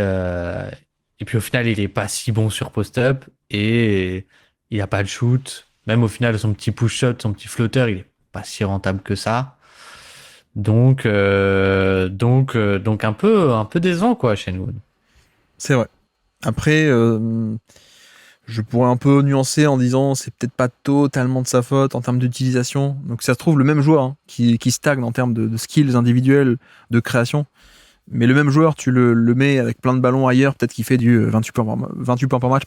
[SPEAKER 2] puis au final, il est pas si bon sur post-up et il a pas de shoot. Même au final, son petit push-shot, son petit flotteur, il est pas si rentable que ça. Donc un peu décevant, quoi, Shenwood.
[SPEAKER 1] C'est vrai. Après, je pourrais un peu nuancer en disant c'est peut-être pas totalement de sa faute en termes d'utilisation. Donc ça se trouve le même joueur qui stagne en termes de skills individuels, de création. Mais le même joueur, tu le mets avec plein de ballons ailleurs, peut-être qu'il fait du 28 points par match,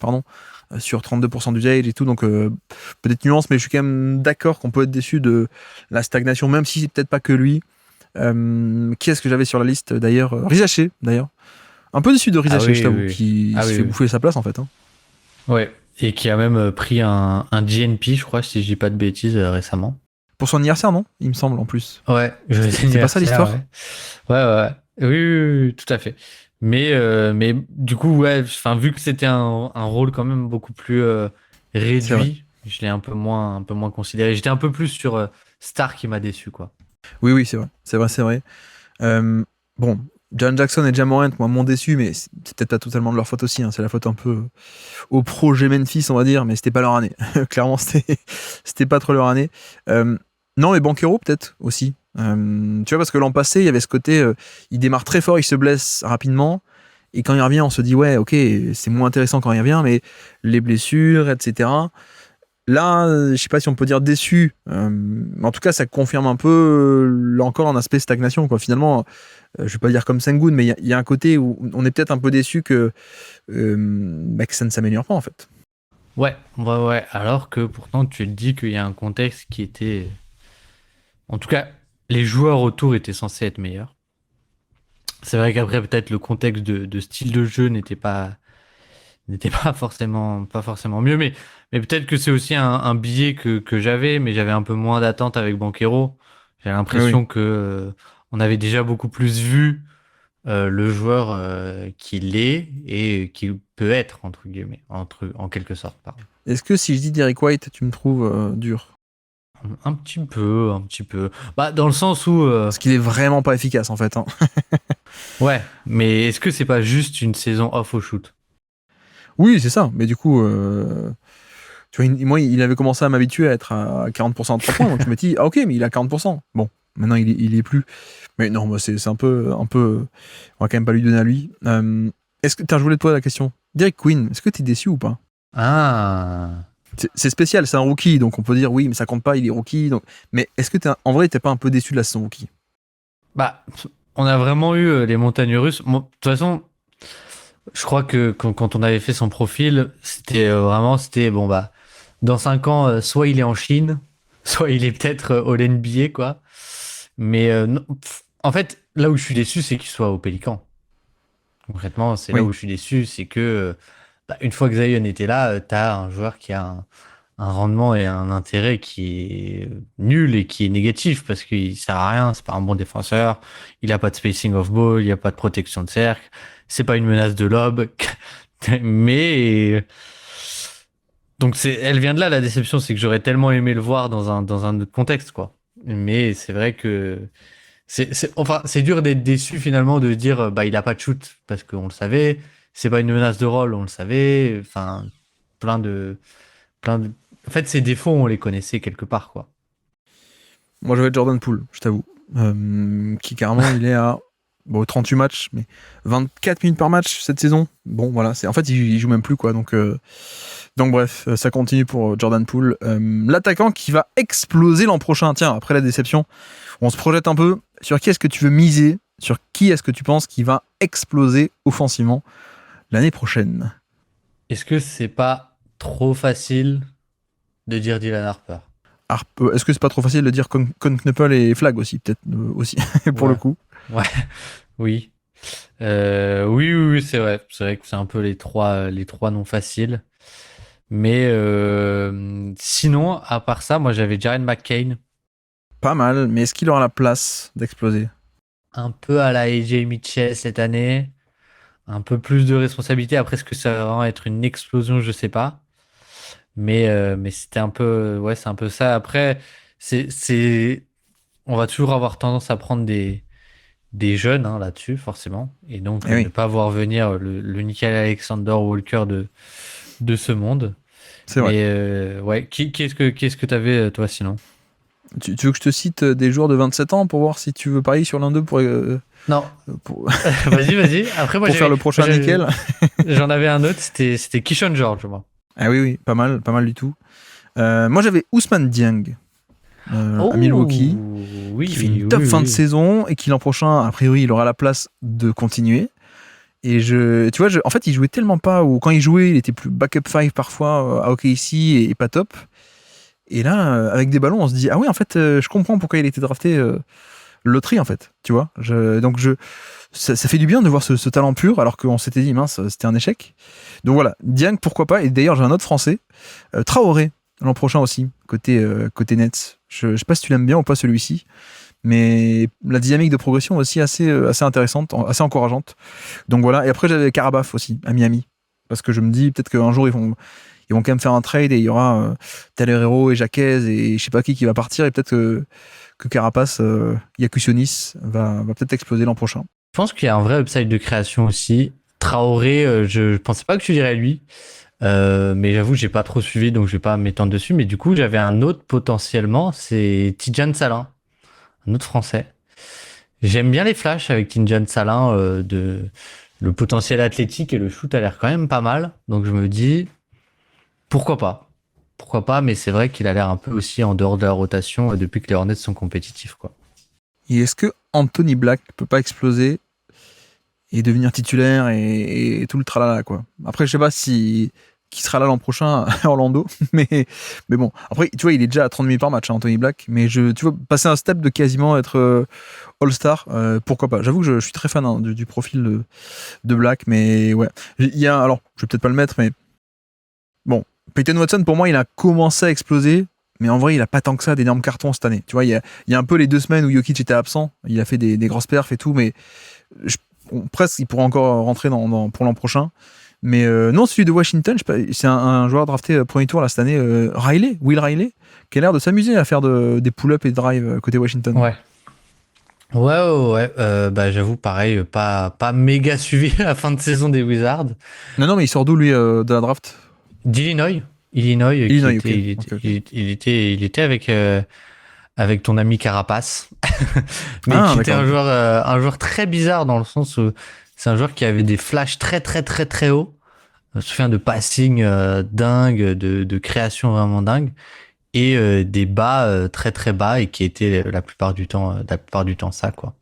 [SPEAKER 1] sur 32% d'usage et tout. Donc peut-être nuance, mais je suis quand même d'accord qu'on peut être déçu de la stagnation, même si c'est peut-être pas que lui. Qui est-ce que j'avais sur la liste d'ailleurs? Rizaché, d'ailleurs. Un peu déçu de Rizaché, je t'avoue, qui se fait bouffer sa place en fait.
[SPEAKER 2] Ouais, et qui a même pris un GNP, je crois, si je dis pas de bêtises, récemment.
[SPEAKER 1] Pour son anniversaire, non? Il me semble, en plus.
[SPEAKER 2] Ouais,
[SPEAKER 1] c'est pas ça l'histoire?
[SPEAKER 2] Ouais. Oui, tout à fait. Mais du coup, ouais, vu que c'était un rôle quand même beaucoup plus réduit, je l'ai un peu moins considéré. J'étais un peu plus sur Star qui m'a déçu, quoi.
[SPEAKER 1] Oui, c'est vrai. Bon, Jaren Jackson et Ja Morant, moi, m'ont déçu, mais c'est peut-être pas totalement de leur faute aussi. C'est la faute un peu au projet Memphis, on va dire, mais c'était pas leur année. Clairement, c'était pas trop leur année. Non, mais Banchero, peut-être aussi. Tu vois, parce que l'an passé, il y avait ce côté, il démarre très fort, il se blesse rapidement, et quand il revient, on se dit, ouais, ok, c'est moins intéressant quand il revient, mais les blessures, etc. Là, je sais pas si on peut dire déçu, mais en tout cas, ça confirme un peu, là encore, un aspect stagnation, quoi. Finalement, je vais pas dire comme Sengun, mais il y a un côté où on est peut-être un peu déçu que ça ne s'améliore pas, en fait.
[SPEAKER 2] Ouais. Alors que pourtant, tu te dis qu'il y a un contexte qui était... En tout cas, les joueurs autour étaient censés être meilleurs. C'est vrai qu'après, peut-être le contexte de style de jeu n'était pas forcément mieux, mais peut-être que c'est aussi un biais que j'avais, mais j'avais un peu moins d'attente avec Banchero. J'avais l'impression que on avait déjà beaucoup plus vu le joueur qu'il est et qu'il peut être, entre guillemets, en quelque sorte. Pardon.
[SPEAKER 1] Est-ce que si je dis Derrick White, tu me trouves dur?
[SPEAKER 2] Un petit peu. Bah, dans le sens où...
[SPEAKER 1] Parce qu'il est vraiment pas efficace, en fait.
[SPEAKER 2] Ouais, mais est-ce que c'est pas juste une saison off au shoot?
[SPEAKER 1] Oui, c'est ça. Mais du coup, tu vois, moi, il avait commencé à m'habituer à être à 40% de 3 points. Donc je me dis, ok, mais il a 40%. Bon, maintenant, il est plus. Mais non, moi, c'est un peu. On va quand même pas lui donner à lui. Est-ce que. Tiens, je voulais te poser la question. Derrick Queen, est-ce que t'es déçu ou pas?
[SPEAKER 2] Ah.
[SPEAKER 1] C'est spécial, c'est un rookie, donc on peut dire oui, mais ça compte pas, il est rookie. Donc... Mais est-ce que en vrai, t'es pas un peu déçu de la saison rookie?
[SPEAKER 2] Bah, on a vraiment eu les montagnes russes. De toute façon, je crois que quand on avait fait son profil, c'était bon bah, dans 5 ans, soit il est en Chine, soit il est peut-être au NBA, quoi. Mais non, en fait, là où je suis déçu, c'est qu'il soit au Pélican. Concrètement, c'est là où je suis déçu, c'est que une fois que Zion était là, t'as un joueur qui a un rendement et un intérêt qui est nul et qui est négatif parce qu'il sert à rien, c'est pas un bon défenseur, il a pas de spacing of ball, il a pas de protection de cercle, c'est pas une menace de lob, mais donc elle vient de là la déception, c'est que j'aurais tellement aimé le voir dans un autre contexte, quoi. Mais c'est vrai que c'est dur d'être déçu finalement de dire bah il a pas de shoot parce qu'on le savait, c'est pas une menace de rôle, on le savait, enfin plein de en fait, ses défauts, on les connaissait quelque part, quoi.
[SPEAKER 1] Moi, je vais être Jordan Poole, je t'avoue. Qui carrément, il est à Bon, 38 matchs, mais 24 minutes par match cette saison. Bon, voilà, en fait, il joue même plus, quoi. Donc bref, ça continue pour Jordan Poole. L'attaquant qui va exploser l'an prochain. Tiens, après la déception, on se projette un peu. Sur qui est-ce que tu veux miser? Sur qui est-ce que tu penses qu'il va exploser offensivement l'année prochaine?
[SPEAKER 2] Est-ce que c'est pas trop facile de dire Dylan Harper?
[SPEAKER 1] Est-ce que c'est pas trop facile de dire Knuppel et Flag aussi, peut-être aussi, pour le coup?
[SPEAKER 2] Ouais, oui. Oui, c'est vrai. C'est vrai que c'est un peu les trois non faciles. Mais sinon, à part ça, moi j'avais Jaren McCain.
[SPEAKER 1] Pas mal, mais est-ce qu'il aura la place d'exploser?
[SPEAKER 2] Un peu à la AJ Mitchell cette année. Un peu plus de responsabilité. Après, est-ce que ça va vraiment être une explosion? Je sais pas. Mais c'était un peu, ouais, c'est un peu ça. Après, on va toujours avoir tendance à prendre des jeunes hein, là-dessus, forcément. Et donc,
[SPEAKER 1] Eh oui,
[SPEAKER 2] ne pas voir venir le Nickel Alexander Walker de ce monde.
[SPEAKER 1] c'est vrai.
[SPEAKER 2] Mais ouais, qu'est-ce que t'avais, toi, sinon?
[SPEAKER 1] Tu veux que je te cite des joueurs de 27 ans pour voir si tu veux parier sur l'un d'eux
[SPEAKER 2] Non,
[SPEAKER 1] pour,
[SPEAKER 2] vas-y. Après, moi,
[SPEAKER 1] pour faire le prochain nickel?
[SPEAKER 2] j'en avais un autre, c'était Kishon George, moi.
[SPEAKER 1] Ah oui, pas mal du tout. Moi, j'avais Ousmane Dieng à Milwaukee,
[SPEAKER 2] oui,
[SPEAKER 1] qui fait une top fin de saison et qui l'an prochain, a priori, il aura la place de continuer. Et tu vois, en fait, il jouait tellement pas, ou quand il jouait, il était plus backup 5 parfois à OKC et pas top. Et là, avec des ballons, on se dit, ah oui, en fait, je comprends pourquoi il a été drafté loterie, en fait, tu vois. Ça fait du bien de voir ce talent pur, alors qu'on s'était dit, mince, c'était un échec. Donc voilà, Dieng, pourquoi pas. Et d'ailleurs, j'ai un autre français, Traoré, l'an prochain aussi, côté Nets. Je sais pas si tu l'aimes bien ou pas celui-ci, mais la dynamique de progression aussi assez intéressante, assez encourageante. Donc voilà, et après j'avais Karabaf aussi, à Miami, parce que je me dis peut-être qu'un jour ils vont quand même faire un trade et il y aura Tyler Hero et Jaquez et je sais pas qui va partir, et peut-être que Carapace, Yakusionis, va peut-être exploser l'an prochain.
[SPEAKER 2] Je pense qu'il y a un vrai upside de création aussi. Traoré, je pensais pas que tu dirais lui. Mais j'avoue, j'ai pas trop suivi, donc je vais pas m'étendre dessus. Mais du coup, j'avais un autre potentiellement, c'est Tidjane Salin, un autre français. J'aime bien les flashs avec Tidjane Salin, le potentiel athlétique et le shoot a l'air quand même pas mal. Donc je me dis, pourquoi pas? Pourquoi pas? Mais c'est vrai qu'il a l'air un peu aussi en dehors de la rotation depuis que les Hornets sont compétitifs, quoi.
[SPEAKER 1] Et est-ce que Anthony Black peut pas exploser et devenir titulaire et tout le tralala, quoi? Après, je sais pas qui sera là l'an prochain à Orlando, mais bon. Après, tu vois, il est déjà à 30 minutes par match, hein, Anthony Black, mais tu vois, passer un step de quasiment être All-Star, pourquoi pas? J'avoue que je suis très fan hein, du profil de Black, mais ouais. Alors, je vais peut-être pas le mettre, mais bon, Peyton Watson, pour moi, il a commencé à exploser, mais en vrai, il a pas tant que ça d'énormes cartons cette année. Tu vois, il y a un peu les 2 semaines où Jokic était absent, il a fait des grosses perfs et tout, mais presque, il pourra encore rentrer pour l'an prochain. Mais non, celui de Washington, c'est un joueur drafté premier tour là, cette année, Will Riley, qui a l'air de s'amuser à faire des pull-ups et de drive côté Washington.
[SPEAKER 2] Ouais. Bah, j'avoue, pareil, pas méga suivi à la fin de saison des Wizards.
[SPEAKER 1] Non, mais il sort d'où, lui, de la draft?
[SPEAKER 2] D'Illinois. Il était avec ton ami Carapace. Mais qui était un joueur très bizarre dans le sens où c'est un joueur qui avait des flashs très, très, très, très hauts. Je me souviens de passing dingue, de création vraiment dingue. Et des bas très, très bas et qui était la plupart du temps ça, quoi.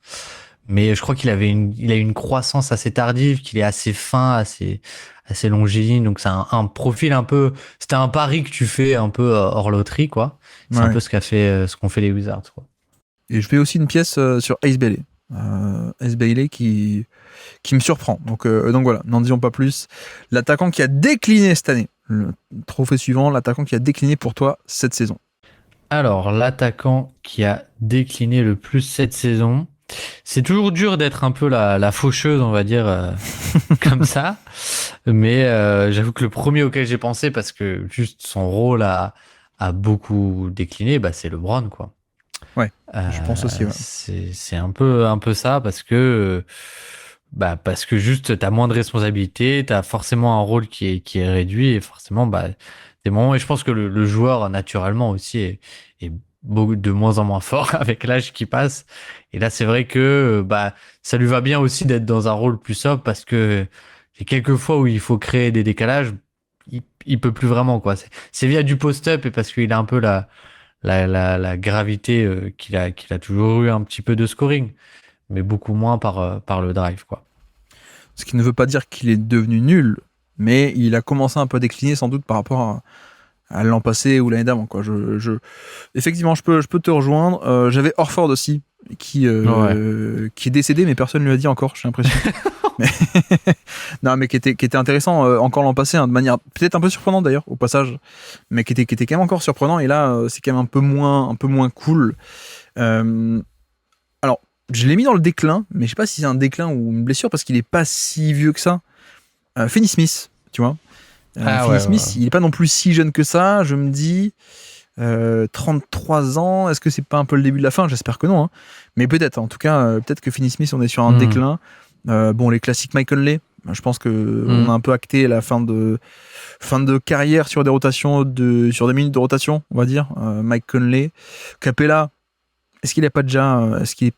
[SPEAKER 2] Mais je crois qu'il a une croissance assez tardive, qu'il est assez fin, assez longiligne. Donc c'est un profil un peu, c'était un pari que tu fais un peu hors loterie, quoi. C'est un peu ce qu'ont fait les Wizards, quoi.
[SPEAKER 1] Et je fais aussi une pièce sur Ace Bailey. Ace Bailey qui me surprend. Donc voilà, n'en disons pas plus. L'attaquant qui a décliné cette année. Le trophée suivant, l'attaquant qui a décliné pour toi cette saison.
[SPEAKER 2] Alors, l'attaquant qui a décliné le plus cette saison, c'est toujours dur d'être un peu la faucheuse, on va dire, comme ça. Mais j'avoue que le premier auquel j'ai pensé, parce que juste son rôle a beaucoup décliné, bah, c'est LeBron, quoi.
[SPEAKER 1] Ouais, je pense aussi. Ouais.
[SPEAKER 2] C'est un peu ça, parce que juste t'as moins de responsabilités, t'as forcément un rôle qui est réduit, et forcément, bah, des moments, et je pense que le joueur, naturellement aussi, est de moins en moins fort avec l'âge qui passe. Et là, c'est vrai que ça lui va bien aussi d'être dans un rôle plus sobre parce que il y a quelques fois où il faut créer des décalages, il peut plus vraiment, quoi. C'est via du post-up et parce qu'il a un peu la gravité qu'il a toujours eu un petit peu de scoring, mais beaucoup moins par le drive, quoi.
[SPEAKER 1] Ce qui ne veut pas dire qu'il est devenu nul, mais il a commencé un peu à décliner sans doute par rapport à l'an passé ou l'année d'avant, quoi. Effectivement, je peux te rejoindre. J'avais Horford aussi, qui est décédé, mais personne ne lui a dit encore, j'ai l'impression. Non, mais qui était intéressant encore l'an passé, hein, de manière peut-être un peu surprenante d'ailleurs, au passage, mais qui était quand même encore surprenant. Et là, c'est quand même un peu moins cool. Alors, je l'ai mis dans le déclin, mais je sais pas si c'est un déclin ou une blessure parce qu'il est pas si vieux que ça. Finney Smith, tu vois. Finney Smith, il est pas non plus si jeune que ça. Je me dis 33 ans. Est-ce que c'est pas un peu le début de la fin? J'espère que non. Hein. Mais peut-être. En tout cas, peut-être que Finney Smith, on est sur un déclin. Les classiques Mike Conley. Je pense que on a un peu acté la fin de carrière sur des rotations sur des minutes de rotation, on va dire. Mike Conley, Capella. Est-ce qu'il a pas déjà décliné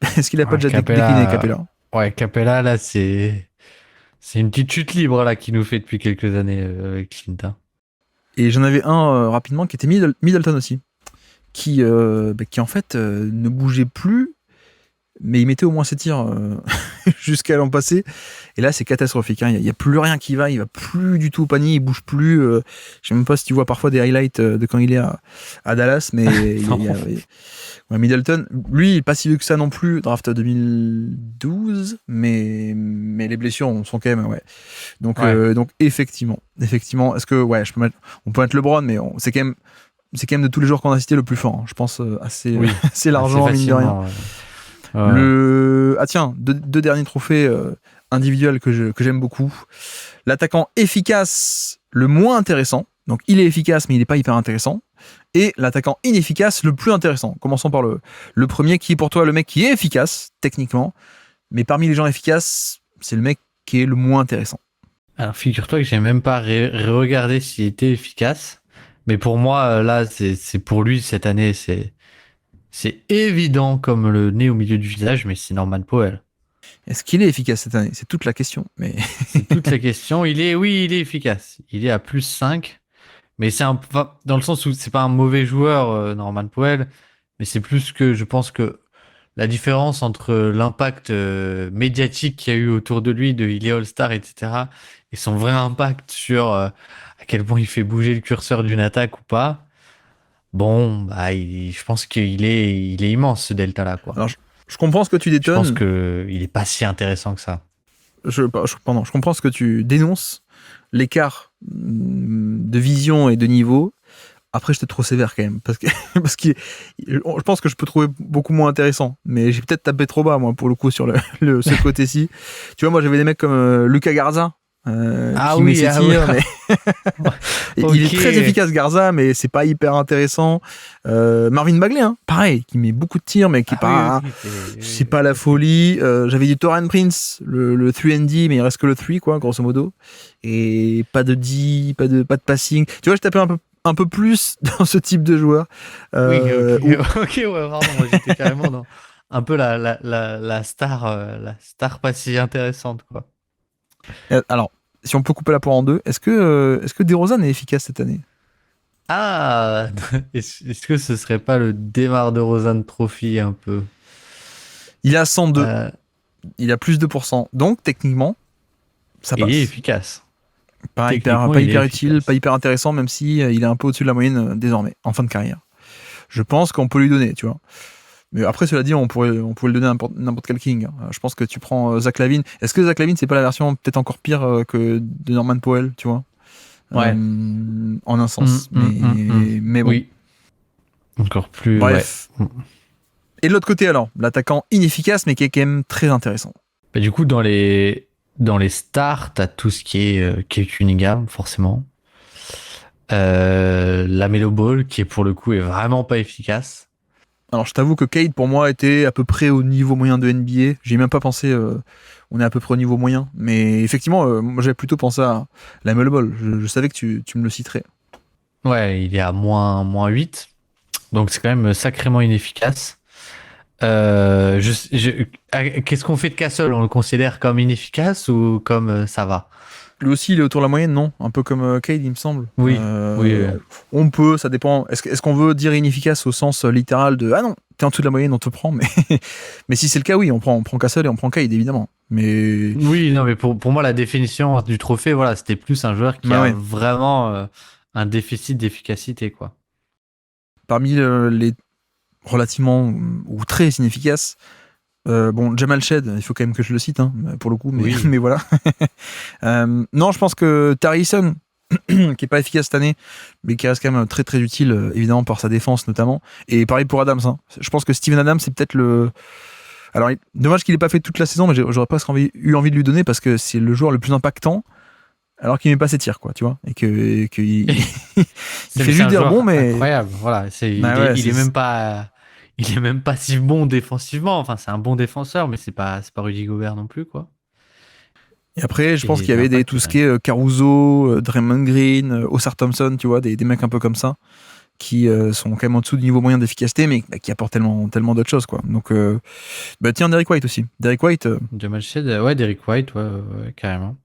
[SPEAKER 1] Capella?
[SPEAKER 2] Ouais, Capella là c'est une petite chute libre là qu'il nous fait depuis quelques années avec Clint.
[SPEAKER 1] Et j'en avais un rapidement qui était Middleton aussi, qui en fait ne bougeait plus, mais il mettait au moins ses tirs jusqu'à l'an passé. Et là, c'est catastrophique. Hein. Il n'y a plus rien qui va. Il va plus du tout au panier. Il bouge plus. Je sais même pas si tu vois parfois des highlights de quand il est à Dallas, mais Middleton, lui, il n'est pas si vieux que ça non plus. Draft 2012, mais les blessures sont quand même Donc effectivement, est-ce que on peut mettre LeBron, mais c'est quand même de tous les joueurs qu'on a cités le plus fort. Hein. Je pense assez largement mine de rien. Deux derniers trophées individuels que j'aime beaucoup. L'attaquant efficace, le moins intéressant. Donc il est efficace, mais il n'est pas hyper intéressant. Et l'attaquant inefficace, le plus intéressant. Commençons par le premier, qui est pour toi le mec qui est efficace, techniquement. Mais parmi les gens efficaces, c'est le mec qui est le moins intéressant.
[SPEAKER 2] Alors figure-toi que j'ai même pas regardé s'il était efficace. Mais pour moi, là, c'est pour lui cette année, c'est évident comme le nez au milieu du visage, mais c'est Norman Powell.
[SPEAKER 1] Est-ce qu'il est efficace cette année? C'est toute la question. Mais...
[SPEAKER 2] c'est toute la question. Il est efficace. Il est à plus 5. Mais c'est dans le sens où c'est pas un mauvais joueur, Norman Powell. Mais c'est plus que je pense que la différence entre l'impact médiatique qu'il y a eu autour de lui, il est All-Star, etc., et son vrai impact sur à quel point il fait bouger le curseur d'une attaque ou pas. Bon, je pense qu'il est immense ce delta-là, quoi.
[SPEAKER 1] Alors, je comprends ce que tu détonnes.
[SPEAKER 2] Je pense qu'il est pas si intéressant que ça.
[SPEAKER 1] Je comprends ce que tu dénonces, l'écart de vision et de niveau. Après, j'étais trop sévère quand même, parce que je pense que je peux trouver beaucoup moins intéressant. Mais j'ai peut-être tapé trop bas, moi, pour le coup, sur ce côté-ci. Tu vois, moi, j'avais des mecs comme Luka Garza. Qui met ses tirs, mais il est très efficace Garza, mais c'est pas hyper intéressant. Marvin Bagley, hein, pareil, qui met beaucoup de tirs, mais qui est pas, c'est pas la folie. J'avais dit Taurean Prince, le 3&D, mais il reste que le 3, quoi, grosso modo. Et pas de D, pas de passing. Tu vois, je tapais un peu plus dans ce type de joueur.
[SPEAKER 2] Ok, pardon, moi j'étais carrément dans un peu la star pas si intéressante, quoi.
[SPEAKER 1] Alors, si on peut couper la poire en deux, est-ce que DeRozan est efficace cette année?
[SPEAKER 2] Ah, est-ce que ce serait pas le DeMar DeRozan Trophy un peu?
[SPEAKER 1] Il a 102. Il a plus de %. Donc, techniquement, ça passe.
[SPEAKER 2] Il est efficace.
[SPEAKER 1] Pas hyper utile, pas hyper intéressant, même si il est un peu au-dessus de la moyenne désormais, en fin de carrière. Je pense qu'on peut lui donner, tu vois. Mais après, cela dit, on pourrait le donner à n'importe quel King. Je pense que tu prends Zach LaVine. Est-ce que Zach LaVine, c'est pas la version peut-être encore pire que de Norman Powell, tu vois?
[SPEAKER 2] Ouais.
[SPEAKER 1] En un sens. Mais bon.
[SPEAKER 2] Oui. Encore plus.
[SPEAKER 1] Bref. Ouais. Et de l'autre côté, alors, l'attaquant inefficace, mais qui est quand même très intéressant.
[SPEAKER 2] Bah, du coup, dans les stars, t'as tout ce qui est Cunningham, forcément. LaMelo Ball, qui pour le coup est vraiment pas efficace.
[SPEAKER 1] Alors, je t'avoue que Cade, pour moi, était à peu près au niveau moyen de NBA. J'ai même pas pensé... on est à peu près au niveau moyen. Mais effectivement, moi, j'avais plutôt pensé à LaMelo Ball. Je savais que tu me le citerais.
[SPEAKER 2] Ouais, il est à moins 8. Donc c'est quand même sacrément inefficace. Qu'est-ce qu'on fait de Castle? On le considère comme inefficace ou comme ça va?
[SPEAKER 1] Lui aussi, il est autour de la moyenne, non? Un peu comme Cade, il me semble.
[SPEAKER 2] Oui, oui.
[SPEAKER 1] On peut, ça dépend. Est-ce qu'on veut dire inefficace au sens littéral de ah non, t'es en dessous de la moyenne, on te prend. Mais, mais si c'est le cas, oui, on prend Castle et on prend Cade, évidemment. Mais
[SPEAKER 2] Oui, non, mais pour moi, la définition du trophée, voilà, c'était plus un joueur qui a vraiment un déficit d'efficacité, quoi.
[SPEAKER 1] Parmi les relativement ou très inefficaces, bon, Jamal Shed, il faut quand même que je le cite, hein, pour le coup, mais,
[SPEAKER 2] Oui.
[SPEAKER 1] mais voilà. Non, je pense que Tarison, qui est pas efficace cette année, mais qui reste quand même très très utile, évidemment, par sa défense notamment. Et pareil pour Adams. Hein. Je pense que Steven Adams, c'est peut-être le. Alors, dommage qu'il n'ait pas fait toute la saison, mais j'aurais presque eu envie de lui donner parce que c'est le joueur le plus impactant, alors qu'il met pas ses tirs, quoi, tu vois. Et il fait juste des rebonds, mais.
[SPEAKER 2] Incroyable, voilà. Il est même pas. Il est même pas si bon défensivement. Enfin, c'est un bon défenseur, mais c'est pas Rudy Gobert non plus, quoi.
[SPEAKER 1] Et après, je pense qu'il y avait tout ce qui est Caruso, Draymond Green, Oscar Thompson, tu vois, des mecs un peu comme ça, qui sont quand même en dessous du niveau moyen d'efficacité, mais qui apportent tellement d'autres choses, quoi. Donc, tiens, Derrick White aussi. Derrick White.
[SPEAKER 2] Jamal Shed, ouais, Derrick White, ouais, carrément.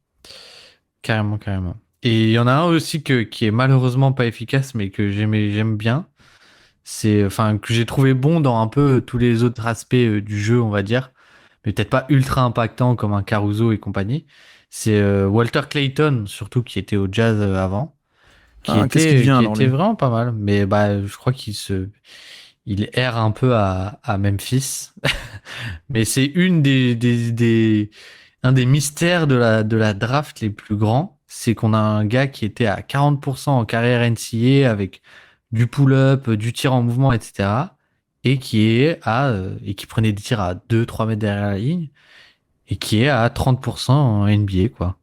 [SPEAKER 2] Carrément. Et il y en a un aussi qui est malheureusement pas efficace, mais que j'aime bien. Que j'ai trouvé bon dans un peu tous les autres aspects du jeu, on va dire, mais peut-être pas ultra impactant comme un Caruso et compagnie. C'est Walter Clayton, surtout qui était au Jazz avant, qui était vraiment pas mal. Mais je crois il erre un peu à Memphis. Mais c'est un des mystères de la draft les plus grands, c'est qu'on a un gars qui était à 40% en carrière NCAA avec du pull-up, du tir en mouvement, etc. Et qui prenait des tirs à 2-3 mètres derrière la ligne et qui est à 30% en NBA, quoi.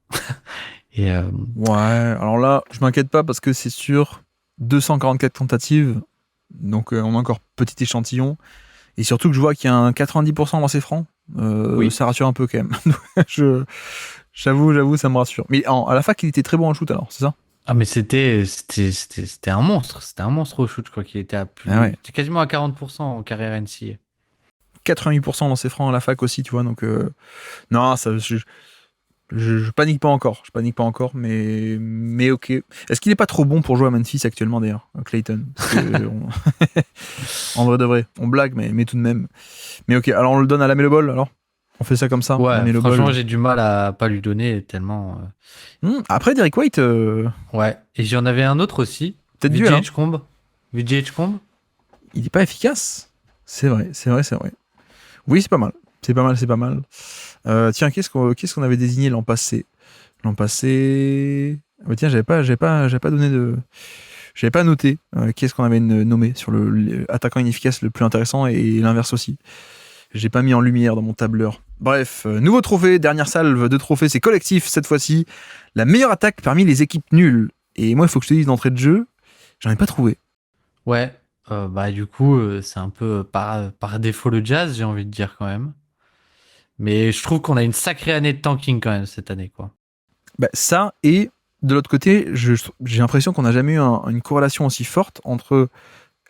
[SPEAKER 2] Et
[SPEAKER 1] Ouais, alors là, je m'inquiète pas parce que c'est sûr, 244 tentatives, donc on a encore petit échantillon. Et surtout que je vois qu'il y a un 90% dans ses francs. Oui. Ça rassure un peu quand même. J'avoue, ça me rassure. Mais à la fac, il était très bon en shoot alors, c'est ça?
[SPEAKER 2] Ah, mais c'était un monstre. C'était un monstre au shoot, je crois qu'il était était quasiment à 40% en carrière NCAA.
[SPEAKER 1] 88% dans ses francs à la fac aussi, tu vois. Donc, non, ça, je panique pas encore. Mais ok. Est-ce qu'il est pas trop bon pour jouer à Memphis actuellement d'ailleurs, Clayton? En vrai de vrai, on blague, mais tout de même. Mais ok, alors on le donne à la Melo Ball alors? On fait ça comme ça?
[SPEAKER 2] Ouais, franchement, j'ai du mal à pas lui donner tellement.
[SPEAKER 1] Après, Derrick White.
[SPEAKER 2] Ouais, et j'en avais un autre aussi.
[SPEAKER 1] Peut-être duel.
[SPEAKER 2] VJ Combe.
[SPEAKER 1] Il est pas efficace. C'est vrai. Oui, c'est pas mal. Tiens, qu'est-ce qu'on avait désigné l'an passé? Tiens, j'avais pas donné de. J'avais pas noté qu'est-ce qu'on avait nommé sur l'attaquant inefficace le plus intéressant et l'inverse aussi. J'ai pas mis en lumière dans mon tableur. Bref, nouveau trophée, dernière salve de trophées, c'est collectif cette fois-ci. La meilleure attaque parmi les équipes nulles. Et moi, il faut que je te dise d'entrée de jeu, j'en ai pas trouvé.
[SPEAKER 2] Ouais, du coup, c'est un peu par défaut le Jazz, j'ai envie de dire quand même. Mais je trouve qu'on a une sacrée année de tanking quand même cette année, quoi.
[SPEAKER 1] Ça, et de l'autre côté, j'ai l'impression qu'on n'a jamais eu une corrélation aussi forte entre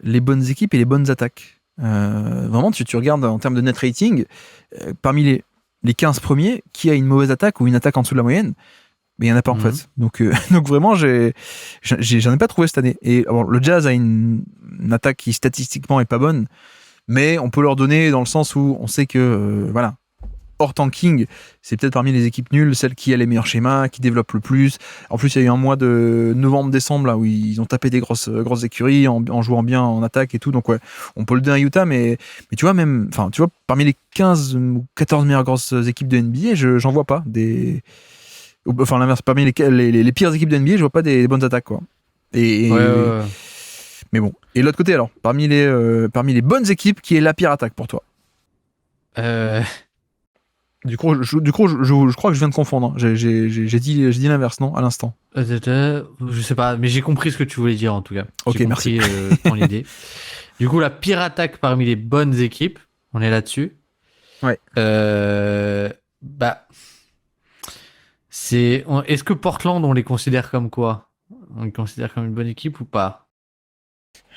[SPEAKER 1] les bonnes équipes et les bonnes attaques. Vraiment, tu regardes en termes de net rating, parmi les 15 premiers, qui a une mauvaise attaque ou une attaque en dessous de la moyenne? Mais il n'y en a pas en fait. Donc vraiment, j'en ai pas trouvé cette année. Et bon, le Jazz a une attaque qui statistiquement est pas bonne, mais on peut leur donner dans le sens où on sait que voilà, hors tanking, c'est peut-être parmi les équipes nulles celle qui a les meilleurs schémas, qui développe le plus. En plus, il y a eu un mois de novembre-décembre là où ils ont tapé des grosses écuries en jouant bien en attaque et tout. Donc ouais, on peut le donner à Utah, mais tu vois parmi les 15 ou 14 meilleures grosses équipes de NBA, j'en vois pas des. Enfin l'inverse, parmi les pires équipes de NBA, je vois pas des bonnes attaques quoi.
[SPEAKER 2] Ouais.
[SPEAKER 1] Mais bon. Et de l'autre côté alors, parmi les bonnes équipes, qui est la pire attaque pour toi? Du coup, je crois que je viens de confondre. J'ai dit l'inverse, non? À l'instant.
[SPEAKER 2] Je sais pas, mais j'ai compris ce que tu voulais dire en tout cas.
[SPEAKER 1] Ok, merci.
[SPEAKER 2] Ton idée. Du coup, la pire attaque parmi les bonnes équipes, on est là-dessus.
[SPEAKER 1] Ouais.
[SPEAKER 2] Est-ce que Portland, on les considère comme quoi? On les considère comme une bonne équipe ou pas?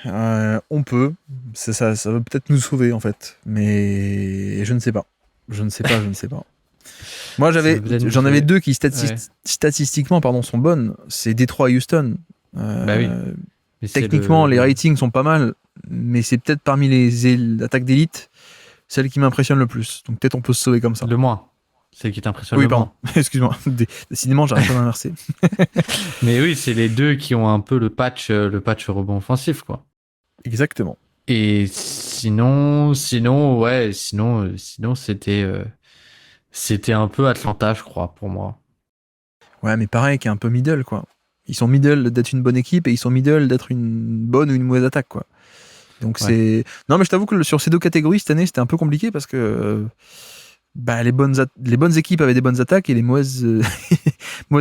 [SPEAKER 1] On peut. Ça va peut-être nous sauver, en fait. Mais je ne sais pas. Je ne sais pas. Moi, j'en avais deux qui statistiquement sont bonnes. C'est Détroit et Houston.
[SPEAKER 2] Bah oui. Mais
[SPEAKER 1] Techniquement, les ratings sont pas mal, mais c'est peut-être parmi les attaques d'élite celle qui m'impressionne le plus. Donc peut-être on peut se sauver comme ça.
[SPEAKER 2] Le moins. Celle qui t'impressionne
[SPEAKER 1] oui,
[SPEAKER 2] le moins.
[SPEAKER 1] Excuse-moi. Décidément, j'arrive pas d'inverser.
[SPEAKER 2] Mais oui, c'est les deux qui ont un peu le patch rebond offensif, quoi.
[SPEAKER 1] Exactement.
[SPEAKER 2] Et sinon, c'était un peu Atlanta, je crois, pour moi.
[SPEAKER 1] Ouais, mais pareil, qui est un peu middle, quoi. Ils sont middle d'être une bonne équipe et ils sont middle d'être une bonne ou une mauvaise attaque, quoi. Donc c'est... Non, mais je t'avoue que sur ces deux catégories, cette année, c'était un peu compliqué parce que les bonnes équipes avaient des bonnes attaques et les mauvaises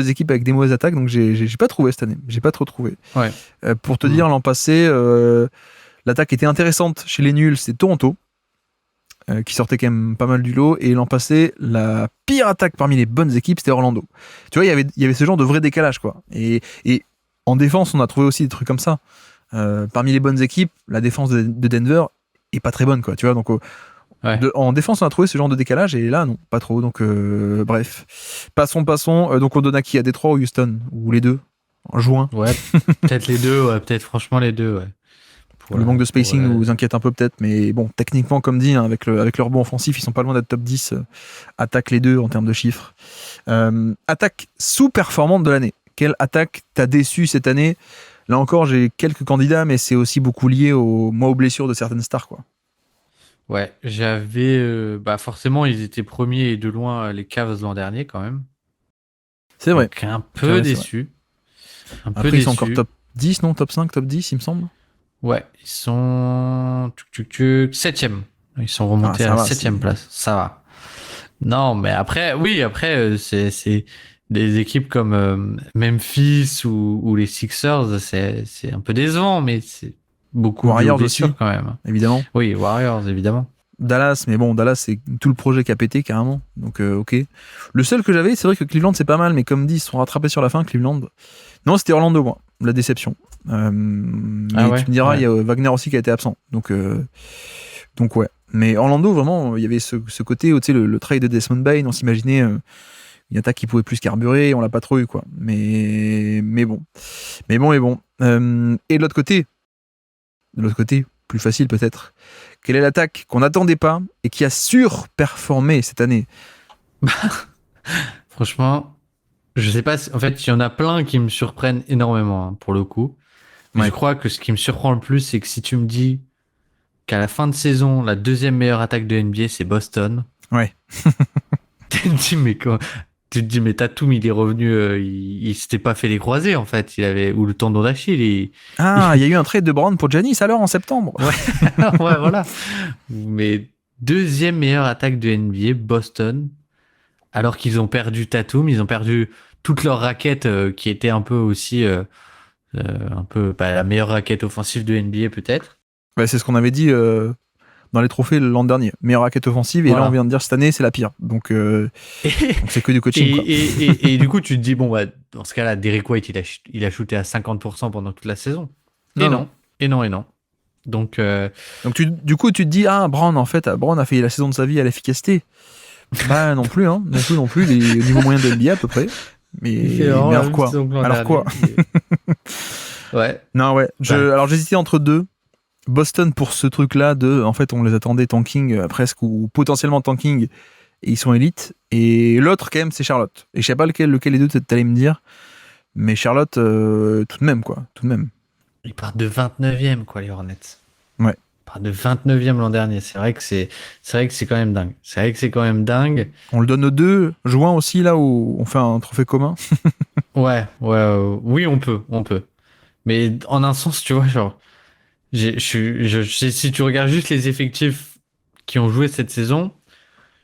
[SPEAKER 1] équipes avec des mauvaises attaques. Donc j'ai pas trouvé cette année. J'ai pas trop trouvé.
[SPEAKER 2] Ouais.
[SPEAKER 1] Pour te dire, l'an passé, l'attaque était intéressante chez les nuls, c'est Toronto. Qui sortait quand même pas mal du lot, et l'an passé la pire attaque parmi les bonnes équipes c'était Orlando. Tu vois, il y avait ce genre de vrai décalage, quoi. Et en défense on a trouvé aussi des trucs comme ça. Parmi les bonnes équipes, la défense de Denver est pas très bonne, quoi, tu vois. Donc en défense on a trouvé ce genre de décalage, et là non, pas trop. Donc bref, passons. Donc on donne à qui? À Détroit ou Houston, ou les deux en juin?
[SPEAKER 2] Ouais, peut-être les deux, ouais, peut-être franchement les deux, ouais.
[SPEAKER 1] Le manque de spacing nous inquiète un peu peut-être, mais bon, techniquement, comme dit, hein, avec leur bon offensif, ils sont pas loin d'être top 10. Attaque les deux en termes de chiffres. Attaque sous-performante de l'année. Quelle attaque t'a déçu cette année? Là encore, j'ai quelques candidats, mais c'est aussi beaucoup lié aux blessures de certaines stars, quoi.
[SPEAKER 2] Ouais, j'avais... forcément, ils étaient premiers et de loin les Cavs l'an dernier, quand même.
[SPEAKER 1] C'est vrai.
[SPEAKER 2] Donc, un peu déçu.
[SPEAKER 1] Après, ils sont encore top 10, non? Top 5, top 10, il me semble.
[SPEAKER 2] Ouais, ils sont 7e. Ils sont remontés à la 7e place. Ça va. Non, mais après, c'est des équipes comme Memphis ou les Sixers, c'est un peu décevant, mais c'est beaucoup
[SPEAKER 1] Warriors
[SPEAKER 2] de blessures
[SPEAKER 1] aussi,
[SPEAKER 2] quand même.
[SPEAKER 1] Évidemment.
[SPEAKER 2] Oui, Warriors, évidemment.
[SPEAKER 1] Dallas, mais bon, Dallas, c'est tout le projet qui a pété carrément. Donc, ok. Le seul que j'avais, c'est vrai que Cleveland, c'est pas mal, mais comme dit, ils se sont rattrapés sur la fin, Cleveland. Non, c'était Orlando, moi, la déception. Tu me diras, il y a Wagner aussi qui a été absent. Donc ouais. Mais Orlando, vraiment, il y avait ce côté, tu sais, le trade de Desmond Bane, on s'imaginait une attaque qui pouvait plus carburer, on l'a pas trop eu, quoi. Mais bon. Et de l'autre côté, plus facile peut-être, quelle est l'attaque qu'on n'attendait pas et qui a surperformé cette année?
[SPEAKER 2] Franchement, je sais pas, en fait, il y en a plein qui me surprennent énormément, hein, pour le coup. Mais je crois que ce qui me surprend le plus, c'est que si tu me dis qu'à la fin de saison, la deuxième meilleure attaque de NBA, c'est Boston.
[SPEAKER 1] Ouais.
[SPEAKER 2] Tu te dis, mais Tatum, il est revenu, il s'était pas fait les croisés, en fait. Ou le tendon d'Achille. Il y
[SPEAKER 1] a eu un trade de Brown pour Giannis alors en septembre.
[SPEAKER 2] Ouais, ouais, voilà. Mais deuxième meilleure attaque de NBA, Boston. Alors qu'ils ont perdu Tatum, ils ont perdu toute leur raquette qui était un peu aussi la meilleure raquette offensive de NBA peut-être.
[SPEAKER 1] Ouais, c'est ce qu'on avait dit dans les trophées l'an dernier. Meilleure raquette offensive, et là on vient de dire cette année c'est la pire. Donc c'est que du coaching. Quoi.
[SPEAKER 2] Et du coup tu te dis, bon, dans ce cas-là, Derrick White il a shooté à 50% pendant toute la saison. Non. Donc
[SPEAKER 1] du coup tu te dis, Brown a fait la saison de sa vie à l'efficacité. Bah non plus, hein. Non plus, il est au niveau moyen de NBA à peu près. Mais alors quoi?
[SPEAKER 2] Ouais.
[SPEAKER 1] Non, ouais. Alors j'hésitais entre deux. Boston pour ce truc-là en fait, on les attendait tanking presque, ou potentiellement tanking, et ils sont élites. Et l'autre, quand même, c'est Charlotte. Et je sais pas lequel des deux t'allais me dire, mais Charlotte, tout de même, quoi. Tout de même.
[SPEAKER 2] Ils partent de 29e, quoi, les Hornets.
[SPEAKER 1] Ouais.
[SPEAKER 2] Ils partent de 29e l'an dernier. C'est vrai que c'est quand même dingue.
[SPEAKER 1] On le donne aux deux juin aussi, là, où on fait un trophée commun.
[SPEAKER 2] Oui, on peut. Mais en un sens, tu vois, genre, si tu regardes juste les effectifs qui ont joué cette saison,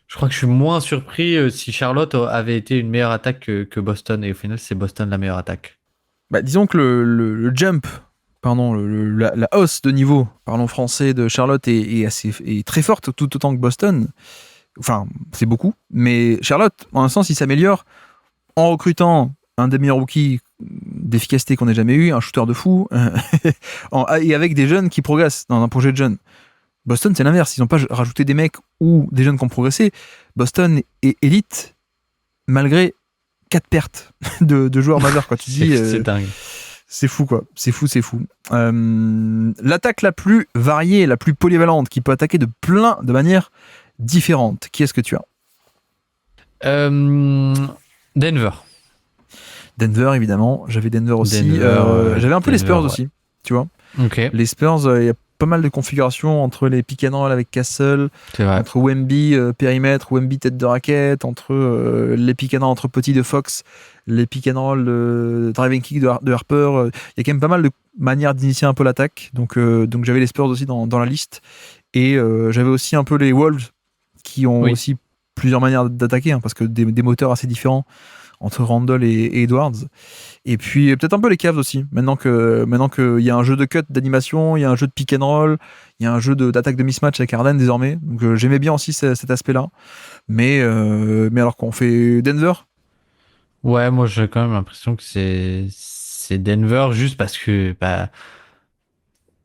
[SPEAKER 2] je crois que je suis moins surpris si Charlotte avait été une meilleure attaque que Boston. Et au final, c'est Boston la meilleure attaque.
[SPEAKER 1] Disons que le jump, la hausse de niveau, parlons français, de Charlotte est très forte, tout autant que Boston. Enfin, c'est beaucoup. Mais Charlotte, en un sens, il s'améliore en recrutant un des meilleurs rookies d'efficacité qu'on n'ait jamais eu, un shooter de fou, et avec des jeunes qui progressent dans un projet de jeunes. Boston, c'est l'inverse. Ils n'ont pas rajouté des mecs ou des jeunes qui ont progressé. Boston est élite malgré 4 pertes de joueurs majeurs. Quoi. Tu dis,
[SPEAKER 2] c'est dingue.
[SPEAKER 1] C'est fou, quoi. C'est fou. L'attaque la plus variée, la plus polyvalente, qui peut attaquer de plein de manières différentes. Qui est-ce que tu as ?
[SPEAKER 2] Denver,
[SPEAKER 1] évidemment. J'avais Denver aussi. J'avais un peu les Spurs aussi, tu vois.
[SPEAKER 2] Okay.
[SPEAKER 1] Les Spurs, il y a pas mal de configurations entre les pick and roll avec Castle, entre Wemby périmètre, Wemby tête de raquette, entre les pick and roll entre Petit de Fox, les pick and roll de driving kick de Harper. Il y a quand même pas mal de manières d'initier un peu l'attaque. Donc j'avais les Spurs aussi dans la liste. Et j'avais aussi un peu les Wolves qui ont aussi plusieurs manières d'attaquer, parce que des moteurs assez différents entre Randle et Edwards. Et puis peut-être un peu les Cavs aussi. Maintenant qu'il y a un jeu de cut, d'animation, il y a un jeu de pick and roll, il y a un jeu d'attaque de mismatch avec Harden désormais. Donc j'aimais bien aussi cet aspect-là. Mais alors qu'on fait Denver.
[SPEAKER 2] Ouais, moi j'ai quand même l'impression que c'est Denver juste parce que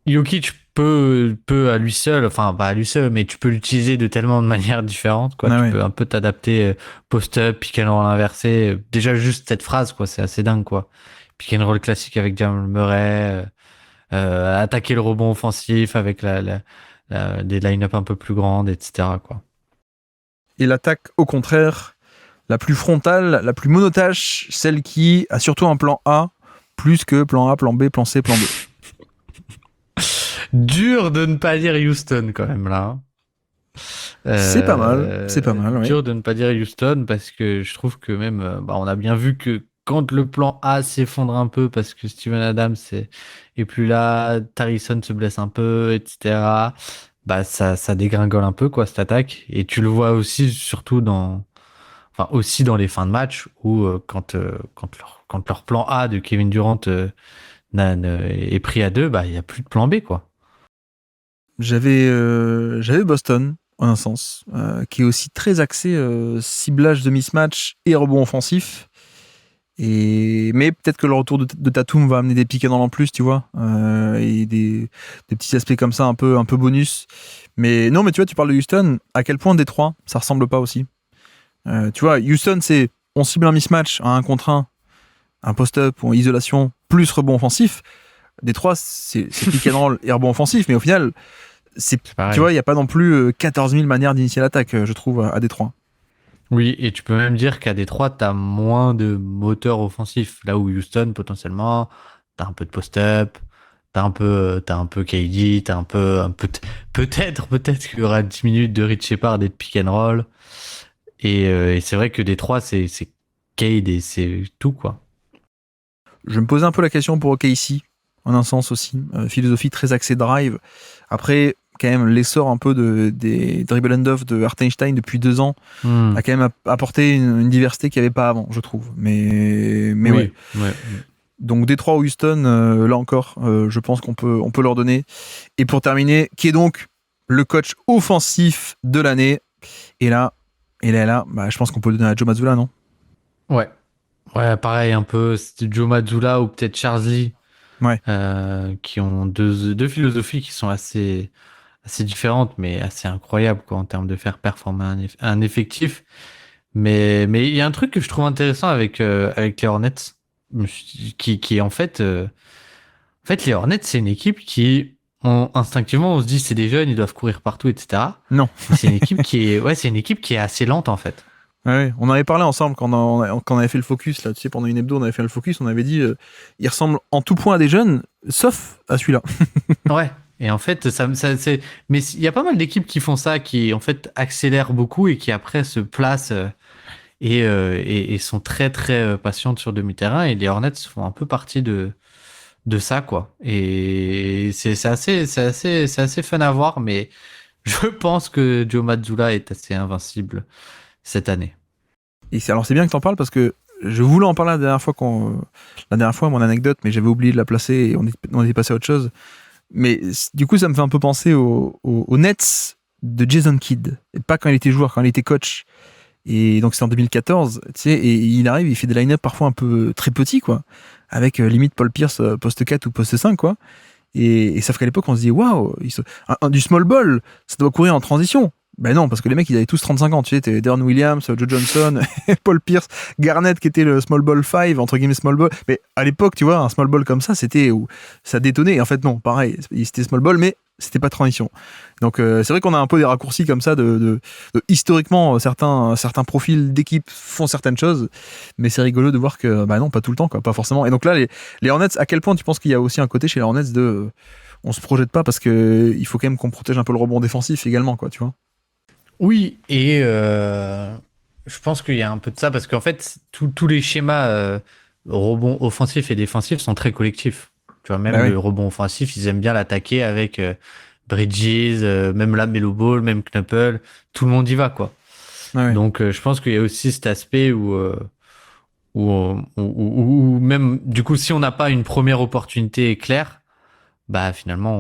[SPEAKER 2] Jokic peut à lui seul, enfin pas à lui seul, mais tu peux l'utiliser de tellement de manières différentes, quoi. Tu peux un peu t'adapter post-up, pick and roll inversé. Déjà juste cette phrase, quoi, c'est assez dingue, quoi. Pick and roll classique avec Jamal Murray, attaquer le rebond offensif avec des line-up un peu plus grandes, etc., quoi.
[SPEAKER 1] Et l'attaque, au contraire, la plus frontale, la plus monotâche, celle qui a surtout un plan A, plus que plan A, plan B, plan C, plan B.
[SPEAKER 2] Dur de ne pas dire Houston quand même là.
[SPEAKER 1] C'est pas mal.
[SPEAKER 2] Dur de ne pas dire Houston parce que je trouve que même on a bien vu que quand le plan A s'effondre un peu parce que Steven Adams est plus là, Tarrison se blesse un peu, etc. Ça dégringole un peu, quoi, cette attaque. Et tu le vois aussi surtout dans les fins de match où quand leur plan A de Kevin Durant est pris à 2, il y a plus de plan B, quoi.
[SPEAKER 1] J'avais Boston, en un sens, qui est aussi très axé ciblage de mismatch et rebond offensif. Mais peut-être que le retour de Tatum va amener des pick and roll en plus, tu vois, et des petits aspects comme ça un peu bonus. Mais non, mais tu vois, tu parles de Houston, à quel point Détroit, ça ressemble pas aussi. Tu vois, Houston, c'est on cible un mismatch, un contre un post-up ou en isolation, plus rebond offensif. Détroit, c'est pick and roll et rebond offensif, mais au final, tu vois, il n'y a pas non plus 14 000 manières d'initier l'attaque, je trouve, à Détroit.
[SPEAKER 2] Oui, et tu peux même dire qu'à Détroit, t'as moins de moteurs offensifs. Là où Houston, potentiellement, t'as un peu de post-up, t'as un peu KD, t'as un peu peut-être qu'il y aura 10 minutes de Rich Shepard et de pick and roll. Et c'est vrai que Détroit, c'est Cade et c'est tout, quoi.
[SPEAKER 1] Je me posais un peu la question pour OKC, en un sens aussi. Philosophie très axée drive. Après, quand même, l'essor un peu des dribble and off de Hartenstein depuis 2 ans a quand même apporté une diversité qu'il n'y avait pas avant, je trouve. Mais oui. Ouais. Donc Détroit ou Houston, là encore, je pense qu'on peut leur donner. Et pour terminer, qui est donc le coach offensif de l'année ? Et là, je pense qu'on peut le donner à Joe Mazzulla, non ?
[SPEAKER 2] Ouais, pareil, un peu, c'était Joe Mazzulla ou peut-être Charles Lee, qui ont deux philosophies qui sont assez différentes, mais assez incroyables, quoi, en termes de faire performer un effectif. Mais il y a un truc que je trouve intéressant avec les Hornets, qui est en fait, les Hornets, c'est une équipe qui, instinctivement, on se dit, c'est des jeunes, ils doivent courir partout, etc.
[SPEAKER 1] Non.
[SPEAKER 2] Mais c'est une équipe qui est assez lente, en fait.
[SPEAKER 1] Ouais, on avait parlé ensemble quand on avait fait le focus, là, tu sais, pendant une hebdo, on avait fait le focus, on avait dit, ils ressemblent en tout point à des jeunes, sauf à celui-là.
[SPEAKER 2] Ouais. Et en fait, mais il y a pas mal d'équipes qui font ça, qui en fait accélèrent beaucoup et qui après se placent et sont très très patientes sur demi-terrain. Et les Hornets font un peu partie de ça, quoi. Et c'est assez fun à voir, mais je pense que Joe Mazzulla est assez invincible cette année.
[SPEAKER 1] Et c'est bien que t'en parles parce que je voulais en parler la dernière fois, mon anecdote, mais j'avais oublié de la placer et on est passé à autre chose. Mais du coup, ça me fait un peu penser aux Nets de Jason Kidd. Et pas quand il était joueur, quand il était coach. Et donc, c'est en 2014, tu sais, et il arrive, il fait des line-up parfois un peu très petits, quoi. avec limite Paul Pierce poste 4 ou poste 5, quoi. Et sauf qu'à l'époque, on se dit, waouh, du small ball, ça doit courir en transition. Ben non, parce que les mecs, ils avaient tous 35 ans. Tu sais, t'avais Deron Williams, Joe Johnson, Paul Pierce, Garnett qui était le small ball 5, entre guillemets small ball. Mais à l'époque, tu vois, un small ball comme ça, c'était où ça détonnait. Et en fait, non, pareil, c'était small ball, mais c'était pas transition. Donc, c'est vrai qu'on a un peu des raccourcis comme ça de historiquement, certains profils d'équipe font certaines choses, mais c'est rigolo de voir que, bah non, pas tout le temps, quoi, pas forcément. Et donc là, les Hornets, à quel point tu penses qu'il y a aussi un côté chez les Hornets on se projette pas parce que il faut quand même qu'on protège un peu le rebond défensif également, quoi, tu vois.
[SPEAKER 2] Oui, et je pense qu'il y a un peu de ça parce qu'en fait, tous les schémas rebond offensif et défensif sont très collectifs. Tu vois, même le rebond offensif, ils aiment bien l'attaquer avec Bridges, même la Melo Ball, même Knuppel, tout le monde y va, quoi. Donc, je pense qu'il y a aussi cet aspect où même, du coup, si on n'a pas une première opportunité claire, bah finalement,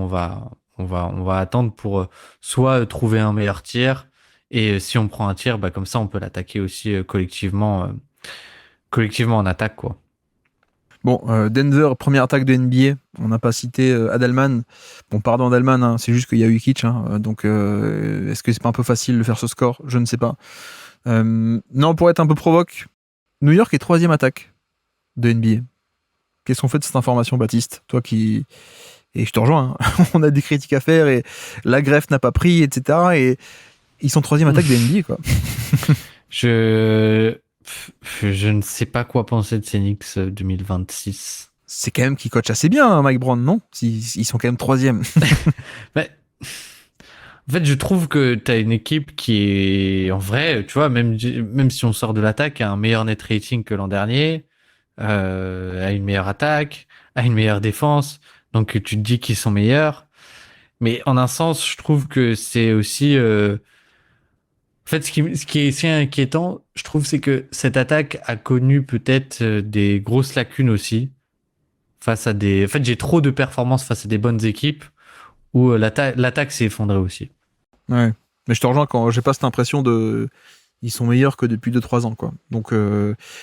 [SPEAKER 2] on va attendre pour soit trouver un meilleur tir. Et si on prend un tir, bah comme ça, on peut l'attaquer aussi collectivement en attaque, quoi.
[SPEAKER 1] Bon, Denver, première attaque de NBA. On n'a pas cité Adalman. Bon, pardon Adalman, hein, c'est juste qu'il y a eu Jokic. Hein, donc, est-ce que c'est pas un peu facile de faire ce score ? Je ne sais pas. Non, pour être un peu provoque, New York est troisième attaque de NBA. Qu'est-ce qu'on fait de cette information, Baptiste ? Toi qui... Et je te rejoins. Hein. On a des critiques à faire et la greffe n'a pas pris, etc. Et... Ils sont troisième attaque de NBA, quoi.
[SPEAKER 2] Je ne sais pas quoi penser de ces Knicks 2026.
[SPEAKER 1] C'est quand même qu'ils coachent assez bien, hein, Mike Brown, non ? Ils sont quand même troisième.
[SPEAKER 2] Mais, en fait, je trouve que tu as une équipe qui est, en vrai, tu vois, même si on sort de l'attaque, a un meilleur net rating que l'an dernier, a une meilleure attaque, a une meilleure défense. Donc, tu te dis qu'ils sont meilleurs. Mais en un sens, je trouve que c'est aussi... En fait, ce qui est assez inquiétant, je trouve, c'est que cette attaque a connu peut-être des grosses lacunes aussi face à des... En fait, j'ai trop de performances face à des bonnes équipes où l'attaque s'est effondrée aussi.
[SPEAKER 1] Ouais, mais je te rejoins quand j'ai pas cette impression de... Ils sont meilleurs que depuis 2-3 ans, quoi. Donc,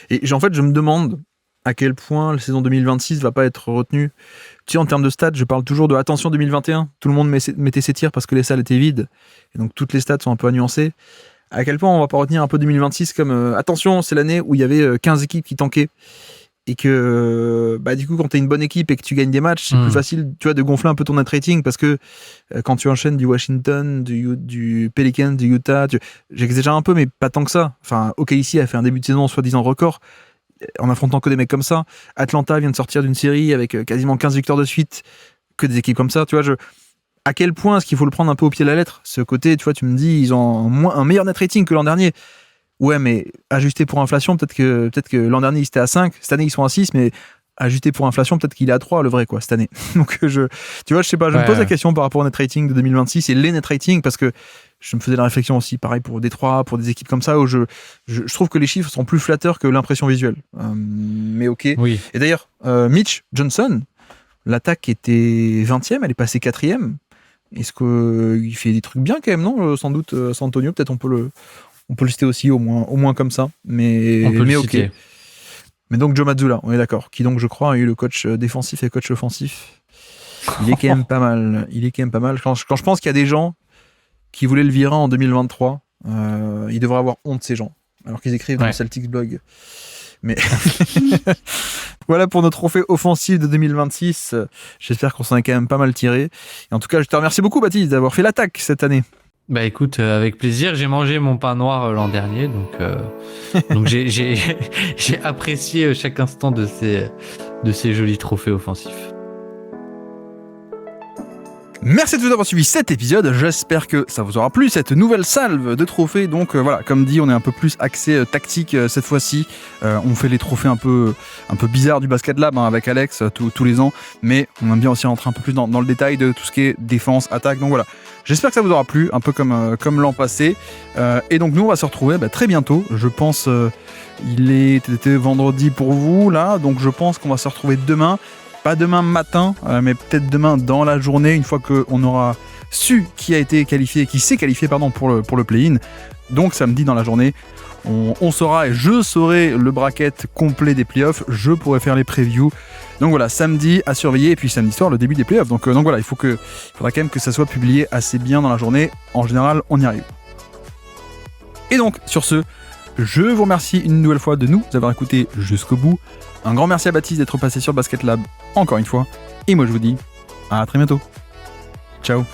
[SPEAKER 1] et en fait, je me demande à quel point la saison 2026 va pas être retenue. Tu sais, en termes de stats, je parle toujours de attention 2021. Tout le monde mettait ses tirs parce que les salles étaient vides. Et donc, toutes les stats sont un peu à nuancer. À quel point on va pas retenir un peu 2026 comme attention, c'est l'année où il y avait 15 équipes qui tankaient et que bah du coup quand t'es une bonne équipe et que tu gagnes des matchs, c'est plus facile, tu vois, de gonfler un peu ton net rating parce que quand tu enchaînes du Washington, du Pelicans, du Utah, j'exagère un peu mais pas tant que ça. Enfin, OKC a fait un début de saison soi-disant record en affrontant que des mecs comme ça. Atlanta vient de sortir d'une série avec quasiment 15 victoires de suite, que des équipes comme ça, tu vois, à quel point est-ce qu'il faut le prendre un peu au pied de la lettre ? Ce côté, tu vois, tu me dis, ils ont un meilleur net rating que l'an dernier. Ouais, mais ajusté pour inflation, peut-être que l'an dernier, ils étaient à 5. Cette année, ils sont à 6, mais ajusté pour inflation, peut-être qu'il est à 3, le vrai, quoi, cette année. Donc, tu vois, je sais pas, je me pose la question par rapport au net rating de 2026 et les net ratings, parce que je me faisais la réflexion aussi, pareil, pour Détroit, pour des équipes comme ça, où je trouve que les chiffres sont plus flatteurs que l'impression visuelle. Mais ok.
[SPEAKER 2] Oui.
[SPEAKER 1] Et d'ailleurs, Mitch Johnson, l'attaque était 20e, elle est passée 4e. Est-ce qu'il fait des trucs bien quand même, non ? Sans doute, San Antonio, peut-être on peut le citer aussi, au moins comme ça. Mais ok. Citer. Mais donc Joe Mazzulla, on est d'accord, qui donc je crois a eu le coach défensif et coach offensif. Il est quand même pas mal. Quand je pense qu'il y a des gens qui voulaient le virer en 2023, ils devraient avoir honte, ces gens, alors qu'ils écrivent dans le Celtics blog. Mais voilà pour notre trophée offensif de 2026. J'espère qu'on s'en est quand même pas mal tiré. Et en tout cas, je te remercie beaucoup, Baptiste, d'avoir fait l'attaque cette année.
[SPEAKER 2] Bah écoute, avec plaisir. J'ai mangé mon pain noir l'an dernier, donc j'ai apprécié chaque instant de ces jolis trophées offensifs.
[SPEAKER 1] Merci de vous avoir suivi cet épisode, j'espère que ça vous aura plu, cette nouvelle salve de trophées. Donc voilà, comme dit, on est un peu plus axé tactique cette fois-ci. On fait les trophées un peu bizarres du Basket Lab avec Alex tous les ans, mais on aime bien aussi rentrer un peu plus dans le détail de tout ce qui est défense, attaque. Donc voilà, j'espère que ça vous aura plu, un peu comme l'an passé. Et donc nous, on va se retrouver très bientôt. Je pense, il était vendredi pour vous là, donc je pense qu'on va se retrouver demain. Pas demain matin, mais peut-être demain dans la journée, une fois qu'on aura su qui s'est qualifié pour le play-in. Donc samedi dans la journée, on saura et je saurai le bracket complet des playoffs. Je pourrai faire les previews. Donc voilà, samedi à surveiller et puis samedi soir le début des playoffs. Donc voilà, il faudra quand même que ça soit publié assez bien dans la journée. En général, on y arrive. Et donc sur ce, je vous remercie une nouvelle fois de nous avoir écoutés jusqu'au bout. Un grand merci à Baptiste d'être passé sur Basket Lab encore une fois. Et moi je vous dis à très bientôt. Ciao.